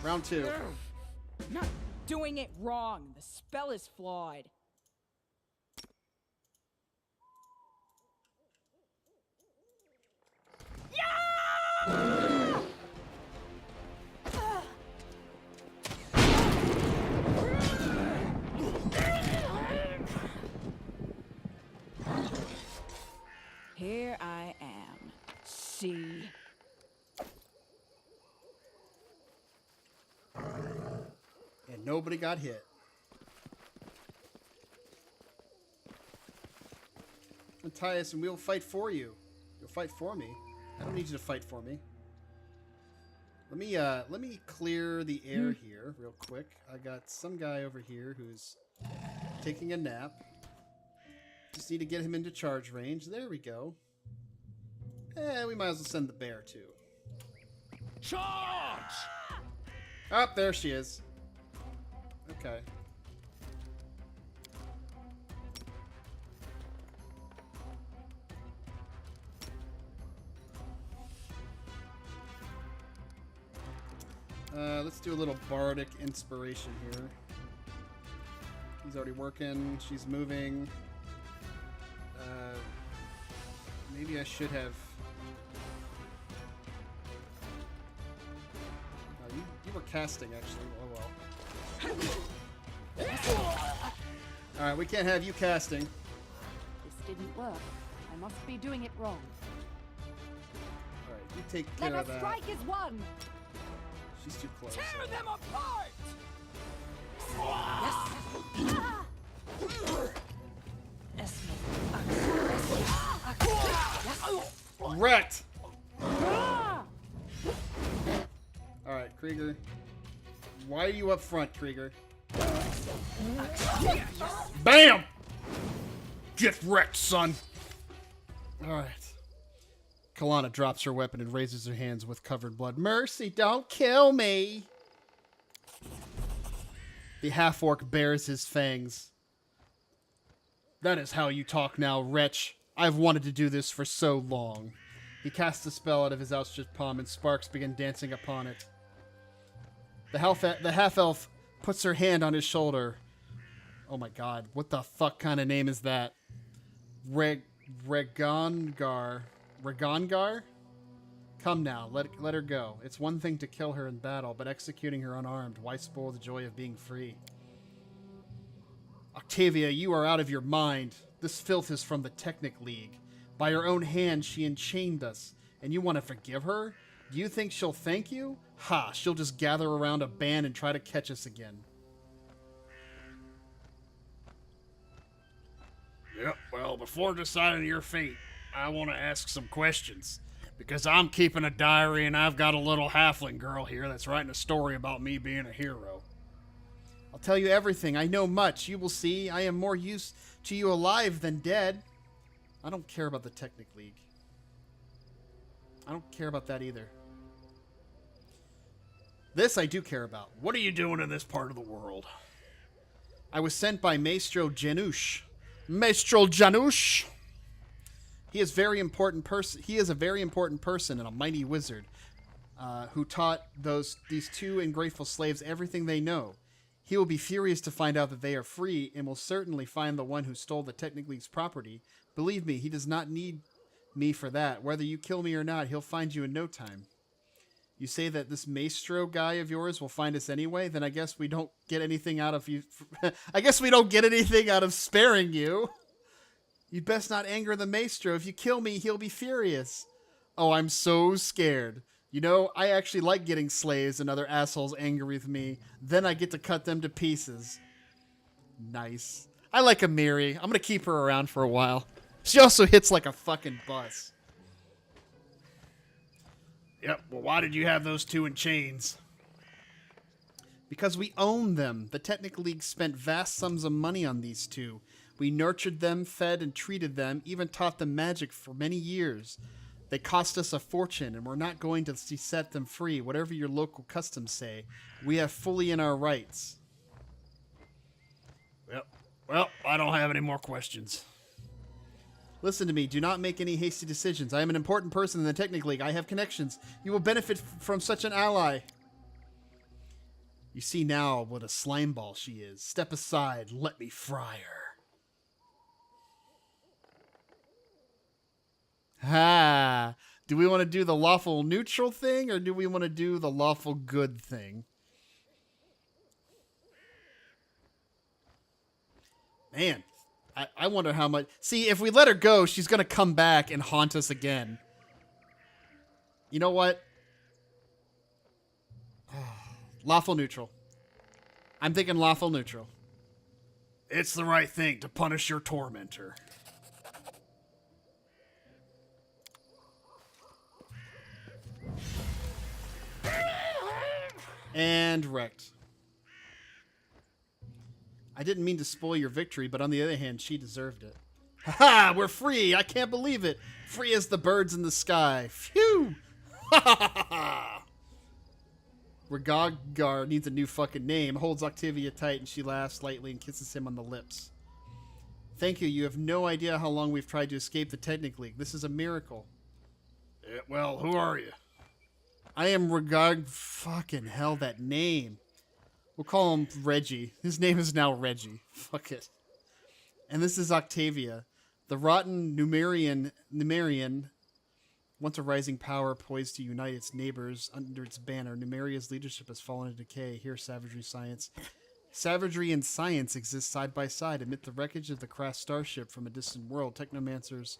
Round 2.
Not doing it wrong. The spell is flawed. Here I am. See.
And nobody got hit. Matthias, and we'll fight for you. You'll fight for me. I don't need you to fight for me. Let me clear the air here real quick. I got some guy over here who's taking a nap. Just need to get him into charge range. There we go. We might as well send the bear too.
Charge!
Oh, there she is. Okay. Let's do a little bardic inspiration here. He's already working. She's moving. Maybe I should have... Oh, you were casting, actually. Oh, well. Alright, we can't have you casting.
This didn't work. I must be doing it wrong.
Alright, you take care
Let
of
a
that.
strike is won!
She's too close.
Tear them apart!
Wrecked! Alright, Kreiger. Why are you up front, Kreiger?
Bam! Get wrecked, son.
Alright. Kalana drops her weapon and raises her hands with covered blood. Mercy, don't kill me! The half-orc bares his fangs. That is how you talk now, wretch. I've wanted to do this for so long. He casts a spell out of his outstretched palm and sparks begin dancing upon it. The half-elf puts her hand on his shoulder. Oh my god, what the fuck kind of name is that? Regongar? Come now, let her go. It's one thing to kill her in battle, but executing her unarmed, why spoil the joy of being free? Octavia, you are out of your mind. This filth is from the Technic League. By her own hand, she enchained us. And you want to forgive her? Do you think she'll thank you? Ha, she'll just gather around a band and try to catch us again.
Yep, well, before deciding your fate, I want to ask some questions. Because I'm keeping a diary and I've got a little halfling girl here that's writing a story about me being a hero.
I'll tell you everything. I know much. You will see. I am more use to you alive than dead. I don't care about the Technic League. I don't care about that either. This I do care about.
What are you doing in this part of the world?
I was sent by Maestro Janusz. Maestro Janusz! He is very important person. He is a very important person and a mighty wizard who taught these two ungrateful slaves everything they know. He will be furious to find out that they are free and will certainly find the one who stole the Technic-League's property. Believe me, he does not need me for that. Whether you kill me or not, he'll find you in no time. You say that this Maestro guy of yours will find us anyway? Then I guess we don't get anything out of you. I guess we don't get anything out of sparing you. You'd best not anger the Maestro. If you kill me, he'll be furious. Oh, I'm so scared. You know, I actually like getting slaves and other assholes angry with me. Then I get to cut them to pieces. Nice. I like Amiri. I'm going to keep her around for a while. She also hits like a fucking bus.
Yep, well, why did you have those two in chains?
Because we own them. The Technic League spent vast sums of money on these two. We nurtured them, fed and treated them, even taught them magic for many years. They cost us a fortune, and we're not going to set them free, whatever your local customs say. We have fully in our rights.
Yep. Well, I don't have any more questions.
Listen to me. Do not make any hasty decisions. I am an important person in the Technic League. I have connections. You will benefit from such an ally. You see now what a slime ball she is. Step aside. Let me fry her. Ha! Do we want to do the lawful neutral thing, or do we want to do the lawful good thing? Man, I wonder how much... See, if we let her go, she's going to come back and haunt us again. You know what? Lawful neutral. I'm thinking lawful neutral.
It's the right thing to punish your tormentor.
And wrecked. I didn't mean to spoil your victory, but on the other hand, she deserved it. Ha-ha! We're free! I can't believe it! Free as the birds in the sky. Phew! Ha-ha-ha-ha! Regagar needs a new fucking name. Holds Octavia tight, and she laughs lightly and kisses him on the lips. Thank you. You have no idea how long we've tried to escape the Technic League. This is a miracle.
Yeah, well, who are you?
I am Regard... Fucking hell, that name. We'll call him Reggie. His name is now Reggie. Fuck it. And this is Octavia. The rotten Numerian, once a rising power poised to unite its neighbors under its banner, Numeria's leadership has fallen into decay. Here, savagery and science exist side by side amid the wreckage of the crash starship from a distant world. Technomancers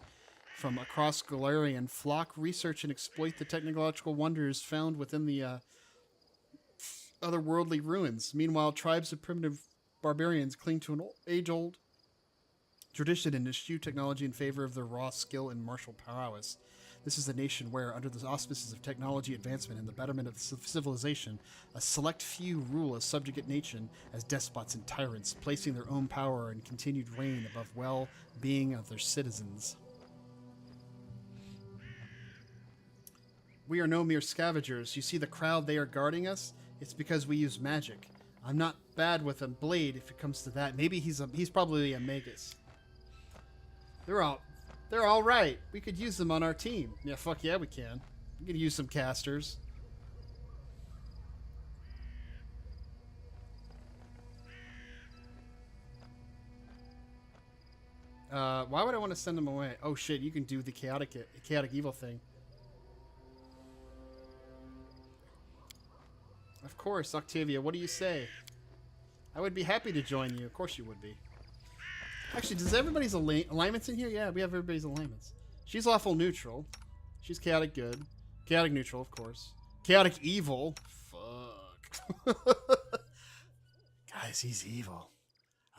from across Galarian flock, research, and exploit the technological wonders found within the otherworldly ruins. Meanwhile, tribes of primitive barbarians cling to an age-old tradition and eschew technology in favor of their raw skill and martial prowess. This is a nation where, under the auspices of technology advancement and the betterment of civilization, a select few rule a subjugate nation as despots and tyrants, placing their own power and continued reign above well-being of their citizens. We are no mere scavengers. You see the crowd they are guarding us? It's because we use magic. I'm not bad with a blade if it comes to that. Maybe he's probably a magus. They're all right. We could use them on our team. Yeah, fuck yeah, we can. We could use some casters. Why would I want to send them away? Oh shit, you can do the chaotic evil thing. Of course, Octavia, what do you say? I would be happy to join you. Of course you would be. Actually, does everybody's alignments in here? Yeah, we have everybody's alignments. She's lawful neutral. She's chaotic good. Chaotic neutral, of course. Chaotic evil. Fuck. Guys, he's evil.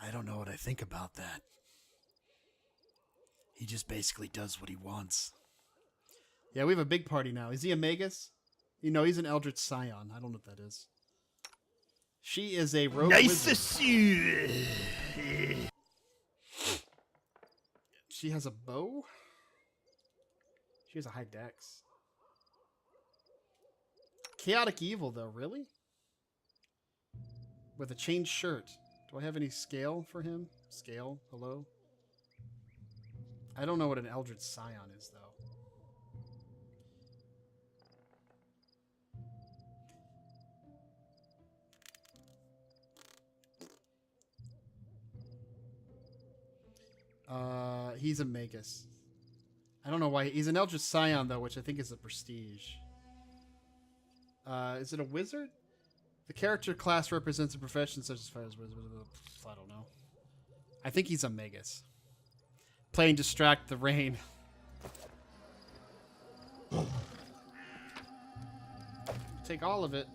I don't know what I think about that. He just basically does what he wants. Yeah, we have a big party now. Is he a Magus? You know, he's an Eldritch Scion. I don't know what that is. She is a rogue wizard. She has a bow? She has a high dex. Chaotic evil, though, really? with a changed shirt. Do I have any scale for him? Scale? Hello? I don't know what an Eldritch Scion is, though. He's a Magus. I don't know why. He's an Eldritch Scion, though, which I think is a prestige. Is it a wizard? The character class represents a profession such as fires, I don't know. I think he's a Magus. Playing Distract the Rain. Take all of it.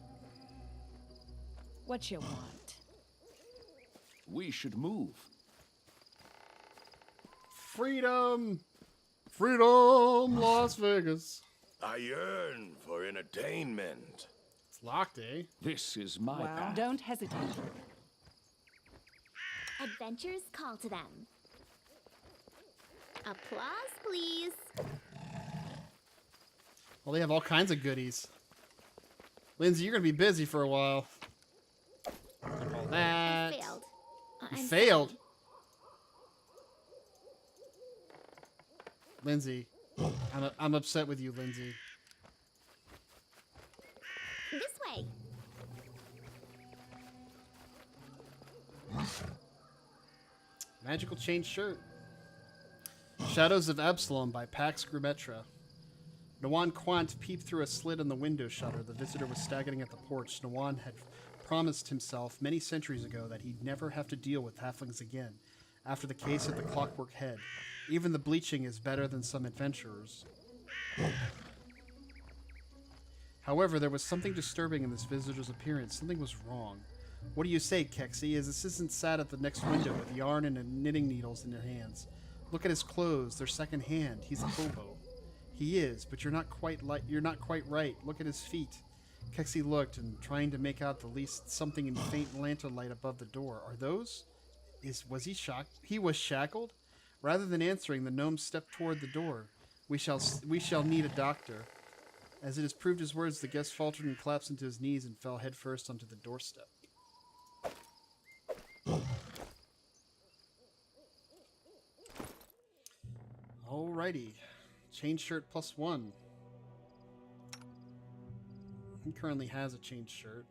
What you want?
We should move.
Freedom! Freedom, Las Vegas.
I yearn for entertainment.
It's locked, eh?
This is my path.
Don't hesitate.
Adventures call to them. Applause, please.
Well, they have all kinds of goodies. Lindsay, you're going to be busy for a while. All that.
I failed.
You
I'm
failed?
sorry.
Lindsay, I'm upset with you, Lindsay.
This way.
Magical Chain Shirt. Shadows of Absalom by Pax Grumetra. Nawan Quant peeped through a slit in the window shutter. The visitor was staggering at the porch. Nawan had promised himself many centuries ago that he'd never have to deal with halflings again after the case at the Clockwork Head. Even the bleaching is better than some adventurers. However, there was something disturbing in this visitor's appearance. Something was wrong. What do you say, Kexi? His assistant sat at the next window with yarn and knitting needles in her hands. Look at his clothes. They're second-hand. He's a hobo. He is, but you're not quite right. Look at his feet. Kexi looked and trying to make out the least something in faint lantern light above the door. Are those? Was he shocked? He was shackled? Rather than answering, the gnome stepped toward the door. We shall need a doctor. As it has proved his words, the guest faltered and collapsed into his knees and fell headfirst onto the doorstep. Alrighty. Chain shirt +1. He currently has a chain shirt.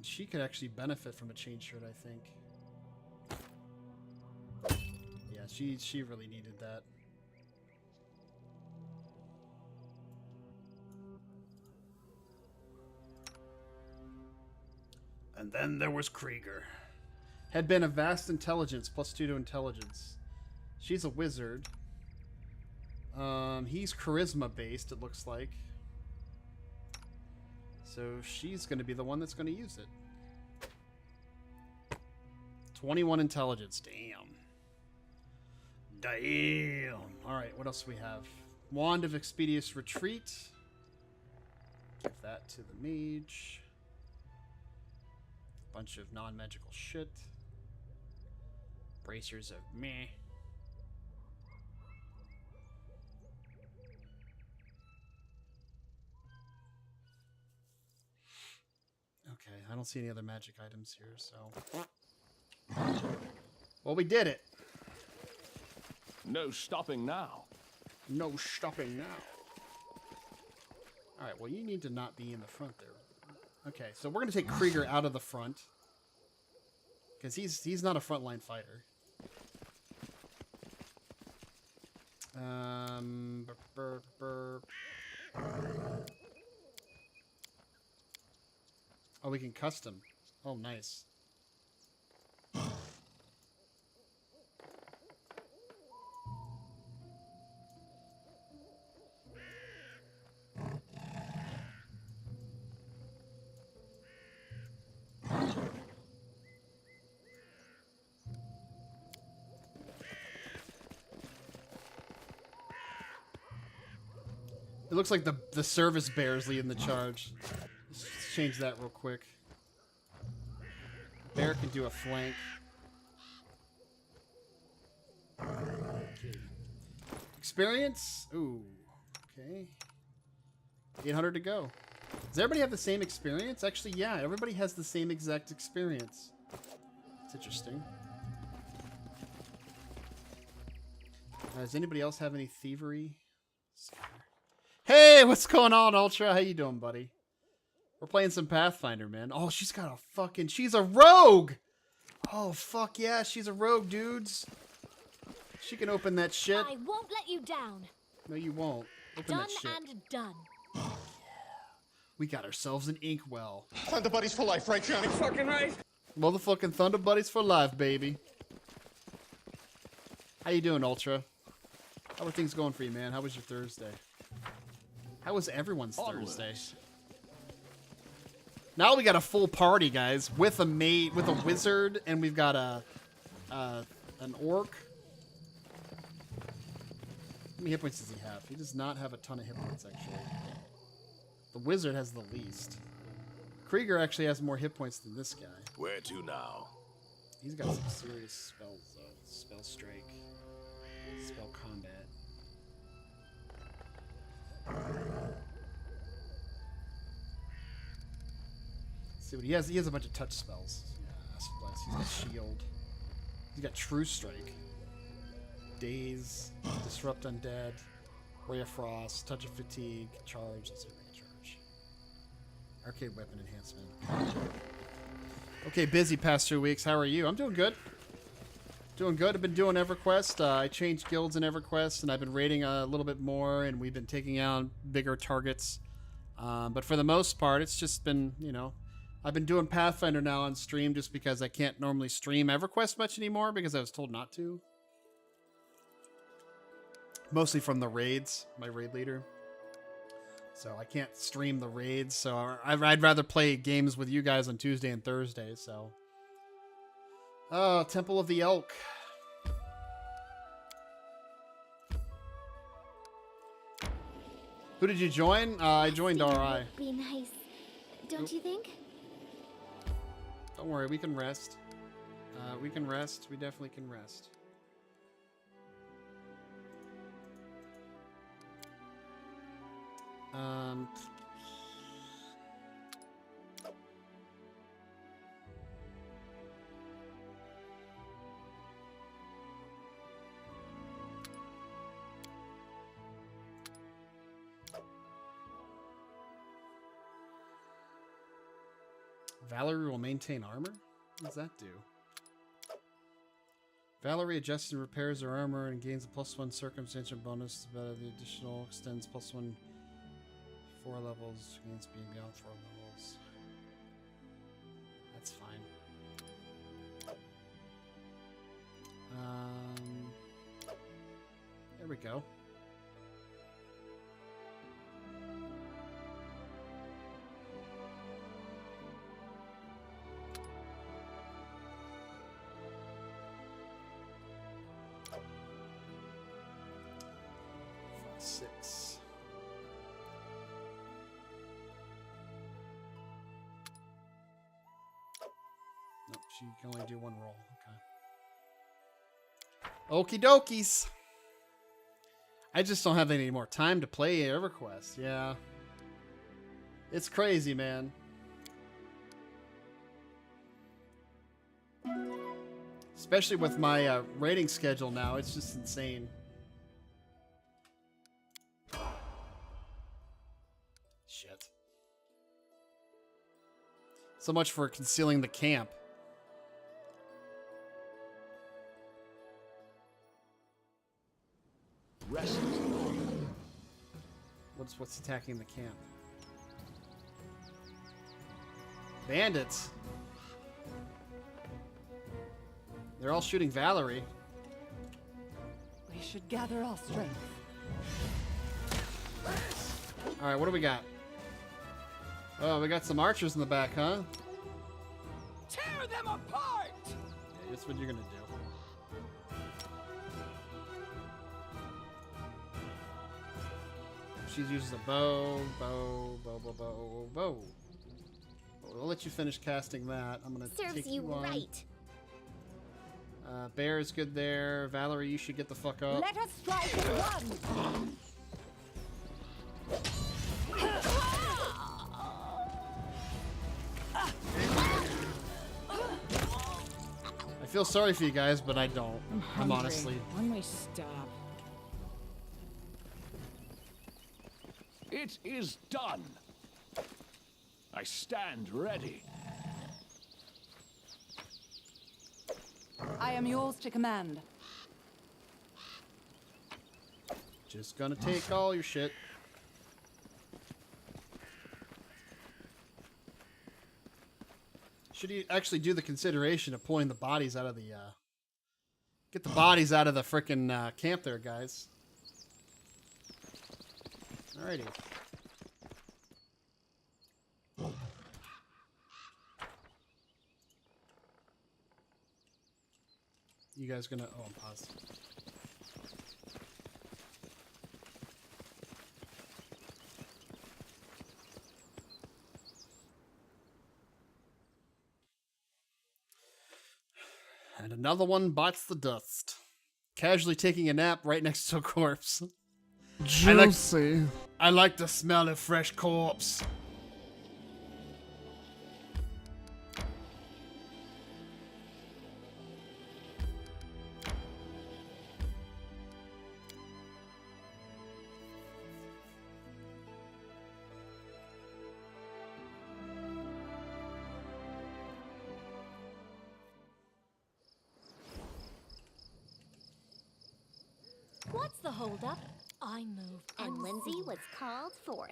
She could actually benefit from a chain shirt, I think. Yeah, she really needed that.
And then there was Kreiger.
Had been a vast intelligence, +2 to intelligence. She's a wizard. He's charisma based, it looks like. So she's going to be the one that's going to use it. 21 intelligence. Damn. Alright, what else do we have? Wand of Expeditious Retreat. Give that to the mage. Bunch of non-magical shit. Bracers of meh. Okay, I don't see any other magic items here, so... Well, we did it!
No stopping now.
No stopping now. Alright, well, you need to not be in the front there. Okay, so we're going to take Kreiger out of the front. Because he's not a frontline fighter. Oh, we can custom. Oh, nice. It looks like the service bear's leading the charge. Let's change that real quick. Bear can do a flank. Okay. Experience? Ooh. Okay. 800 to go. Does everybody have the same experience? Actually, yeah, everybody has the same exact experience. It's interesting. Does anybody else have any thievery? Hey, what's going on, Ultra? How you doing, buddy? We're playing some Pathfinder, man. Oh, she's got a fucking... She's a rogue! Oh, fuck yeah, she's a rogue, dudes. She can open that shit.
I won't let you down.
No, you won't. Open
Done
that shit.
and done.
We got ourselves an inkwell.
Thunder Buddies for life, right, Johnny? Fucking right.
Motherfucking Thunder Buddies for life, baby. How you doing, Ultra? How are things going for you, man? How was your Thursday? How was everyone's Thursday? Now we got a full party, guys, with a mate, with a wizard, and we've got an orc. How many hit points does he have? He does not have a ton of hit points, actually. The wizard has the least. Kreiger actually has more hit points than this guy.
Where to now?
He's got some serious spells, though. Spell strike. Spell combat. Let's see what he has. He has a bunch of touch spells. Yeah, he's got shield. He's got true strike. Daze, disrupt undead, ray of frost, touch of fatigue, charge. Let's see if I can charge. Arcade weapon enhancement. Okay, busy past 2 weeks. How are you? I'm doing good. Doing good. I've been doing EverQuest. I changed guilds in EverQuest, and I've been raiding a little bit more, and we've been taking out bigger targets. But for the most part, it's just been, you know, I've been doing Pathfinder now on stream just because I can't normally stream EverQuest much anymore because I was told not to. Mostly from the raids, my raid leader. So I can't stream the raids, so I'd rather play games with you guys on Tuesday and Thursday, so... Oh, Temple of the Elk. Who did you join? I joined RI.
Be nice, don't you think?
Don't worry, we can rest. We can rest. We definitely can rest. Valerie will maintain armor? What does that do? Valerie adjusts and repairs her armor and gains a +1 circumstantial bonus. The additional extends +1 4 levels. Gains being beyond 4 levels. That's fine. There we go. You can only do one roll. Okay. Okie dokies. I just don't have any more time to play EverQuest. Yeah. It's crazy, man. Especially with my rating schedule now. It's just insane. Shit. So much for concealing the camp. What's attacking the camp? Bandits. They're all shooting Valerie.
We should gather our strength.
All right, what do we got? Oh, we got some archers in the back, huh?
Tear them apart!
Yeah, that's what you're gonna do. She uses a bow. I'll let you finish casting that. I'm gonna take you on.
Right.
Bear is good there. Valerie, you should get the fuck up.
Let us strike and run.
feel sorry for you guys, but I don't. I'm
hungry.
honestly.
When we stop.
It is done. I stand ready.
I am yours to command.
Just gonna take all your shit. Should you actually do the consideration of pulling the bodies out of the, get the bodies out of the frickin' camp there, guys. Alrighty. You guys gonna, oh, pause. And another one bites the dust. Casually taking a nap right next to a corpse.
Juicy. I like the smell of fresh corpse.
What's the holdup? I moved, and Lindsay was called forth.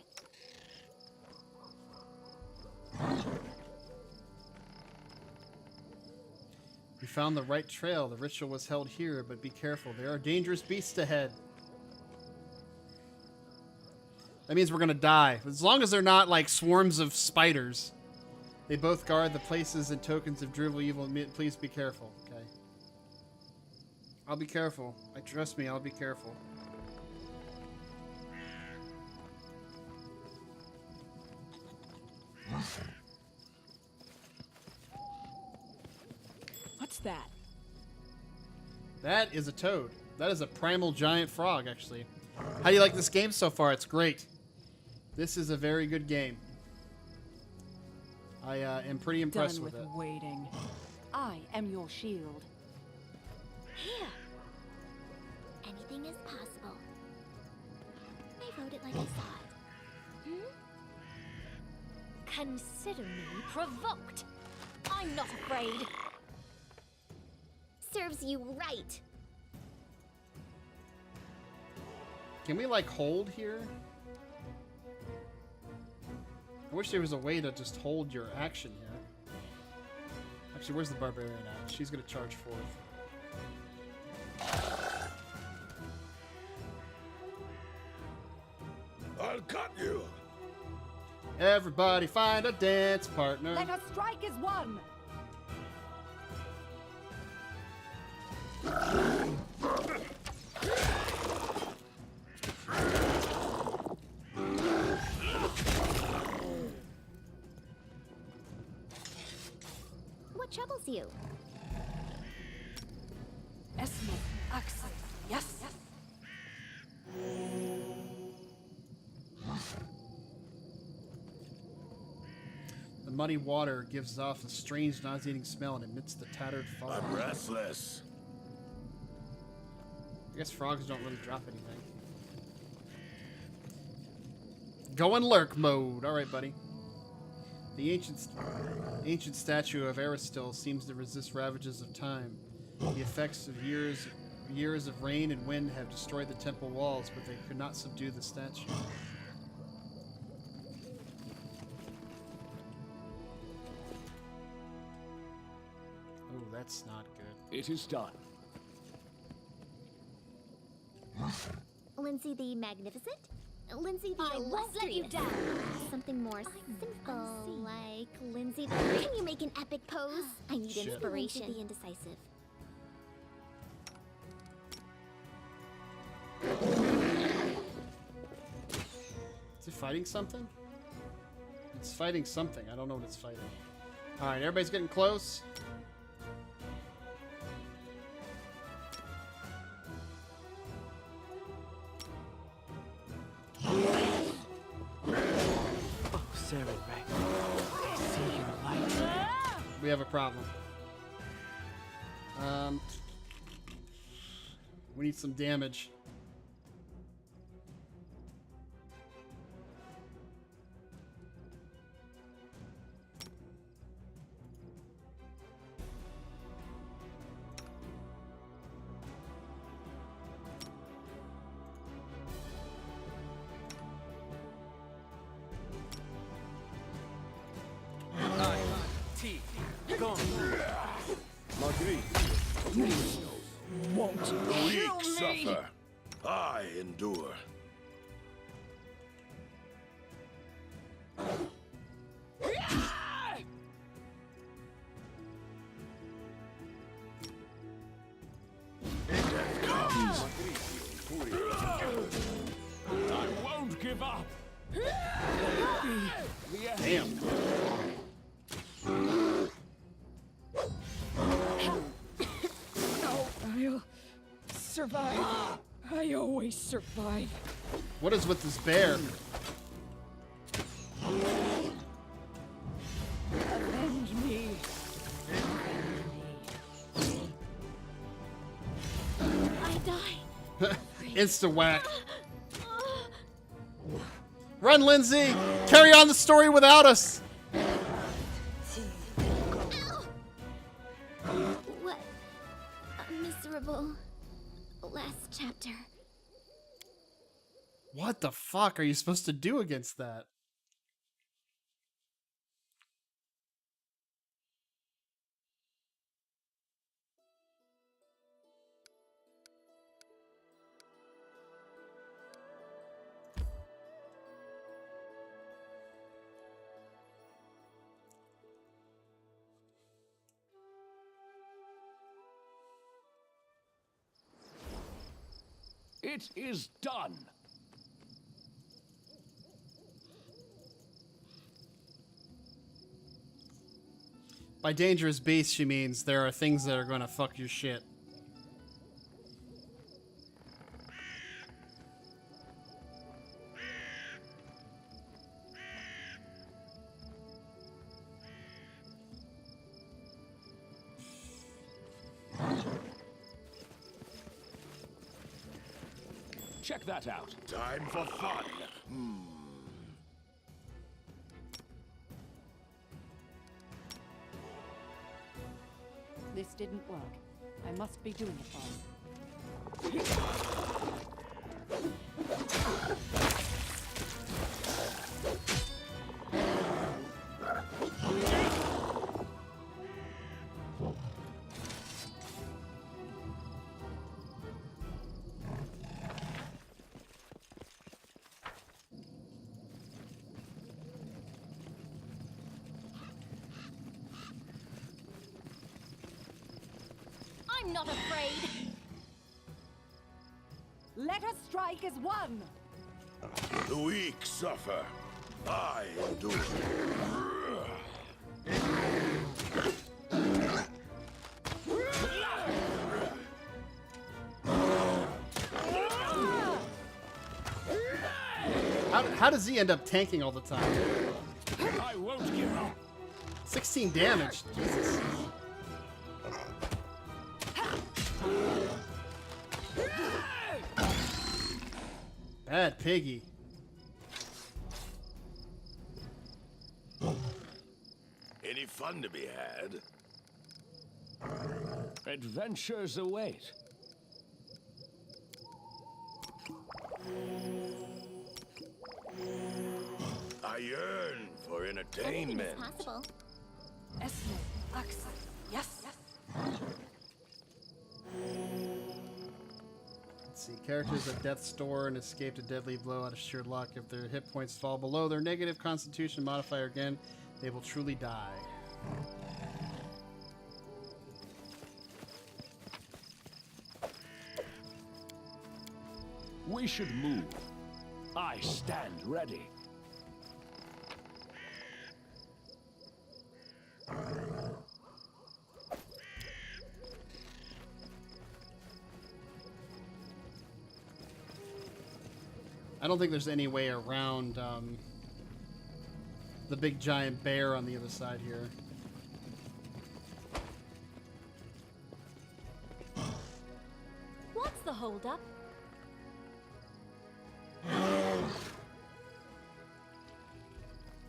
You found the right trail. The ritual was held here, but be careful. There are dangerous beasts ahead. That means we're gonna die. As long as they're not like swarms of spiders. They both guard the places and tokens of drivel evil. Please be careful, okay? I'll be careful. Trust me, I'll be careful.
What's that?
That is a toad. That is a primal giant frog, actually. How do you like this game so far? It's great. This is a very good game. I am pretty impressed
Done
with it.
waiting. I am your shield.
Here. Anything is possible. I wrote it like I saw it. Consider me provoked. I'm not afraid. Serves you right.
Can we, like, hold here? I wish there was a way to just hold your action here. Actually, where's the barbarian at? She's gonna charge forth.
I'll cut you!
Everybody find a dance partner.
Let us strike as one.
What troubles you?
Yes.
The muddy water gives off a strange nauseating smell and emits the tattered fog.
I'm restless.
I guess frogs don't really drop anything. Go in lurk mode. All right, buddy. The ancient statue of Aristil seems to resist ravages of time. The effects of years of rain and wind have destroyed the temple walls, but they could not subdue the statue. Oh, that's not good.
It is done.
Lindsay the Magnificent? Lindsay the Illustrious? Something more simple, like Lindsay the... Can you make an epic pose? I need inspiration. Lindsay the Indecisive.
Is it fighting something? It's fighting something. I don't know what it's fighting. Alright, everybody's getting close.
Oh, Sarah Ray. I see your light.
We have a problem. We need some damage.
Won't the weak suffer? I endure. Death comes.
I won't give up.
Damn.
I'll survive. I always survive.
What is with this bear?
Avenge me.
I die.
Insta whack. Run, Lindsay! Carry on the story without us!
What a miserable last chapter.
What the fuck are you supposed to do against that?
It is done.
By dangerous beasts, she means there are things that are gonna fuck your shit.
Check that out.
Time for fun.
This didn't work. I must be doing it wrong.
I'm not afraid.
Let us strike as one.
The weak suffer. I endure.
How does he end up tanking all the time?
I won't give up.
16 damage. Jesus. Bad piggy.
Any fun to be had?
Adventures await.
I yearn for entertainment.
Anything is possible.
Yes.
Let's see. Characters at death's door and escaped a deadly blow out of sheer luck. If their hit points fall below their negative constitution modifier again, they will truly die.
We should move. I stand ready.
I don't think there's any way around the big giant bear on the other side here.
Hold up.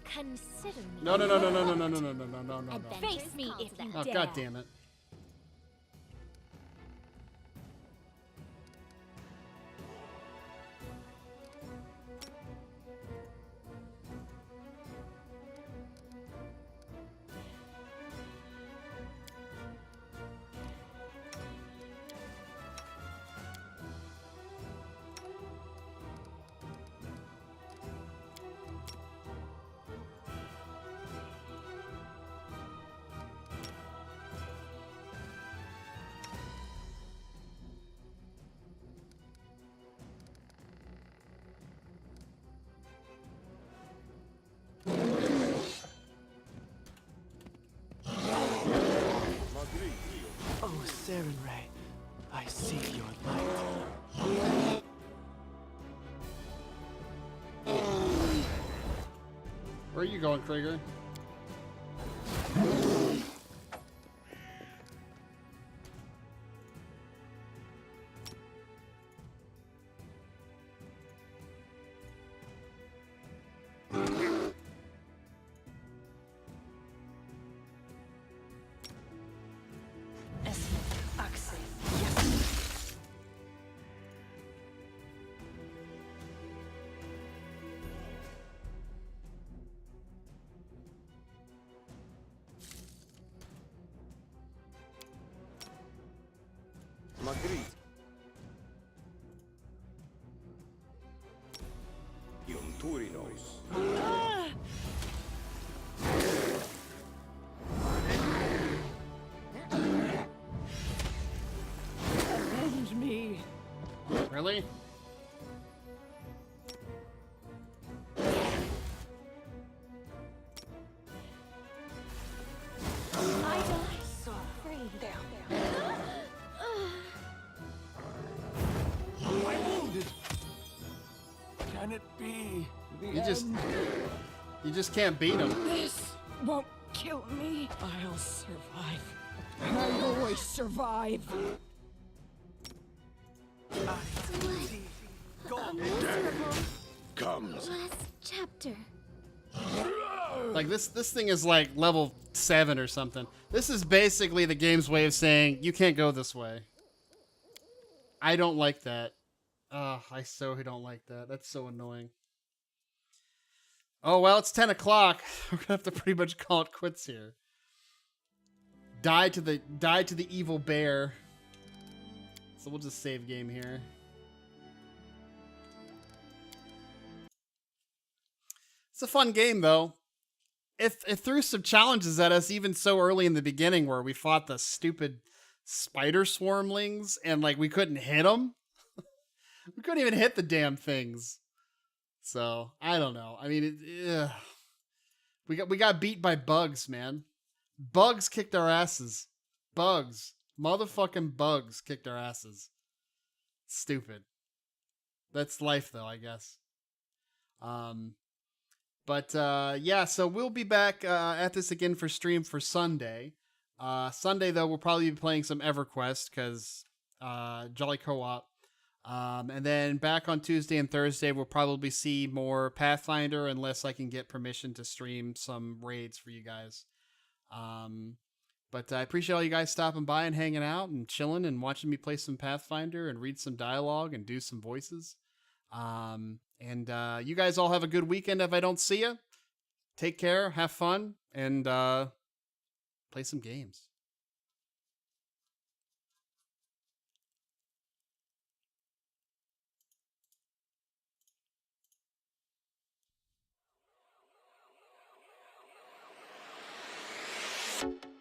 Consider me.
No, no, no, no, no, no, no, no, no, no, no, no, no.
Face me if you
Oh,
dare.
God damn it.
Oh, Serenray, I see your light.
Where are you going, Kreiger?
Magritte. Turinos.
Avenge me.
Really?
Can it be?
You just can't beat him.
This won't kill me. I'll survive. I always survive.
Comes.
Last chapter.
Like this thing is like level 7 or something. This is basically the game's way of saying you can't go this way. I don't like that. I so don't like that. That's so annoying. Oh well, it's 10 o'clock. We're gonna have to pretty much call it quits here. Die to the evil bear. So we'll just save game here. It's a fun game though. It threw some challenges at us even so early in the beginning where we fought the stupid spider swarmlings and like we couldn't hit them. We couldn't even hit the damn things. So I don't know. I mean, we got beat by bugs, man. Bugs kicked our asses. Bugs, motherfucking bugs kicked our asses. Stupid. That's life, though, I guess. But yeah, so we'll be back at this again for stream for Sunday. Sunday, though, we'll probably be playing some EverQuest because Jolly Co-op. And then back on Tuesday and Thursday, we'll probably see more Pathfinder unless I can get permission to stream some raids for you guys. But I appreciate all you guys stopping by and hanging out and chilling and watching me play some Pathfinder and read some dialogue and do some voices. And you guys all have a good weekend if I don't see you. Take care, have fun, and play some games.
You